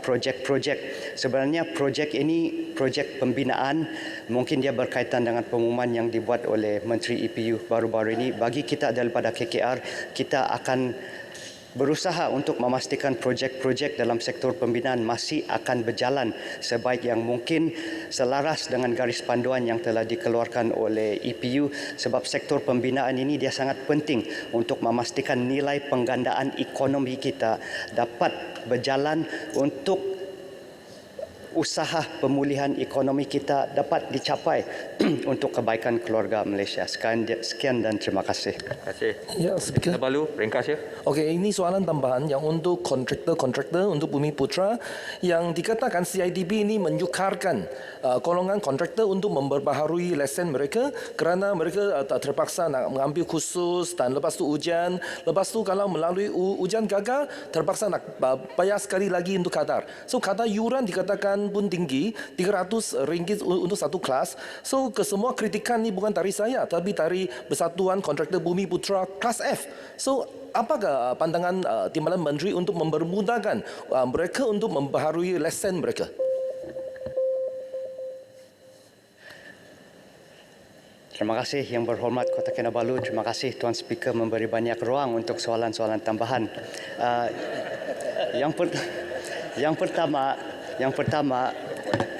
projek-projek. Sebenarnya projek ini, projek pembinaan, mungkin dia berkaitan dengan pengumuman yang dibuat oleh Menteri EPU baru-baru ini. Bagi kita daripada KKR, kita akan berusaha untuk memastikan projek-projek dalam sektor pembinaan masih akan berjalan sebaik yang mungkin selaras dengan garis panduan yang telah dikeluarkan oleh EPU, sebab sektor pembinaan ini dia sangat penting untuk memastikan nilai penggandaan ekonomi kita dapat berjalan untuk usaha pemulihan ekonomi kita dapat dicapai untuk kebaikan keluarga Malaysia. Sekian dan terima kasih. Terima kasih. Ya, Speaker. Balu, ringkas ya. Okey, ini soalan tambahan yang untuk kontraktor untuk Bumi Putra yang dikatakan CIDB ini menyukarkan golongan kontraktor untuk memperbaharui lesen mereka kerana mereka terpaksa nak mengambil khusus dan lepas tu ujian. Lepas tu kalau melalui ujian gagal, terpaksa nak bayar sekali lagi untuk kadar. So kadar yuran dikatakan pun tinggi, RM300 untuk satu kelas. So kesemua kritikan ni bukan dari saya tapi dari Bersatuan Kontraktor Bumi Putra kelas F. So apakah pandangan Timbalan Menteri untuk mempermudahkan mereka untuk memperbaharui lesen mereka? Terima kasih Yang Berhormat Kota Kinabalu. Terima kasih Tuan Speaker memberi banyak ruang untuk soalan-soalan tambahan. Yang pertama,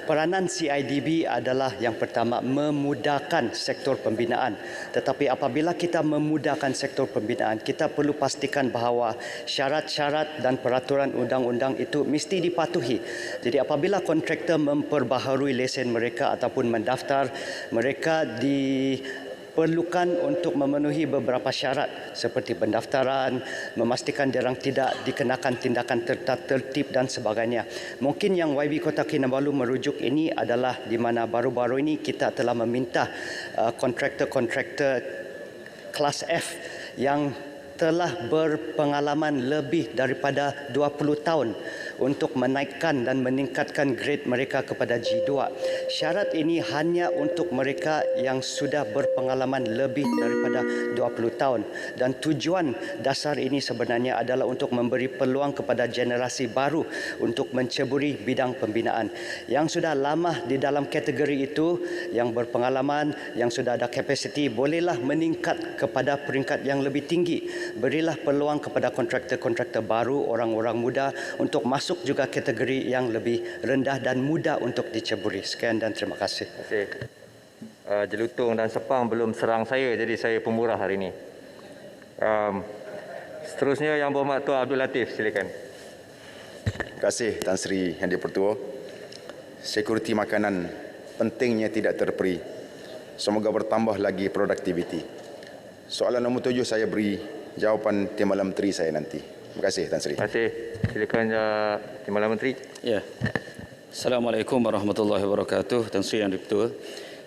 peranan CIDB adalah yang pertama memudahkan sektor pembinaan. Tetapi apabila kita memudahkan sektor pembinaan, kita perlu pastikan bahawa syarat-syarat dan peraturan undang-undang itu mesti dipatuhi. Jadi apabila kontraktor memperbaharui lesen mereka ataupun mendaftar, mereka diperlukan untuk memenuhi beberapa syarat seperti pendaftaran, memastikan diorang tidak dikenakan tindakan tertib dan sebagainya. Mungkin yang YB Kota Kinabalu merujuk ini adalah di mana baru-baru ini kita telah meminta kontraktor-kontraktor kelas F yang telah berpengalaman lebih daripada 20 tahun untuk menaikkan dan meningkatkan grade mereka kepada G2. Syarat ini hanya untuk mereka yang sudah berpengalaman lebih daripada 20 tahun. Dan tujuan dasar ini sebenarnya adalah untuk memberi peluang kepada generasi baru untuk menceburi bidang pembinaan. Yang sudah lama di dalam kategori itu, yang berpengalaman, yang sudah ada kapasiti, bolehlah meningkat kepada peringkat yang lebih tinggi. Berilah peluang kepada kontraktor-kontraktor baru, orang-orang muda untuk masuk juga kategori yang lebih rendah dan mudah untuk diceburi. Sekian dan terima kasih. Terima kasih. Jelutong dan Sepang belum serang saya, jadi saya pemurah hari ini. Seterusnya Yang Berhormat Tuan Abdul Latif, silakan. Terima kasih Tan Sri Yang di-Pertua. Sekuriti makanan pentingnya tidak terperi. Semoga bertambah lagi produktiviti. Soalan nombor 7 saya beri jawapan Timbalan Menteri saya nanti. Terima kasih Tan Sri. Terima kasih. Silakan Timbalan Menteri. Ya. Assalamualaikum warahmatullahi wabarakatuh. Tan Sri Yang di-Pertua.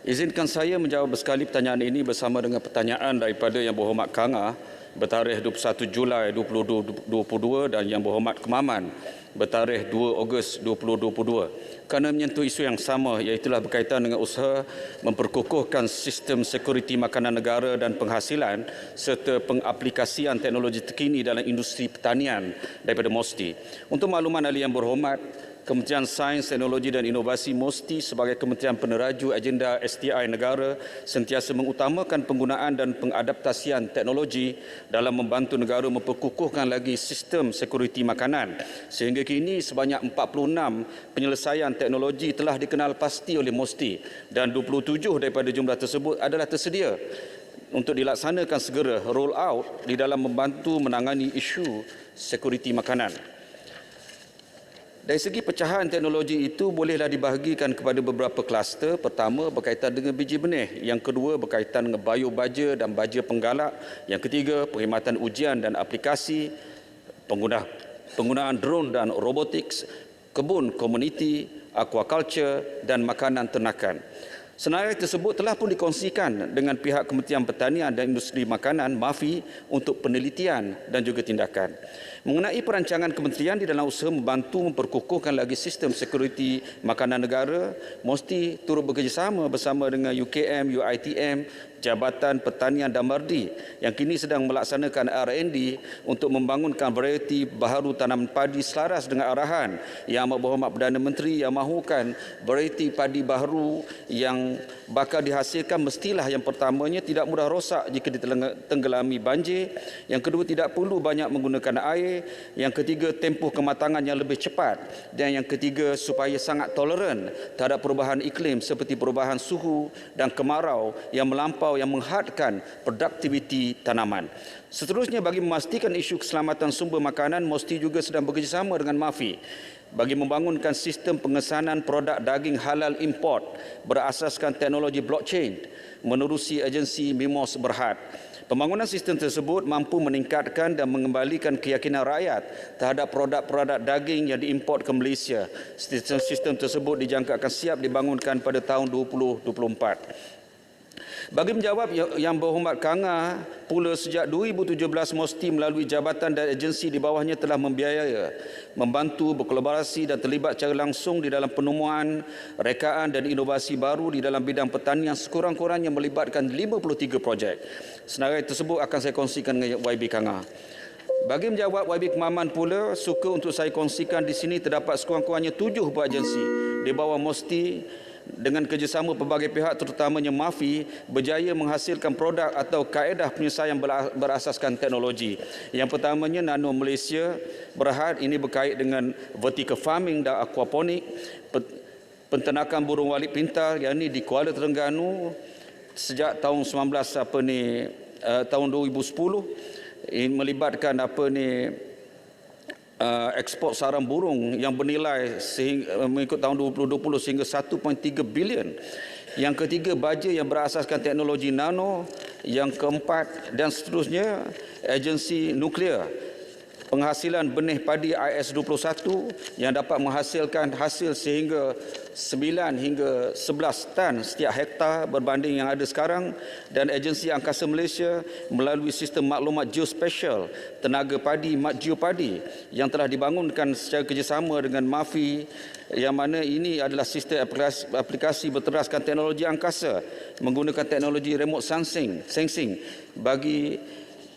Izinkan saya menjawab bersekali pertanyaan ini bersama dengan pertanyaan daripada Yang Berhormat Kanga bertarikh 21 Julai 2022 dan Yang Berhormat Kemaman bertarikh 2 Ogos 2022 kerana menyentuh isu yang sama, iaitu berkaitan dengan usaha memperkukuhkan sistem sekuriti makanan negara dan penghasilan serta pengaplikasian teknologi terkini dalam industri pertanian daripada MOSTI. Untuk makluman ahli Yang Berhormat, Kementerian Sains, Teknologi dan Inovasi MOSTI sebagai Kementerian Peneraju agenda STI negara sentiasa mengutamakan penggunaan dan pengadaptasian teknologi dalam membantu negara memperkukuhkan lagi sistem sekuriti makanan. Sehingga kini sebanyak 46 penyelesaian teknologi telah dikenal pasti oleh MOSTI dan 27 daripada jumlah tersebut adalah tersedia untuk dilaksanakan segera roll out di dalam membantu menangani isu sekuriti makanan. Dari segi pecahan teknologi itu bolehlah dibahagikan kepada beberapa kluster. Pertama berkaitan dengan biji benih, yang kedua berkaitan dengan biobaja dan baja penggalak, yang ketiga perkhidmatan ujian dan aplikasi, penggunaan drone dan robotics, kebun komuniti, aquaculture dan makanan ternakan. Senarai tersebut telah pun dikongsikan dengan pihak Kementerian Pertanian dan Industri Makanan MAFI untuk penelitian dan juga tindakan. Mengenai perancangan kementerian di dalam usaha membantu memperkukuhkan lagi sistem sekuriti makanan negara, MOSTI turut bekerjasama bersama dengan UKM, UiTM Jabatan Pertanian Damardi yang kini sedang melaksanakan R&D untuk membangunkan varieti baharu tanaman padi selaras dengan arahan Yang Amat Berhormat Perdana Menteri yang mahukan varieti padi baharu yang bakal dihasilkan mestilah yang pertamanya tidak mudah rosak jika ditenggelami banjir, yang kedua tidak perlu banyak menggunakan air, yang ketiga tempoh kematangan yang lebih cepat, dan yang ketiga supaya sangat toleran terhadap perubahan iklim seperti perubahan suhu dan kemarau yang melampau yang menghadkan produktiviti tanaman. Seterusnya, bagi memastikan isu keselamatan sumber makanan, MOSTI juga sedang bekerjasama dengan MAFI bagi membangunkan sistem pengesanan produk daging halal import berasaskan teknologi blockchain menerusi agensi MIMOS Berhad. Pembangunan sistem tersebut mampu meningkatkan dan mengembalikan keyakinan rakyat terhadap produk-produk daging yang diimport ke Malaysia. Sistem tersebut dijangka akan siap dibangunkan pada tahun 2024. Bagi menjawab Yang Berhormat Kanga pula, sejak 2017 MOSTI melalui jabatan dan agensi di bawahnya telah membiayai, membantu, berkolaborasi dan terlibat secara langsung di dalam penemuan, rekaan dan inovasi baru di dalam bidang pertanian sekurang-kurangnya melibatkan 53 projek. Senarai tersebut akan saya kongsikan dengan YB Kanga. Bagi menjawab YB Kemaman pula, suka untuk saya kongsikan di sini terdapat sekurang-kurangnya 7 buah agensi di bawah MOSTI dengan kerjasama pelbagai pihak terutamanya MAFI berjaya menghasilkan produk atau kaedah penyelesaian berasaskan teknologi. Yang pertamanya Nano Malaysia Berhad, ini berkait dengan vertical farming dan aquaponik, penternakan burung walit pintar yang ini di Kuala Terengganu sejak tahun 2010 ini melibatkan ekspor sarang burung yang bernilai mengikut tahun 2020 sehingga 1.3 bilion. Yang ketiga, baja yang berasaskan teknologi nano. Yang keempat dan seterusnya, agensi nuklear. Penghasilan benih padi IS-21 yang dapat menghasilkan hasil sehingga 9 hingga 11 tan setiap hektar berbanding yang ada sekarang, dan agensi angkasa Malaysia melalui sistem maklumat geospatial tenaga padi Makgeo Padi yang telah dibangunkan secara kerjasama dengan MAFI, yang mana ini adalah sistem aplikasi berteraskan teknologi angkasa menggunakan teknologi remote sensing bagi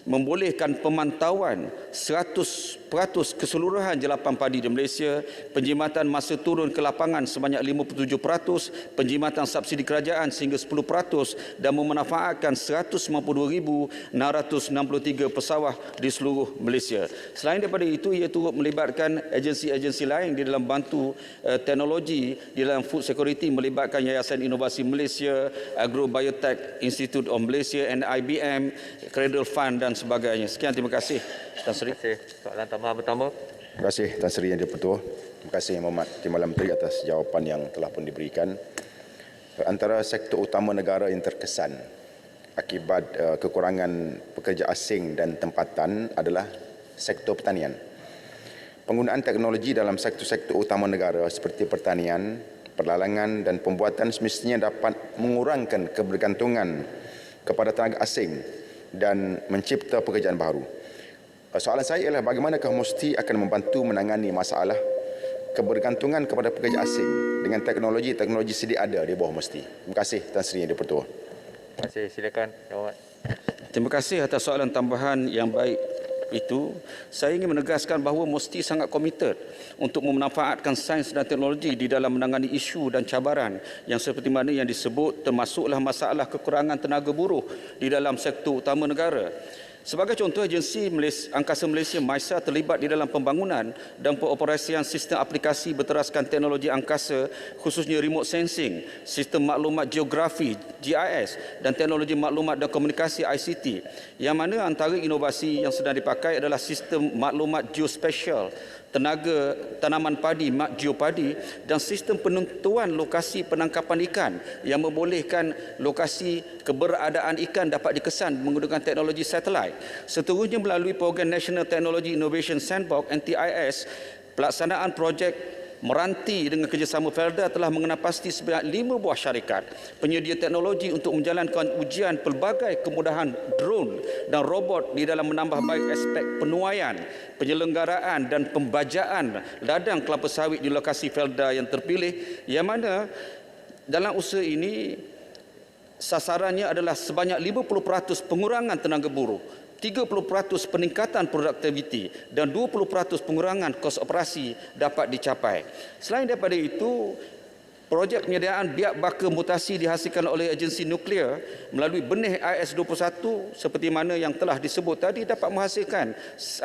membolehkan pemantauan 100% keseluruhan jalapan padi di Malaysia, penjimatan masa turun ke lapangan sebanyak 57%, penjimatan subsidi kerajaan sehingga 10% dan memanfaatkan 192,663 pesawah di seluruh Malaysia. Selain daripada itu, ia turut melibatkan agensi-agensi lain di dalam bantu teknologi di dalam food security, melibatkan Yayasan Inovasi Malaysia, Agrobiotech Institute of Malaysia, and IBM, Cradle Fund dan sebagainya. Sekian, terima kasih. Tan Sri. Terima kasih. Soalan tambahan pertama. Terima kasih Tan Sri Yang Dipertua. Terima kasih Yang Berhormat Timbalan Menteri atas jawapan yang telah pun diberikan. Antara sektor utama negara yang terkesan akibat kekurangan pekerja asing dan tempatan adalah sektor pertanian. Penggunaan teknologi dalam sektor-sektor utama negara seperti pertanian, perlalangan dan pembuatan semestinya dapat mengurangkan kebergantungan kepada tenaga asing dan mencipta pekerjaan baru. Soalan saya ialah bagaimanakah MOSTI akan membantu menangani masalah kebergantungan kepada pekerja asing dengan teknologi-teknologi sedia ada di bawah MOSTI. Terima kasih Tan Sri Yang Dipertua. Terima kasih. Silakan. Terima kasih atas soalan tambahan yang baik itu. Saya ingin menegaskan bahawa MOSTI sangat komited untuk memanfaatkan sains dan teknologi di dalam menangani isu dan cabaran yang seperti mana yang disebut, termasuklah masalah kekurangan tenaga buruh di dalam sektor utama negara. Sebagai contoh, agensi Angkasa Malaysia MAISA terlibat di dalam pembangunan dan pengoperasian sistem aplikasi berteraskan teknologi angkasa, khususnya remote sensing, sistem maklumat geografi GIS dan teknologi maklumat dan komunikasi ICT, yang mana antara inovasi yang sedang dipakai adalah sistem maklumat geospatial tenaga tanaman padi Makgeo Padi dan sistem penentuan lokasi penangkapan ikan yang membolehkan lokasi keberadaan ikan dapat dikesan menggunakan teknologi satelit. Seterusnya, melalui program National Technology Innovation Sandbox NTIS, pelaksanaan projek Meranti dengan kerjasama Felda telah mengenal pasti sebanyak 5 buah syarikat penyedia teknologi untuk menjalankan ujian pelbagai kemudahan drone dan robot di dalam menambah baik aspek penuaian, penyelenggaraan dan pembajaan ladang kelapa sawit di lokasi Felda yang terpilih, yang mana dalam usaha ini sasarannya adalah sebanyak 50% pengurangan tenaga buruh, 30% peningkatan produktiviti dan 20% pengurangan kos operasi dapat dicapai. Selain daripada itu, projek penyediaan biak baka mutasi dihasilkan oleh agensi nuklear melalui benih IS-21 seperti mana yang telah disebut tadi dapat menghasilkan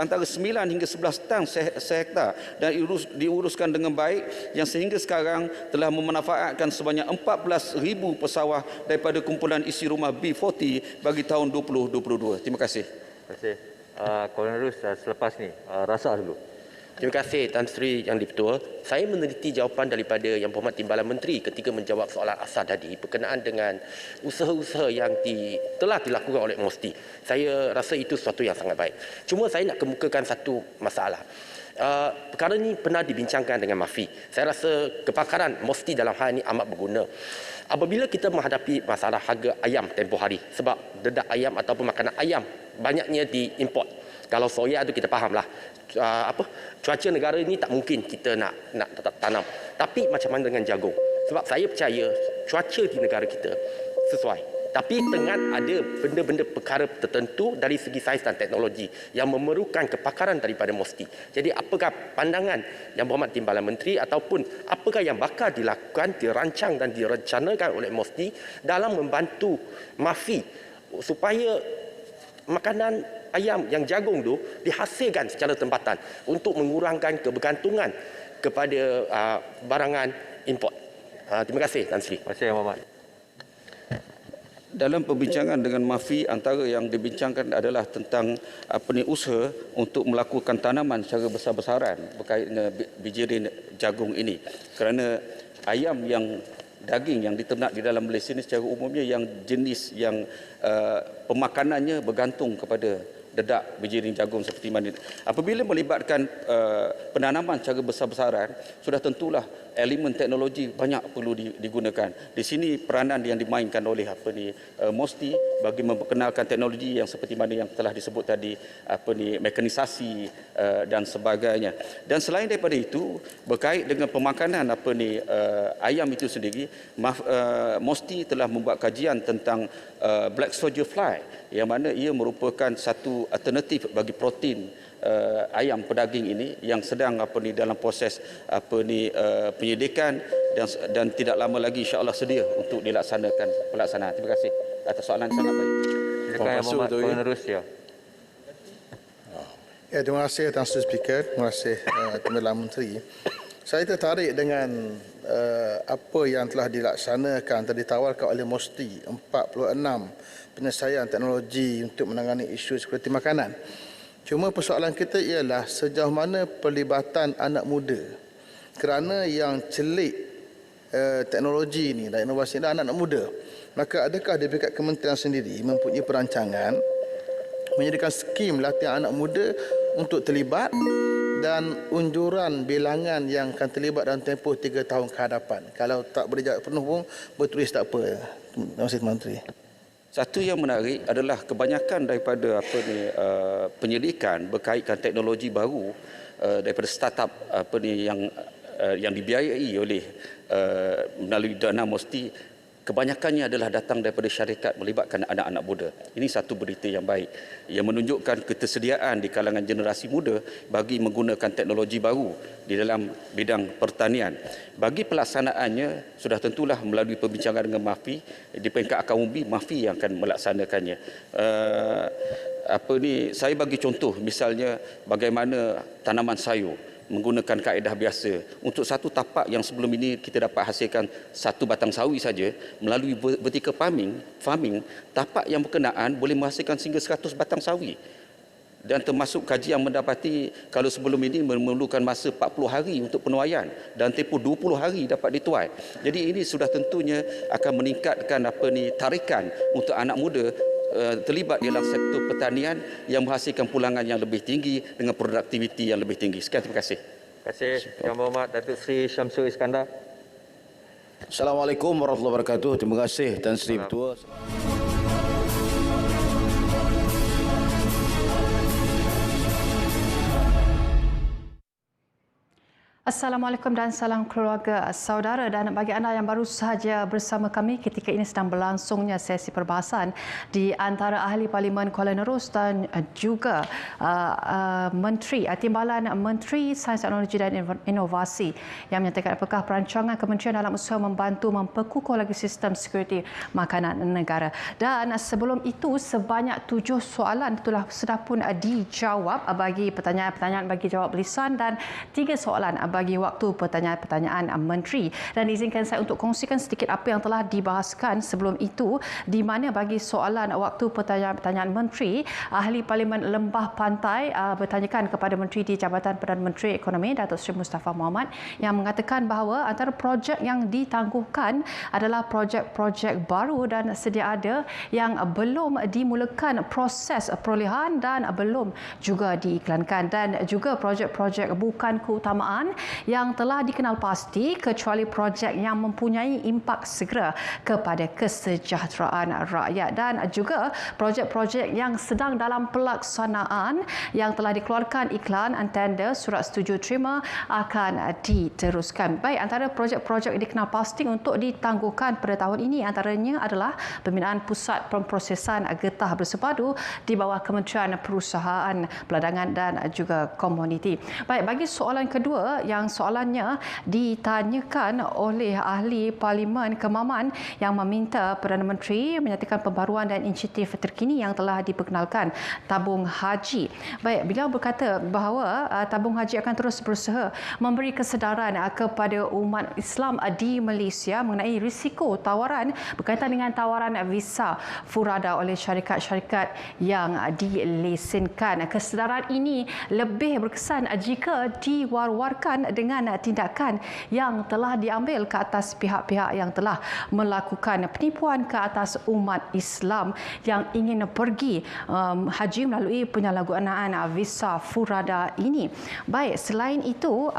antara 9 hingga 11 tan sehektar dan diuruskan dengan baik yang sehingga sekarang telah memanfaatkan sebanyak 14,000 pesawah daripada kumpulan isi rumah B40 bagi tahun 2022. Terima kasih. Terima kasih. Kolonel Rus, selepas ni, rasa dulu. Terima kasih Tan Sri Yang di-Pertua. Saya meneliti jawapan daripada Yang Berhormat Timbalan Menteri ketika menjawab soalan asal tadi berkenaan dengan usaha-usaha yang telah dilakukan oleh MOSTI. Saya rasa itu sesuatu yang sangat baik. Cuma saya nak kemukakan satu masalah. Perkara ini pernah dibincangkan dengan MAFI. Saya rasa kepakaran MOSTI dalam hal ini amat berguna. Apabila kita menghadapi masalah harga ayam tempoh hari, sebab dedak ayam ataupun makanan ayam banyaknya diimport. Kalau soya itu kita fahamlah, cuaca negara ini tak mungkin kita nak tanam. Tapi macam mana dengan jagung? Sebab saya percaya cuaca di negara kita sesuai. Tapi dengan ada benda-benda perkara tertentu dari segi sains dan teknologi yang memerlukan kepakaran daripada MOSTI. Jadi apakah pandangan Yang Berhormat Timbalan Menteri ataupun apakah yang bakal dilakukan, dirancang dan direncanakan oleh MOSTI dalam membantu MAFI supaya makanan ayam yang jagung tu dihasilkan secara tempatan untuk mengurangkan kebergantungan kepada barangan import. Terima kasih Tan Sri. Terima kasih Yang Berhormat. Dalam perbincangan dengan MAFI, antara yang dibincangkan adalah tentang usaha untuk melakukan tanaman secara besar-besaran berkait dengan bijirin jagung ini. Kerana ayam yang daging yang diternak di dalam Malaysia ini secara umumnya yang jenis yang pemakanannya bergantung kepada dedak bijirin jagung seperti mana. Apabila melibatkan penanaman secara besar-besaran, sudah tentulah elemen teknologi banyak perlu digunakan. Di sini peranan yang dimainkan oleh MOSTI bagi memperkenalkan teknologi yang seperti mana yang telah disebut tadi, mekanisasi dan sebagainya. Dan selain daripada itu, berkait dengan pemakanan ayam itu sendiri, MOSTI telah membuat kajian tentang black soldier fly yang mana ia merupakan satu alternatif bagi protein ayam pedaging ini yang sedang dalam proses penyelidikan dan tidak lama lagi insya-Allah sedia untuk dilaksanakan pelaksanaan. Terima kasih atas soalan sangat baik. Silakan Yang Berhormat Penerus ya. Terima kasih Tan Sri Speaker. Terima kasih Timbalan Menteri. Saya tertarik dengan apa yang telah dilaksanakan atau ditawarkan oleh MOSTI 46 penyelesaian teknologi untuk menangani isu sekuriti makanan. Cuma persoalan kita ialah sejauh mana pelibatan anak muda, kerana yang celik teknologi ini dan inovasi ini adalah anak muda. Maka adakah di pihak kementerian sendiri mempunyai perancangan menyediakan skim latihan anak muda untuk terlibat dan unjuran bilangan yang akan terlibat dalam tempoh 3 tahun ke hadapan? Kalau tak boleh jawab penuh pun bertulis tak apa. Terima kasih Menteri. Satu yang menarik adalah kebanyakan daripada penyelidikan berkaitan teknologi baru daripada startup yang dibiayai oleh melalui dana MOSTI, kebanyakannya adalah datang daripada syarikat melibatkan anak-anak muda. Ini satu berita yang baik yang menunjukkan ketersediaan di kalangan generasi muda bagi menggunakan teknologi baru di dalam bidang pertanian. Bagi pelaksanaannya sudah tentulah melalui perbincangan dengan MAFI, di peringkat akar umbi MAFI yang akan melaksanakannya. Saya bagi contoh misalnya bagaimana tanaman sayur menggunakan kaedah biasa. Untuk satu tapak yang sebelum ini kita dapat hasilkan satu batang sawi saja, melalui vertical farming, tapak yang berkenaan boleh menghasilkan sehingga 100 batang sawi. Dan termasuk kajian mendapati kalau sebelum ini memerlukan masa 40 hari untuk penuaian dan tempoh 20 hari dapat dituai. Jadi ini sudah tentunya akan meningkatkan tarikan untuk anak muda terlibat dalam sektor pertanian yang menghasilkan pulangan yang lebih tinggi dengan produktiviti yang lebih tinggi. Sekian, terima kasih. Terima kasih Yang Berhormat Datuk Seri Syamsul Iskandar. Assalamualaikum warahmatullahi wabarakatuh. Terima kasih Tan Sri Ketua. Assalamualaikum dan salam keluarga saudara, dan bagi anda yang baru sahaja bersama kami, ketika ini sedang berlangsungnya sesi perbahasan di antara Ahli Parlimen Kuala Nerus dan juga Menteri Timbalan Menteri Sains Teknologi dan Inovasi yang menyatakan apakah perancangan kementerian dalam usaha membantu memperkukuh lagi sistem sekuriti makanan negara. Dan sebelum itu sebanyak 7 soalan itulah sudah pun dijawab bagi pertanyaan-pertanyaan bagi jawab lisan dan 3 soalan bagi waktu pertanyaan-pertanyaan menteri. Dan izinkan saya untuk kongsikan sedikit apa yang telah dibahaskan sebelum itu, di mana bagi soalan waktu pertanyaan-pertanyaan menteri, Ahli Parlimen Lembah Pantai bertanyakan kepada Menteri di Jabatan Perdana Menteri Ekonomi Datuk Seri Mustafa Mohamed yang mengatakan bahawa antara projek yang ditangguhkan adalah projek-projek baru dan sedia ada yang belum dimulakan proses perolehan dan belum juga diiklankan, dan juga projek-projek bukan keutamaan yang telah dikenal pasti kecuali projek yang mempunyai impak segera kepada kesejahteraan rakyat, dan juga projek-projek yang sedang dalam pelaksanaan yang telah dikeluarkan iklan tender surat setuju terima akan diteruskan. Baik, antara projek-projek yang dikenal pasti untuk ditangguhkan pada tahun ini antaranya adalah pembinaan pusat pemprosesan getah bersepadu di bawah Kementerian Perusahaan, Perdagangan dan juga Komuniti. Baik, bagi soalan kedua yang soalannya ditanyakan oleh Ahli Parlimen Kemaman yang meminta Perdana Menteri menyatakan pembaruan dan inisiatif terkini yang telah diperkenalkan tabung haji. Baik, beliau berkata bahawa tabung haji akan terus berusaha memberi kesedaran kepada umat Islam di Malaysia mengenai risiko tawaran berkaitan dengan tawaran visa furada oleh syarikat-syarikat yang dilesenkan. Kesedaran ini lebih berkesan jika diwar-warkan dengan tindakan yang telah diambil ke atas pihak-pihak yang telah melakukan penipuan ke atas umat Islam yang ingin pergi haji melalui penyalahgunaan visa furada ini. Baik, selain itu,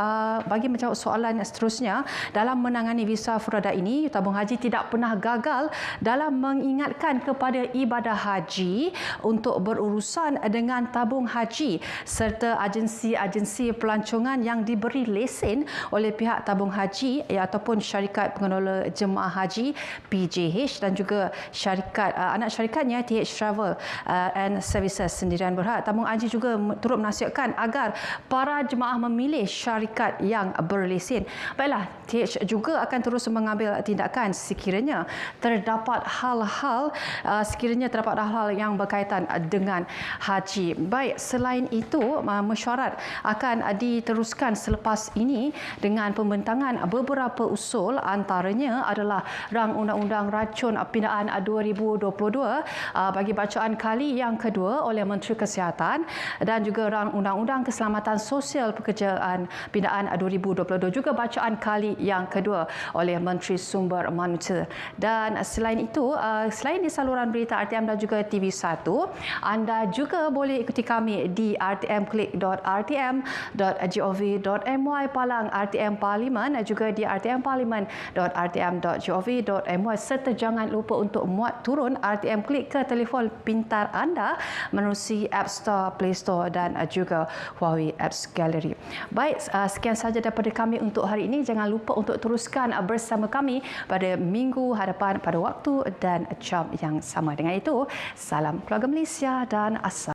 bagi menjawab soalan seterusnya, dalam menangani visa furada ini, tabung haji tidak pernah gagal dalam mengingatkan kepada ibadah haji untuk berurusan dengan tabung haji serta agensi-agensi pelancongan yang diberi lesen oleh pihak tabung haji ataupun syarikat pengelola jemaah haji PJH dan juga syarikat anak syarikatnya TH Travel and Services sendirian berhad. Tabung haji juga turut menasihatkan agar para jemaah memilih syarikat yang berlesen. Baiklah, TH juga akan terus mengambil tindakan sekiranya terdapat hal-hal yang berkaitan dengan haji. Baik, selain itu mesyuarat akan diteruskan selepas ini dengan pembentangan beberapa usul, antaranya adalah Rang Undang-Undang Racun Pindaan 2022 bagi bacaan kali yang kedua oleh Menteri Kesihatan, dan juga Rang Undang-Undang Keselamatan Sosial Pekerjaan Pindaan 2022 juga bacaan kali yang kedua oleh Menteri Sumber Manusia. Dan selain itu, selain di saluran berita RTM dan juga TV1, anda juga boleh ikuti kami di rtmklik.rtm.gov.my palang RTM Parlimen, juga di rtmparlimen.rtm.gov.my, serta jangan lupa untuk muat turun RTM Klik ke telefon pintar anda menerusi App Store, Play Store dan juga Huawei Apps Gallery. Baik, sekian sahaja daripada kami untuk hari ini. Jangan lupa untuk teruskan bersama kami pada minggu hadapan pada waktu dan jam yang sama. Dengan itu, salam keluarga Malaysia dan asal.